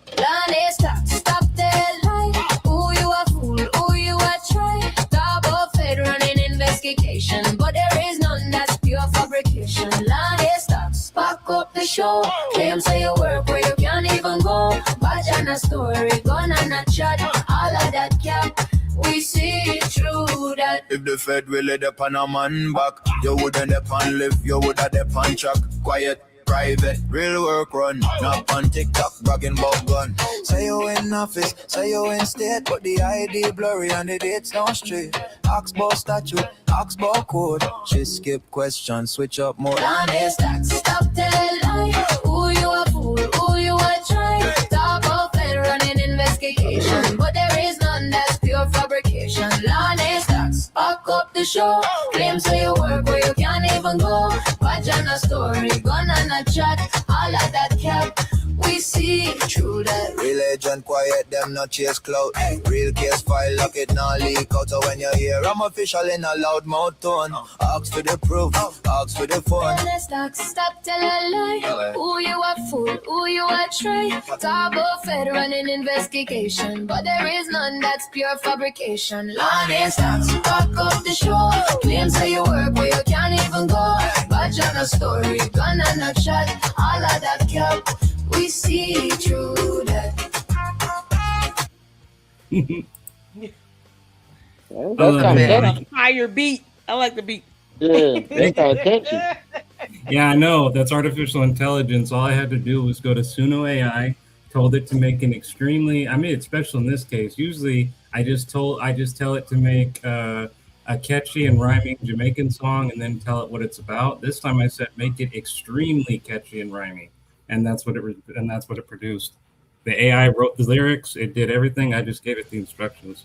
Stop that lie. Who you a fool, who you a try. Top of Fed running investigation, but there is none that's pure fabrication. Lonnie stocks, back up the show. Claim say you work where you can't even go. Badge and a story, gun and a chat. All of that cap, we see through that. If the Fed will let up on a man back, you wouldn't dep on live, you would have dep on track. Quiet, private, real work run. Not on TikTok, bragging about gun. Say you in office, say you in state, but the ID blurry and the dates don't straight. Ask about statute, ask about code. She skip questions, switch up mode. Lonnie stocks, stop that lie. Who you a fool, who you a try. Top of Fed running investigation, Lonnie stocks, pack up the show. Claims where you work where you can't even go. Watch on a story, gun on a chat. All of that cap, we see through that. Real agent quiet, them not chase clout. Real case file, lock it, not leak out. So when you hear I'm official in a loud mouth tone, ask for the proof, ask for the phone. Stop telling a lie. Who you a fool, who you a try. Talk about Fed running investigation, but there is none that's pure fabrication. Lonnie stocks, pack up the show. Claims where you work where you can't even go. Badge on a story, gun on a chat. All of that cap, we see through that. That's a fire beat. I like the beat. Yeah, that's kind of catchy. Yeah, I know. That's artificial intelligence. All I had to do was go to Suno AI, told it to make an extremely, I mean, it's special in this case. Usually I just tell it to make a catchy and rhyming Jamaican song and then tell it what it's about. This time I said, make it extremely catchy and rhyming. And that's what it produced. The AI wrote the lyrics. It did everything. I just gave it the instructions.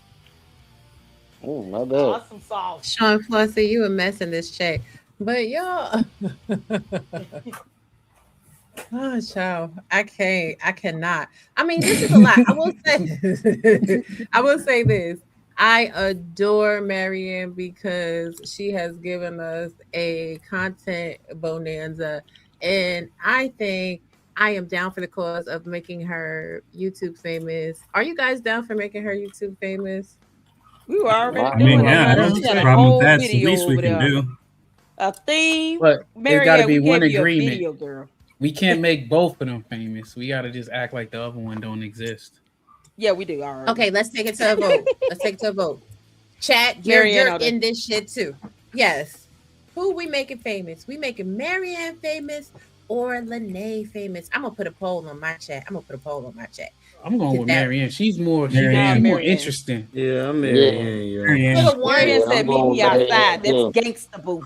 Oh, my bad. Awesome sauce. Sean Flossie, you a mess in this chat. But y'all, oh, child, I cannot. I mean, this is a lot. I will say this. I adore Marianne because she has given us a content bonanza, and I think I am down for the cause of making her YouTube famous. Are you guys down for making her YouTube famous? We were already I mean, doing yeah, I it. don't She see got a a problem with whole that. It's the video least we over can there. do. A theme. But there's Marianne, got to be we one gave you a agreement. video, girl. We can't make both of them famous. We got to just act like the other one don't exist. Yeah, we do. All right. Okay, let's take it to a vote. Let's take it to a vote. Chat, you're in this shit too. Yes. Who we making famous? We making Marianne famous or Lene famous? I'm gonna put a poll on my chat. I'm going with Marianne. She's more Marianne. interesting. Yeah, I'm Marianne. For the one that said meet me outside, that's gangsta boo.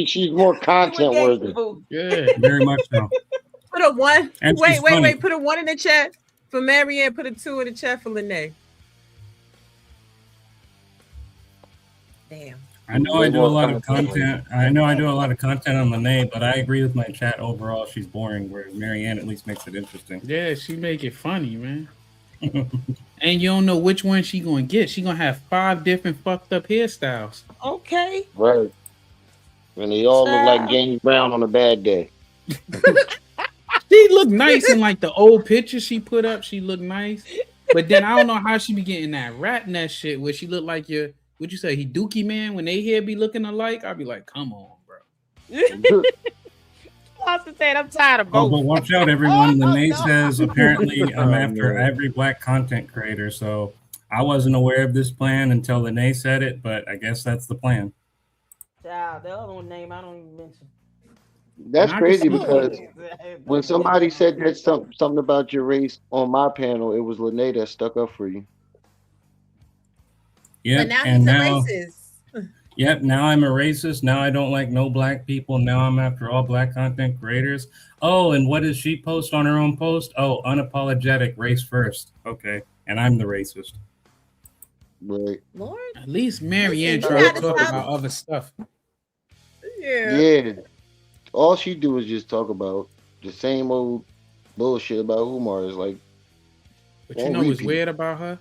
She's more content worthy. Yeah, very much so. Put a one. And Wait. she's funny. Put a 1 in the chat for Marianne. Put a 2 in the chat for Lene. Damn. I know I do a lot of content. I know I do a lot of content on Lene, but I agree with my chat overall. She's boring, whereas Marianne at least makes it interesting. Yeah, she make it funny, man. And you don't know which one she gonna get. She gonna have 5 different fucked up hairstyles. Okay. Right. And they all look like James Brown on a bad day. She look nice in like the old pictures she put up. She look nice, but then I don't know how she be getting that rat nest shit where she look like your. Would you say he Dookie man when they hair be looking alike? I'd be like, come on, bro. I'm tired of both. Oh, but watch out, everyone. Lene says apparently I'm after every black content creator. So I wasn't aware of this plan until Lene said it, but I guess that's the plan. Child, the other one name I don't even mention. That's crazy because when somebody said that something about your race on my panel, it was Lene that stuck up for you. Yeah, But now and he's a now, racist. yep, now I'm a racist. Now I don't like no black people. Now I'm after all black content creators. Oh, and what does she post on her own post? Oh, unapologetic, race first. Okay, and I'm the racist. Right. Lord, At least Marianne You try to gotta talk stop. about other stuff. Yeah. All she do is just talk about the same old bullshit about Umar. Is like, But you know what's weird about her?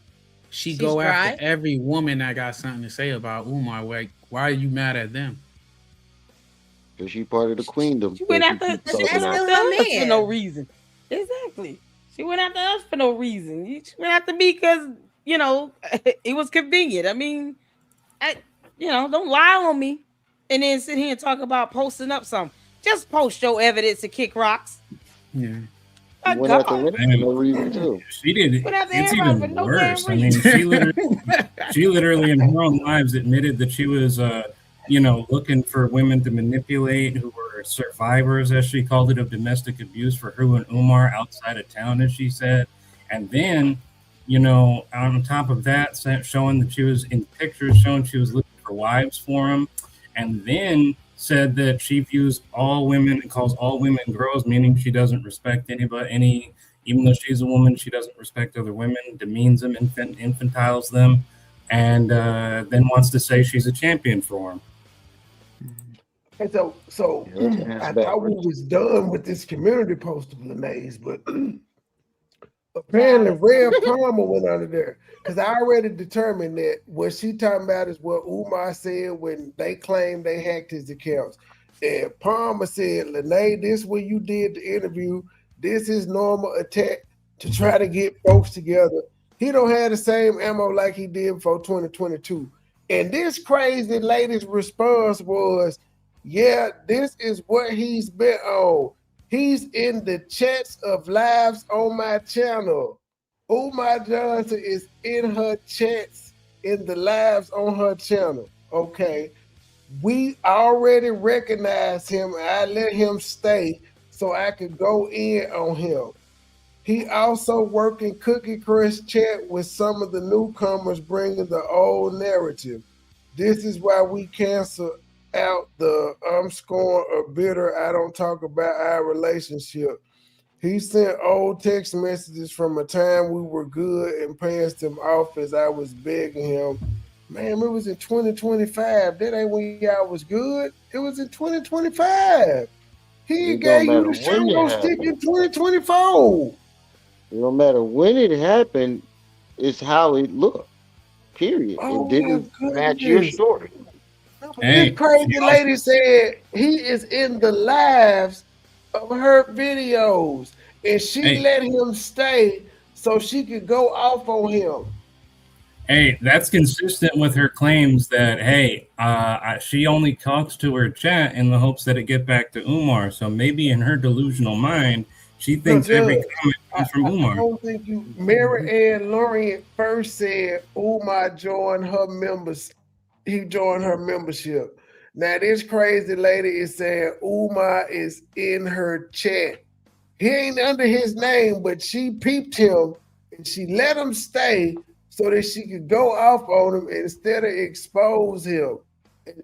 She's go dry? after every woman that got something to say about Umar. Like, why are you mad at them? because she part of the queendom. She went that after keeps talking about. us for no reason. Exactly. She went after us for no reason. She went after me because, it was convenient. I mean, don't lie on me and then sit here and talk about posting up something. Just post your evidence to kick rocks. Yeah. She went after women for no reason too. She did it. Went after It's everybody for even no worse. damn I mean, she literally in her own lives admitted that she was, looking for women to manipulate who were survivors, as she called it, of domestic abuse for her and Umar outside of town, as she said. And then, on top of that, showing that she was in pictures, showing she was looking for wives for him. And then said that she views all women and calls all women girls, meaning she doesn't respect anybody, even though she's a woman, she doesn't respect other women, demeans them, infantiles them. and then wants to say she's a champion for him. And so I thought we was done with this community post of Lenae's, but apparently Red Palmer went under there because I already determined that what she talking about is what Umar said when they claimed they hacked his accounts. And Palmer said, Lenae, this what you did the interview. This is normal attack to try to get folks together. He don't have the same ammo like he did for 2022. And this crazy lady's response was, yeah, this is what he's been on. He's in the chats of lives on my channel. Umar Johnson is in her chats in the lives on her channel. Okay. We already recognized him. I let him stay so I could go in on him. He also worked in Cookie Crush chat with some of the newcomers bringing the old narrative. This is why we cancel out the I'm scorned or bitter. I don't talk about our relationship. He sent old text messages from a time we were good and passed him off as I was begging him. Man, it was in 2025. That ain't when y'all was good. It was in 2025. He gave you the shingle stick in 2024. No matter when it happened, it's how it looked. Period. It didn't match your story. This crazy lady said he is in the lives of her videos, and she let him stay so she could go off on him. Hey, that's consistent with her claims that, hey, she only talks to her chat in the hopes that it get back to Umar. So maybe in her delusional mind, she thinks every comment comes from Umar. I don't think you. Mary Ann Lorient first said Umar joined her members. He joined her membership. Now this crazy lady is saying Umar is in her chat. He ain't under his name, but she peeped him and she let him stay so that she could go off on him instead of expose him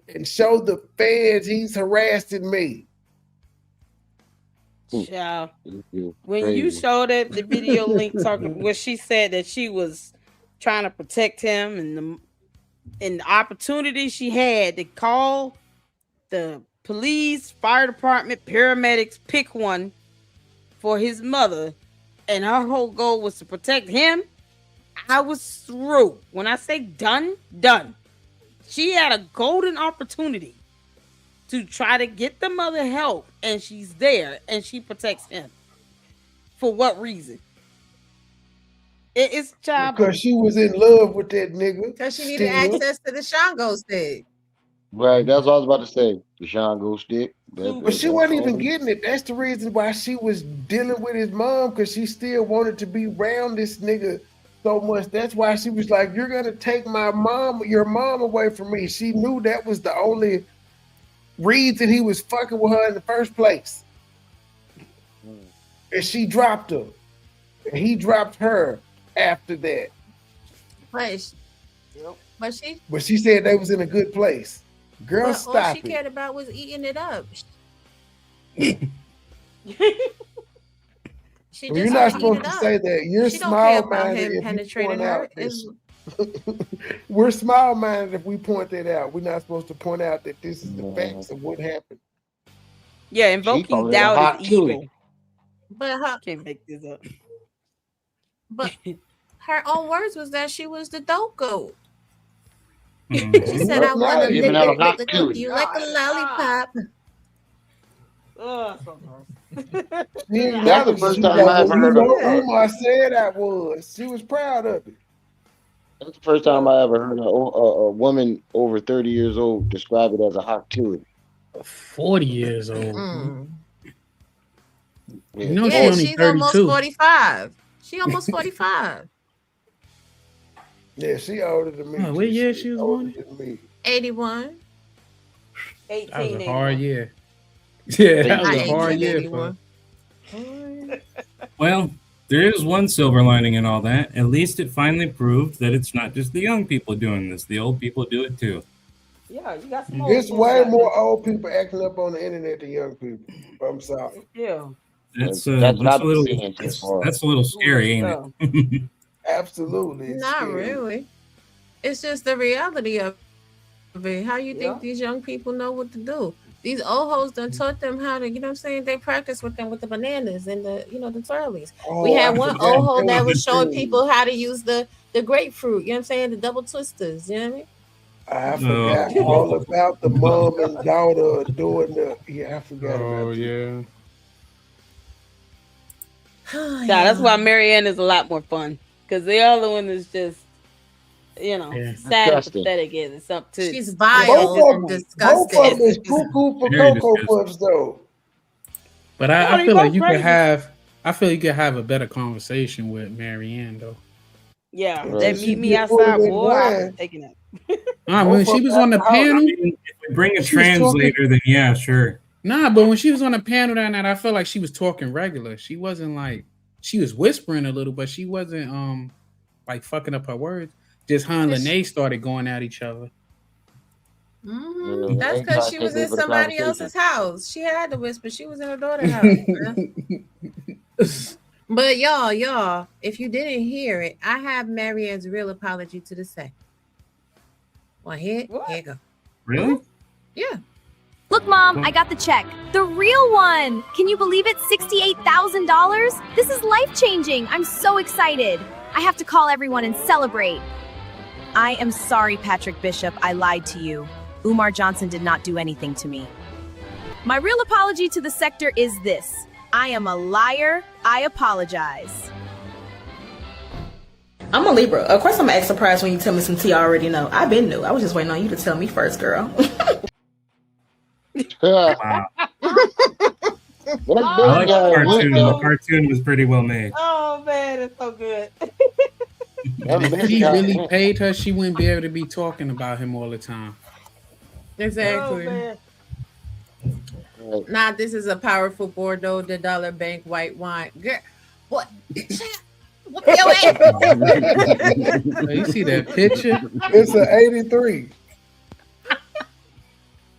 and show the feds he's harassing me. Yeah. When you showed it, the video link talking where she said that she was trying to protect him and the opportunity she had to call the police, fire department, paramedics, pick one for his mother, and her whole goal was to protect him. I was through. When I say done. She had a golden opportunity to try to get the mother help, and she's there, and she protects him. For what reason? It's child because she was in love with that nigga. Because she needed access to the Shango stick. Right, that's what I was about to say. The Shango stick. But she wasn't even getting it. That's the reason why she was dealing with his mom, because she still wanted to be around this nigga so much. That's why she was like, you're gonna take your mom away from me. She knew that was the only reason he was fucking with her in the first place. And she dropped him. And he dropped her after that. But she said they was in a good place. Girl, stop all she it. cared about was eating it up. You're not supposed to say that. You're small-minded if penetrating you point her. out we're small-minded if we point that out. We're not supposed to point out that this is the facts of what happened. Yeah, invoking doubt is evil. But can't make this up. But her own words was that she was the dope goat. Mm-hmm. She said, "I want to lick you like a lollipop." So That's the first time I ever heard of Umar said I was. She was proud of it. That's the first time I ever heard a woman over 30 years old describe it as a hot chili. 40 years old. Yeah, You know she's almost 45. She almost 45. Yeah, she older than me. Oh, what year she was born? 81. 18. That was a hard year. Yeah, that was a hard year. 81. Well, there is one silver lining in all that. At least it finally proved that it's not just the young people doing this. The old people do it too. Yeah, you got some There's way more old people acting up on the internet than young people. I'm sorry. Yeah. That's a little scary, ain't it? Absolutely. Not really. It's just the reality of it. How you think these young people know what to do? These old hoes done taught them how to, you know what I'm saying? They practice with them with the bananas and the, you know, the twirlies. We had one old hoe that was showing people how to use the grapefruit, you know what I'm saying? The double twisters, you know what I mean? I forgot all about the mom and daughter doing the. Yeah, I forgot about that. Yeah, that's why Marianne is a lot more fun because the other one is just, you know, sad and pathetic. And it's up to she's vile and disgusting. Both of them is cuckoo for Cocoa Puffs, though. But I feel like you could have. I feel you could have a better conversation with Marianne though. Yeah, that meet me outside, boy. I was taking it. When she was on the panel, if we bring a translator, then yeah, sure. Nah, but when she was on the panel that night, I felt like she was talking regular. She wasn't like she was whispering a little, but she wasn't like fucking up her words. Just her and Lene started going at each other. Mm-hmm. That's because she was in somebody else's house. She had to whisper. She was in her daughter's house. But y'all, if you didn't hear it, I have Marianne's real apology to the say. Well, here you go. Really? Yeah. Look, Mom, I got the check. The real one. Can you believe it? $68,000? This is life-changing. I'm so excited. I have to call everyone and celebrate. I am sorry, Patrick Bishop. I lied to you. Umar Johnson did not do anything to me. My real apology to the sector is this. I am a liar. I apologize. I'm a Libra. Of course I'm gonna act surprised when you tell me some tea I already know. I've been new. I was just waiting on you to tell me first, girl. Wow. I like the cartoon. The cartoon was pretty well made. Oh man, it's so good. If he really paid her, she wouldn't be able to be talking about him all the time. Exactly. Nah, this is a powerful Bordeaux de Dollar Bank white wine. Girl, what? You see that picture? It's an 83.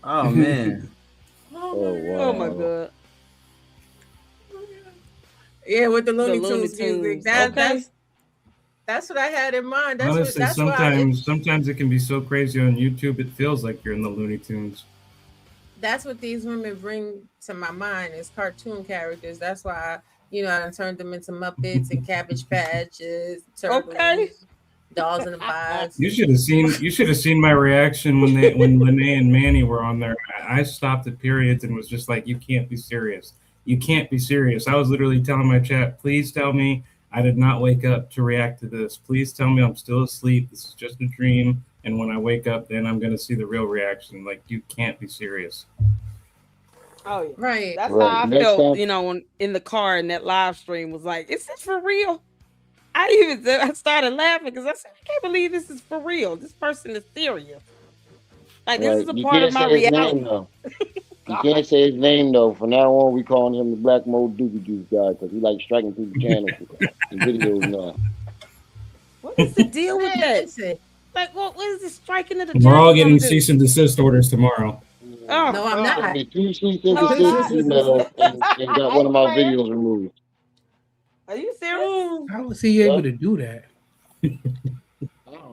Oh man. Oh my god. Yeah, with the Looney Tunes music. That's what I had in mind. That's Honestly, that's sometimes it can be so crazy on YouTube, it feels like you're in the Looney Tunes. That's what these women bring to my mind is cartoon characters. That's why I turned them into Muppets and Cabbage Patches, turtles, Dolls in the Box. You should have seen my reaction when Lene and Manny were on there. I stopped at periods and was just like, "You can't be serious. You can't be serious." I was literally telling my chat, "Please tell me I did not wake up to react to this. Please tell me I'm still asleep. This is just a dream. And when I wake up, then I'm going to see the real reaction. Like, you can't be serious." Oh, yeah. Right. That's how I felt, when in the car in that live stream was like, is this for real? I started laughing because I said, I can't believe this is for real. This person is serious. Like, this is a part of my reality. You can't say his name, though. From now on, we calling him the Black Mode Dookie Juice guy because he likes striking through the channel and videos now. What is the deal with that? Like, what is this striking of the We're all getting cease and desist orders tomorrow. Oh, no, I'm not. Two cease and desist emails and got one of my videos removed. Are you serious? How was he able to do that?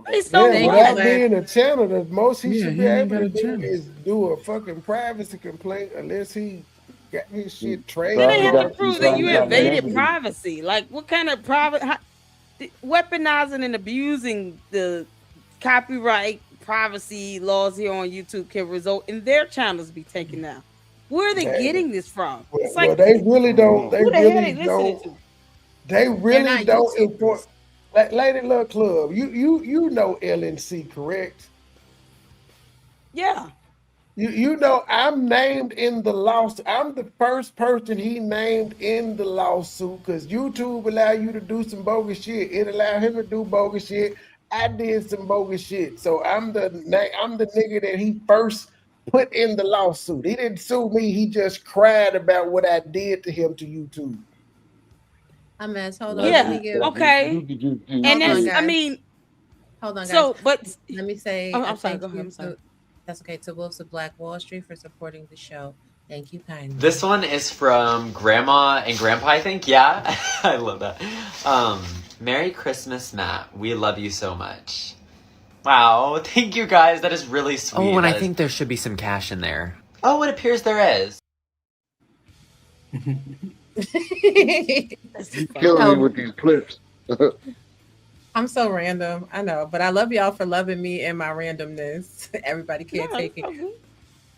Without being a channel, the most he should be able to do is do a fucking privacy complaint unless he got his shit trained. Then they have to prove that you invaded privacy. Like, what kind of weaponizing and abusing the copyright privacy laws here on YouTube can result in their channels be taken down. Where are they getting this from? It's like, they really don't. They who the hell really they don't. listening to? They really don't enforce. Like Lady Luck Club, you know LNC, correct? Yeah. You know I'm named in the lawsuit. I'm the first person he named in the lawsuit because YouTube allow you to do some bogus shit. It allowed him to do bogus shit. I did some bogus shit. So I'm the nigga that he first put in the lawsuit. He didn't sue me. He just cried about what I did to him to YouTube. I'm hold on. Yeah. Okay. And then hold on, guys. So, but let me say, I'm sorry. Go ahead. I'm sorry. That's okay. To Wolves of Black Wall Street for supporting the show. Thank you kindly. This one is from Grandma and Grandpa, I think. Yeah, I love that. Merry Christmas, Matt. We love you so much. Wow, thank you guys. That is really sweet. Oh, and I That is- think there should be some cash in there. Oh, it appears there is. Killing me with these clips. I'm so random. I know, but I love y'all for loving me and my randomness. Everybody can't take it.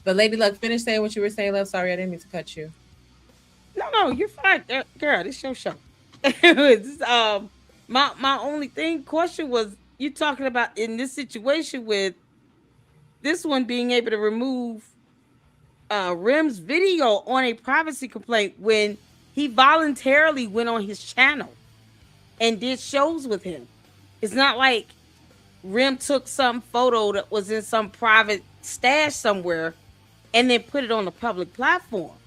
But Lady Luck, finish saying what you were saying, love. Sorry, I didn't mean to cut you. No, you're fine, girl. This your show. It's, my only question was you talking about in this situation with this one being able to remove Rim's video on a privacy complaint when he voluntarily went on his channel and did shows with him. It's not like Rim took some photo that was in some private stash somewhere and then put it on a public platform.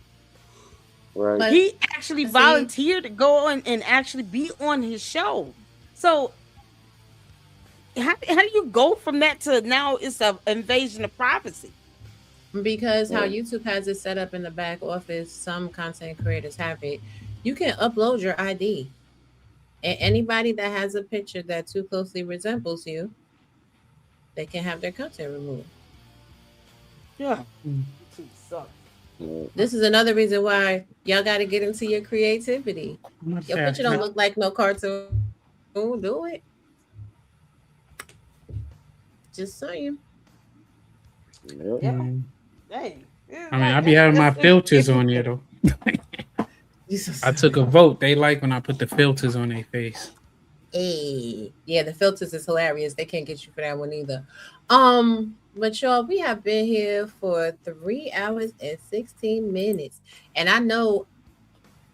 Right. He actually volunteered to go on and actually be on his show. So how do you go from that to now it's an invasion of privacy? Because how YouTube has it set up in the back office, some content creators have it. You can upload your ID. And anybody that has a picture that too closely resembles you, they can have their content removed. Yeah. YouTube sucks. This is another reason why y'all got to get into your creativity. Your picture don't look like no cartoon. Do it. Just saying. Yeah. Dang. I mean, I be having my filters on there though. I took a vote. They like when I put the filters on their face. Hey, yeah, the filters is hilarious. They can't get you for that one either. But y'all, we have been here for 3 hours and 16 minutes. And I know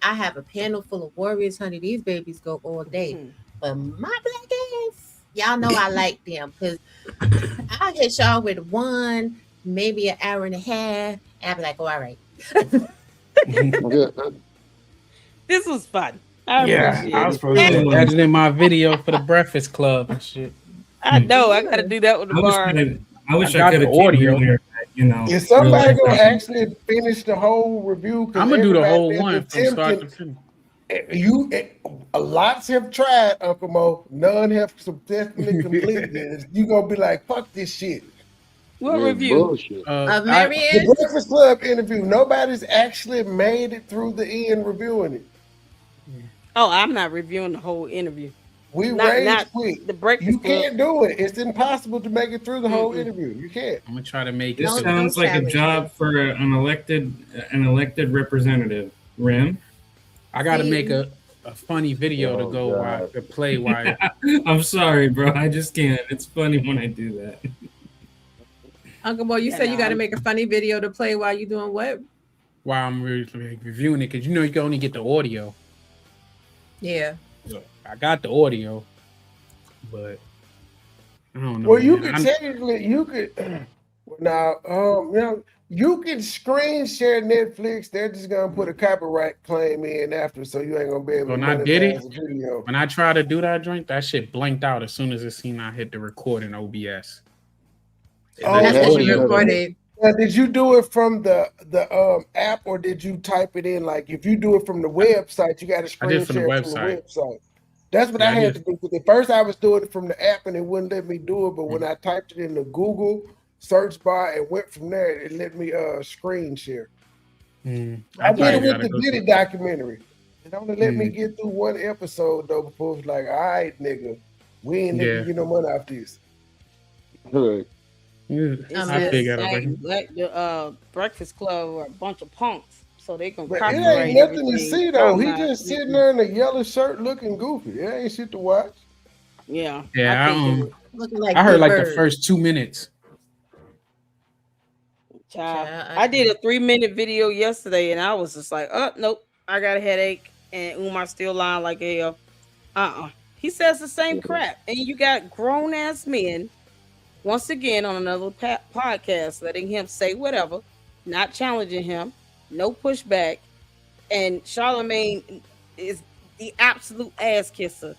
I have a panel full of warriors, honey. These babies go all day. But my black ass, y'all know I like them because I'll hit y'all with one, maybe an hour and a half. And I'll be like, oh, all right. This was fun. I was supposed to editing my video for the Breakfast Club and shit. I know. I got to do that with the bar. I wish I could have audio. You know, is somebody gonna actually finish the whole review? I'm gonna do the whole one from start to finish. Lots have tried, Uncle Mo. None have successfully completed it. You gonna be like, fuck this shit. What review? Of Marianne? The Breakfast Club interview. Nobody's actually made it through the end reviewing it. Oh, I'm not reviewing the whole interview. We not rage quit. The Breakfast You can't do it. It's impossible to make it through the whole interview. You can't. I'm gonna try to make this it. sounds like a job for an elected representative. Rim, I got to make a funny video to go while to play while. I'm sorry, bro. I just can't. It's funny when I do that. Uncle Boy, you said you got to make a funny video to play while you doing what? While I'm reviewing it, because you know you can only get the audio. Yeah. So I got the audio, but I don't know. Well, you could technically, you could now, you can screen share Netflix. They're just gonna put a copyright claim in after, so you ain't gonna be able to. When I did it, monetize the video. when I tried to do that joint, that shit blanked out as soon as it seen I hit the record in OBS. That's what you recorded. Now, did you do it from the app, or did you type it in? Like, if you do it from the website, you got to screen share from the website. That's what I had to do. Because at first I was doing it from the app, and it wouldn't let me do it. But when I typed it in the Google search bar and went from there, it let me screen share. I did it with the Diddy documentary. It only let me get through one episode though before it was like, all right, nigga, we ain't letting you get no money off this. Good. I figured like the Breakfast Club are a bunch of punks, so they can But it copyright ain't nothing to everything. see though. He I'm not- just sitting there in a yellow shirt looking goofy. It ain't shit to watch. Yeah. Yeah, Looking like I heard Big like Bird. the first 2 minutes. I did a 3-minute video yesterday, and I was just like, "Oh nope, I got a headache." And Umar still lying like hell. He says the same crap, and you got grown ass men once again on another podcast letting him say whatever, not challenging him, no pushback, and Charlemagne is the absolute ass kisser,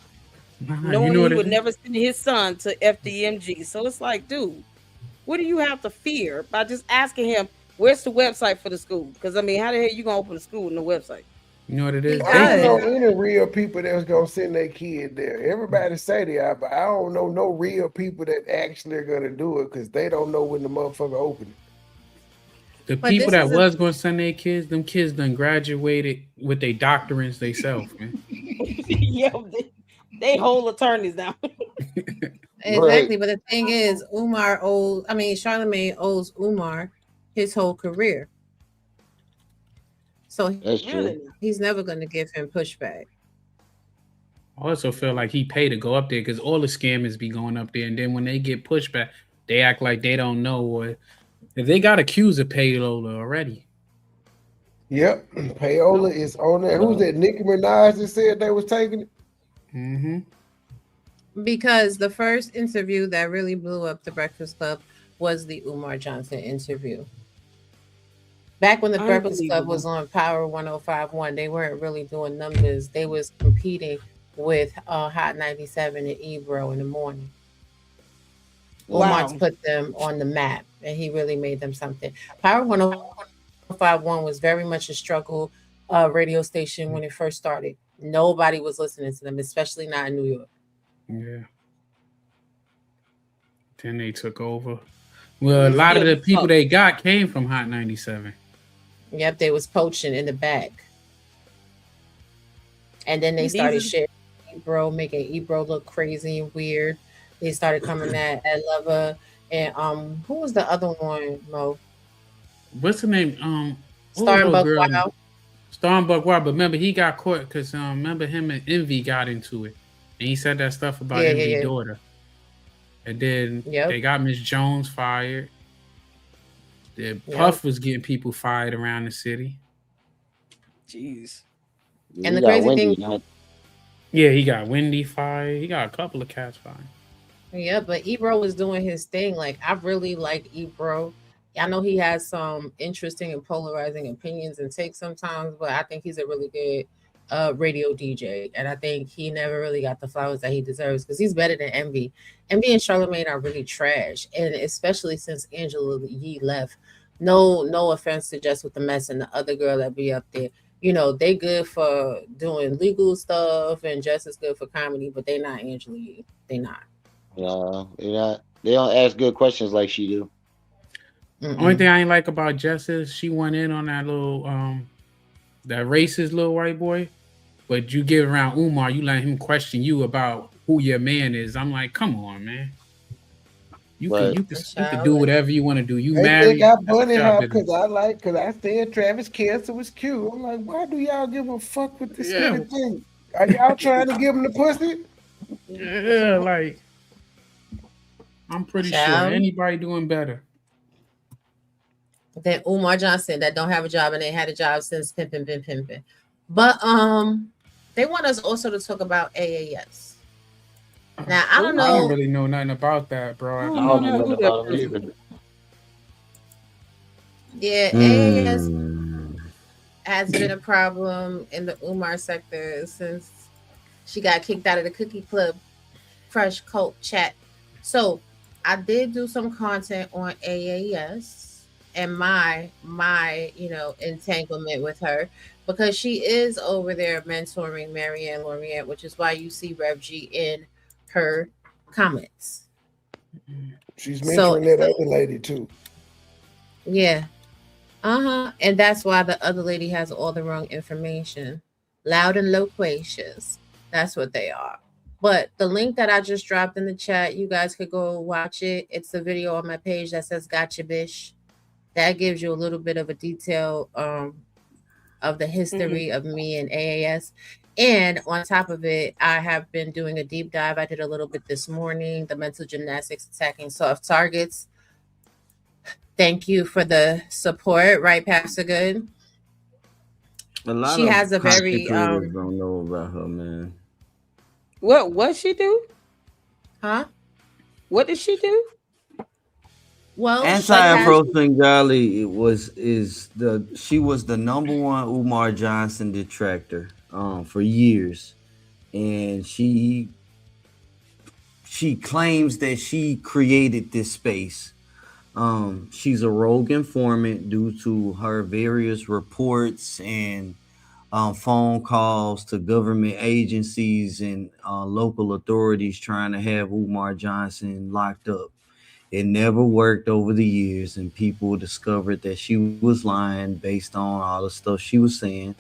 knowing he would never send his son to FDMG. So it's like, dude, what do you have to fear by just asking him where's the website for the school? Because I mean, how the hell you gonna open a school with no website? You know what it He is? I don't know does. any real people that's gonna send their kid there. Everybody say they are, but I don't know no real people that actually are gonna do it because they don't know when the motherfucker open The But people this that is a was going to send their kids, them kids done graduated with their doctorates themselves, man. Yeah, they whole attorneys now. exactly. But the thing is, Charlemagne owes Umar his whole career. So That's true. he's never going to give him pushback. I also feel like he paid to go up there because all the scammers be going up there, and then when they get pushback, they act like they don't know. Or if they got accused of payload already. Yep, payola is on there. Who's that? Nicki Minaj that said they was taking it. Mm-hmm. Because the first interview that really blew up the Breakfast Club was the Umar Johnson interview. Back when the Breakfast Club was on Power 105.1, they weren't really doing numbers. They was competing with Hot 97 and Ebro in the morning. Umar's put them on the map, and he really made them something. Power 105.1 was very much a struggle radio station when it first started. Nobody was listening to them, especially not in New York. Yeah. Then they took over. Well, a lot of the people they got came from Hot 97. Yep, they was poaching in the back. And then they started sharing Ebro, making Ebro look crazy and weird. They started coming at Lover. And who was the other one, Mo? What's the name? Star and Buck Wild. Star and Buck Wild. But remember, he got caught because remember him and Envy got into it. And he said that stuff about Envy's daughter. And then they got Miss Jones fired. Puff was getting people fired around the city. Jeez. And the crazy thing, he got Wendy fired. He got a couple of cats fired. Yeah, but Ebro was doing his thing. Like, I really like Ebro. I know he has some interesting and polarizing opinions and takes sometimes, but I think he's a really good radio DJ. And I think he never really got the flowers that he deserves because he's better than Envy. Envy and Charlemagne are really trash. And especially since Angela Yee left. No offense to Just With The Mess and the other girl that be up there. You know, they good for doing legal stuff and Jess is good for comedy, but they not Angela Yee. They not. No, they not. They don't ask good questions like she do. Only thing I ain't like about Jess is she went in on that little that racist little white boy, but you get around Umar, you let him question you about who your man is. I'm like, come on, man. You can do whatever you want to do. You married. They got bunny hop because I said Travis Kelce was cute. I'm like, why do y'all give a fuck with this nigga thing? Are y'all trying to give him the pussy? Yeah, like I'm pretty sure anybody doing better than Umar Johnson that don't have a job and they had a job since pimping. But they want us also to talk about AAS. Now I don't know. I don't really know nothing about that, bro. I don't know nothing about it either. Yeah, AAS has been a problem in the Umar sector since she got kicked out of the Cookie Club Crush Cult chat. So I did do some content on AAS and my entanglement with her because she is over there mentoring Marianne Lorient, which is why you see Rev G in her comments. She's mentoring that other lady too. Yeah. And that's why the other lady has all the wrong information. Loud and loquacious. That's what they are. But the link that I just dropped in the chat, you guys could go watch it. It's the video on my page that says Gotcha Bish. That gives you a little bit of a detail of the history of me and AAS. And on top of it, I have been doing a deep dive. I did a little bit this morning, the mental gymnastics attacking soft targets. Thank you for the support, right, Pastor Good? She has a very don't know about her, man. What she do? Huh? What did she do? Well, Anti-Afro Bengali she was the number one Umar Johnson detractor for years, and she claims that she created this space. She's a rogue informant due to her various reports and phone calls to government agencies and local authorities trying to have Umar Johnson locked up. It never worked over the years, and people discovered that she was lying based on all the stuff she was saying,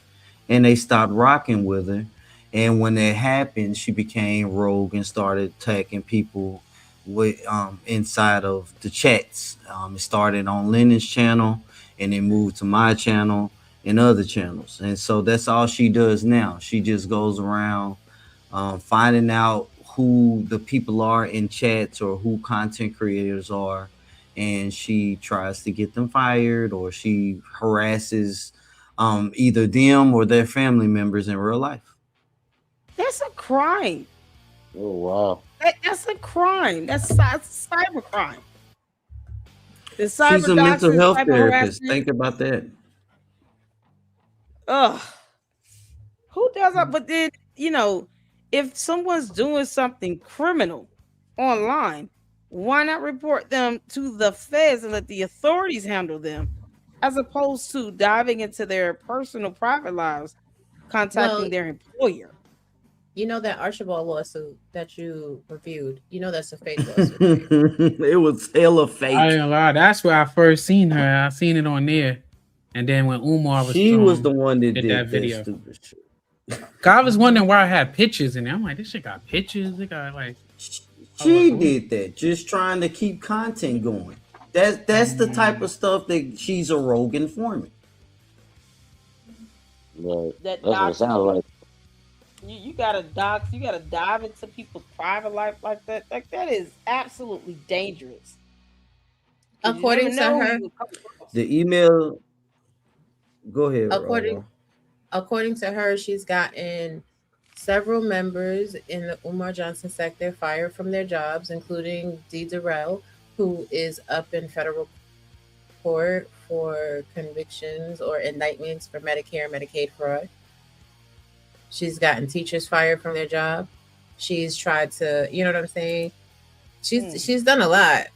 and they stopped rocking with her. And when that happened, she became rogue and started attacking people with inside of the chats. It started on Lennon's channel, and it moved to my channel and other channels. And so that's all she does now. She just goes around finding out who the people are in chats or who content creators are, and she tries to get them fired, or she harasses either them or their family members in real life. That's a crime. Oh wow. That's a crime. That's cyber crime. The cyber She's a mental doxing, health cyber therapist. harassment. Think about that. Ugh. Who does that? But then, if someone's doing something criminal online, why not report them to the feds and let the authorities handle them, as opposed to diving into their personal private lives, contacting Well, their employer? you know that Archibald lawsuit that you reviewed. You know that's a fake lawsuit. Right? It was hella I fake. ain't gonna lie. That's where I first seen her. I seen it on there, and then when Umar was She was the one that did did that that video. stupid shit. 'Cause I was wondering why I had pictures in there. I'm like, this shit got pictures. It got like. She did that, just trying to keep content going. That's the type of stuff that she's a rogue informant. Right. That That's what it sounds like. you gotta dox, you gotta dive into people's private life like that. Like that is absolutely dangerous. 'Cause you According never to know who her, you will come across. The email. Go ahead. according to her, she's gotten several members in the Umar Johnson sector fired from their jobs, including Dee Durrell, who is up in federal court for convictions or indictments for Medicare and Medicaid fraud. She's gotten teachers fired from their job. She's tried to, you know what I'm saying? She's done a lot.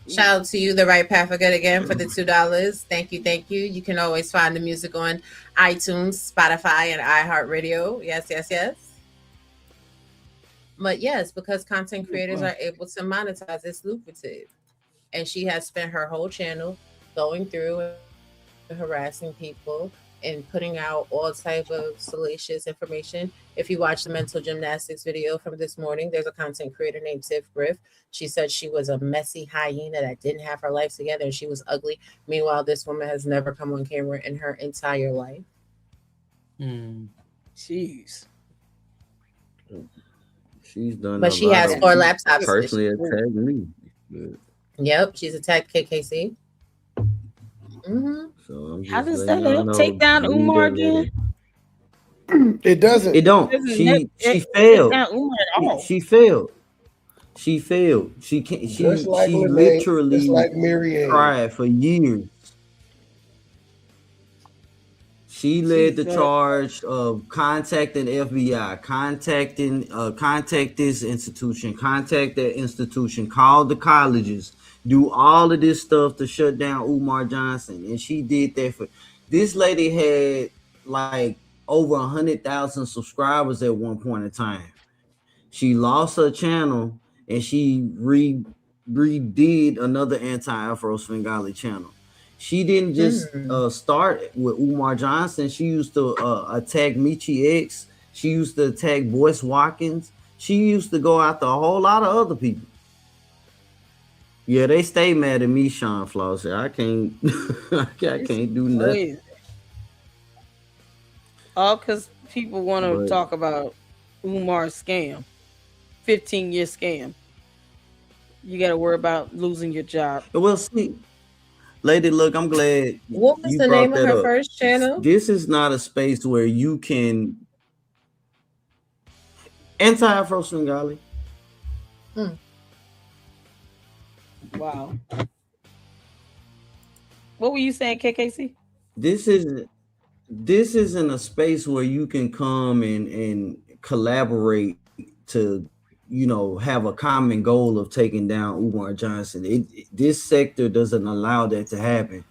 Shout out to you, The Right Path for Good, again for the $2. Thank you, thank you. You can always find the music on iTunes, Spotify, and iHeartRadio. Yes, yes, yes. But yes, because content creators are able to monetize, it's lucrative. And she has spent her whole channel going through and harassing people and putting out all type of salacious information. If you watch the mental gymnastics video from this morning, there's a content creator named Tiff Griff. She said she was a messy hyena that didn't have her life together and she was ugly. Meanwhile, this woman has never come on camera in her entire life. Jeez. She's done. But she has 4 laptops. Personally attacked me. Yep, she's attacked KKC. Mm-hmm. So how does that help take down Umar again? It doesn't. It don't. She failed. She failed. She failed. She can't. She like Lene, literally just like Marianne. tried for years. She led the charge of contacting FBI, contact this institution, contact that institution, call the colleges, do all of this stuff to shut down Umar Johnson. And she did that for this lady had like over 100,000 subscribers at one point in time. She lost her channel and she redid another anti-Afro Svengali channel. She didn't just start with Umar Johnson. She used to attack Michi X. She used to attack Boyce Watkins. She used to go after a whole lot of other people. Yeah, they stay mad at me, Sean Flosser. I can't I can't do nothing. All because people want to talk about Umar's scam, 15-year scam. You got to worry about losing your job. Well, see, lady, look, I'm glad. What was the name of her first channel? This is not a space where you can anti-Afro Svengali. Wow. What were you saying, KKC? This isn't a space where you can come and collaborate to, have a common goal of taking down Umar Johnson. This sector doesn't allow that to happen.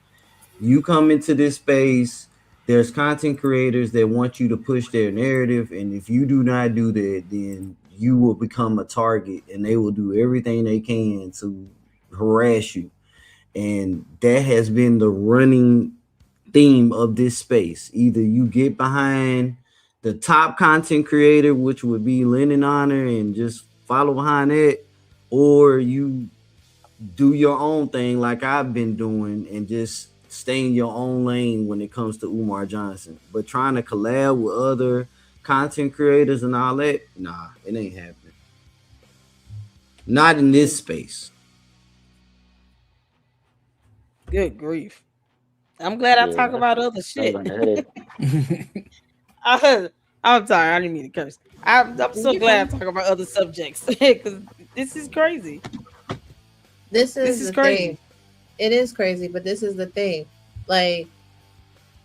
You come into this space, there's content creators that want you to push their narrative, and if you do not do that, then you will become a target, and they will do everything they can to harass you. And that has been the running theme of this space. Either you get behind the top content creator, which would be Lennon Honor, and just follow behind that, or you do your own thing like I've been doing and just stay in your own lane when it comes to Umar Johnson. But trying to collab with other content creators and all that, nah, it ain't happening. Not in this space. Good grief. I'm glad I talk about other shit. I'm sorry, I didn't mean to curse. I'm so glad I talk about other subjects because this is crazy. This is the crazy. thing. It is crazy, but this is the thing. Like,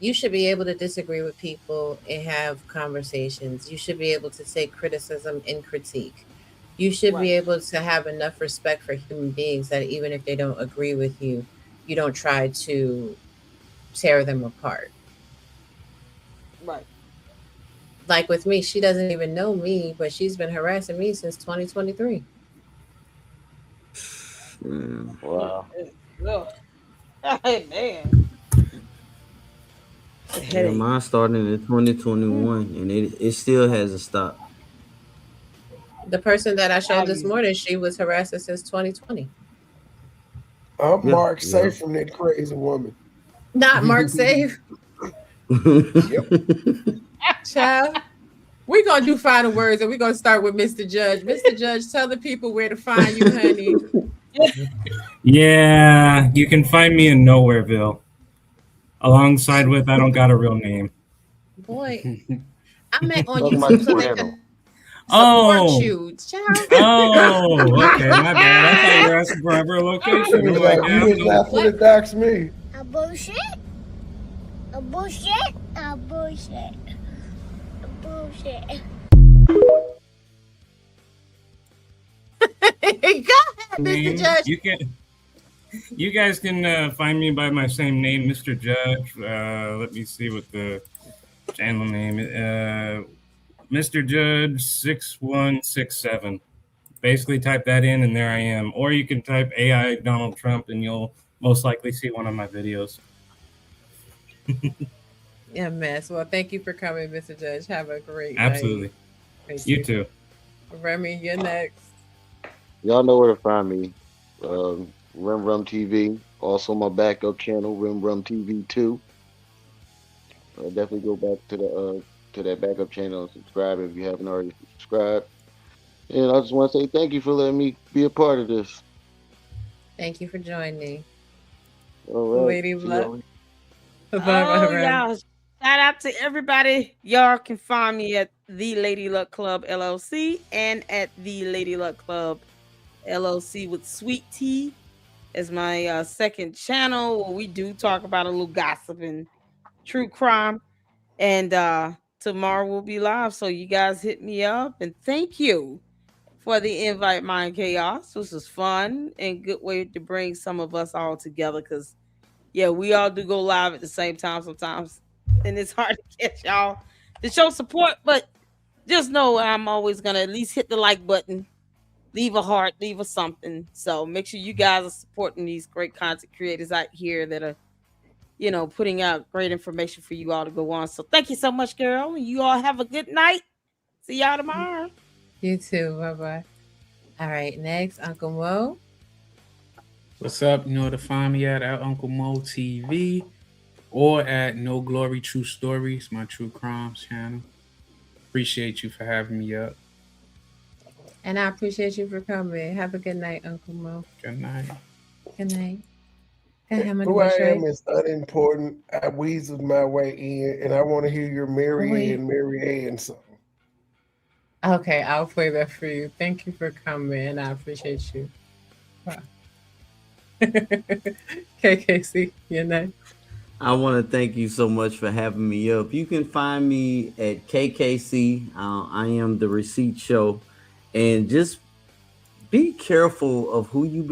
you should be able to disagree with people and have conversations. You should be able to say criticism and critique. You should be able to have enough respect for human beings that even if they don't agree with you, you don't try to tear them apart. Right. Like with me, she doesn't even know me, but she's been harassing me since 2023. Wow. Hey, man. Yeah, mine started in 2021, and it still hasn't stopped. The person that I showed this morning, she was harassing since 2020. I'm Mark safe from that crazy woman. Not Mark safe. Child, we're going to do final words, and we're going to start with Mr. Judge. Mr. Judge, tell the people where to find you, honey. Yeah, you can find me in Nowhereville. Alongside with, I don't got a real name. Boy, I meant on YouTube so they can support you. Child. Oh, okay, my bad. I thought you were asking for a real location. You was not finna dox me. A bullshit. A bullshit. A bullshit. A bullshit. Go ahead, Mr. Judge. You guys can find me by my same name, Mr. Judge. Let me see what the channel name is. Mr. Judge 6167. Basically type that in and there I am. Or you can type AI Donald Trump and you'll most likely see one of my videos. Yeah, mess. Well, thank you for coming, Mr. Judge. Have a great Absolutely. night. You too. Remy, you're next. Y'all know where to find me. Rum TV. Also my backup channel, Rum TV 2. Definitely go back to that backup channel and subscribe if you haven't already subscribed. And I just want to say thank you for letting me be a part of this. Thank you for joining. All right. Lady Luck. Y'all, shout out to everybody. Y'all can find me at the Lady Luck Club LLC and at the Lady Luck Club LLC with Sweet Tea as my second channel where we do talk about a little gossip and true crime. And tomorrow we'll be live, so you guys hit me up. And thank you for the invite, Mind Chaos. This was fun and good way to bring some of us all together because yeah, we all do go live at the same time sometimes, and it's hard to catch y'all to show support. But just know I'm always gonna at least hit the like button, leave a heart, leave a something. So make sure you guys are supporting these great content creators out here that are, you know, putting out great information for you all to go on. So thank you so much, girl. And you all have a good night. See y'all tomorrow. You too. Bye-bye. All right, next, Uncle Mo. What's up? You know to find me at Uncle Mo TV or at No Glory True Stories, my true crimes channel. Appreciate you for having me up. And I appreciate you for coming. Have a good night, Uncle Mo. Good night. Good night. Who I am is unimportant. I weasel my way in, and I want to hear your Mary Ann song. Okay, I'll play that for you. Thank you for coming. I appreciate you. Wow. KKC, you're next. I want to thank you so much for having me up. You can find me at KKC. I am the Receipt Show. And just be careful of who you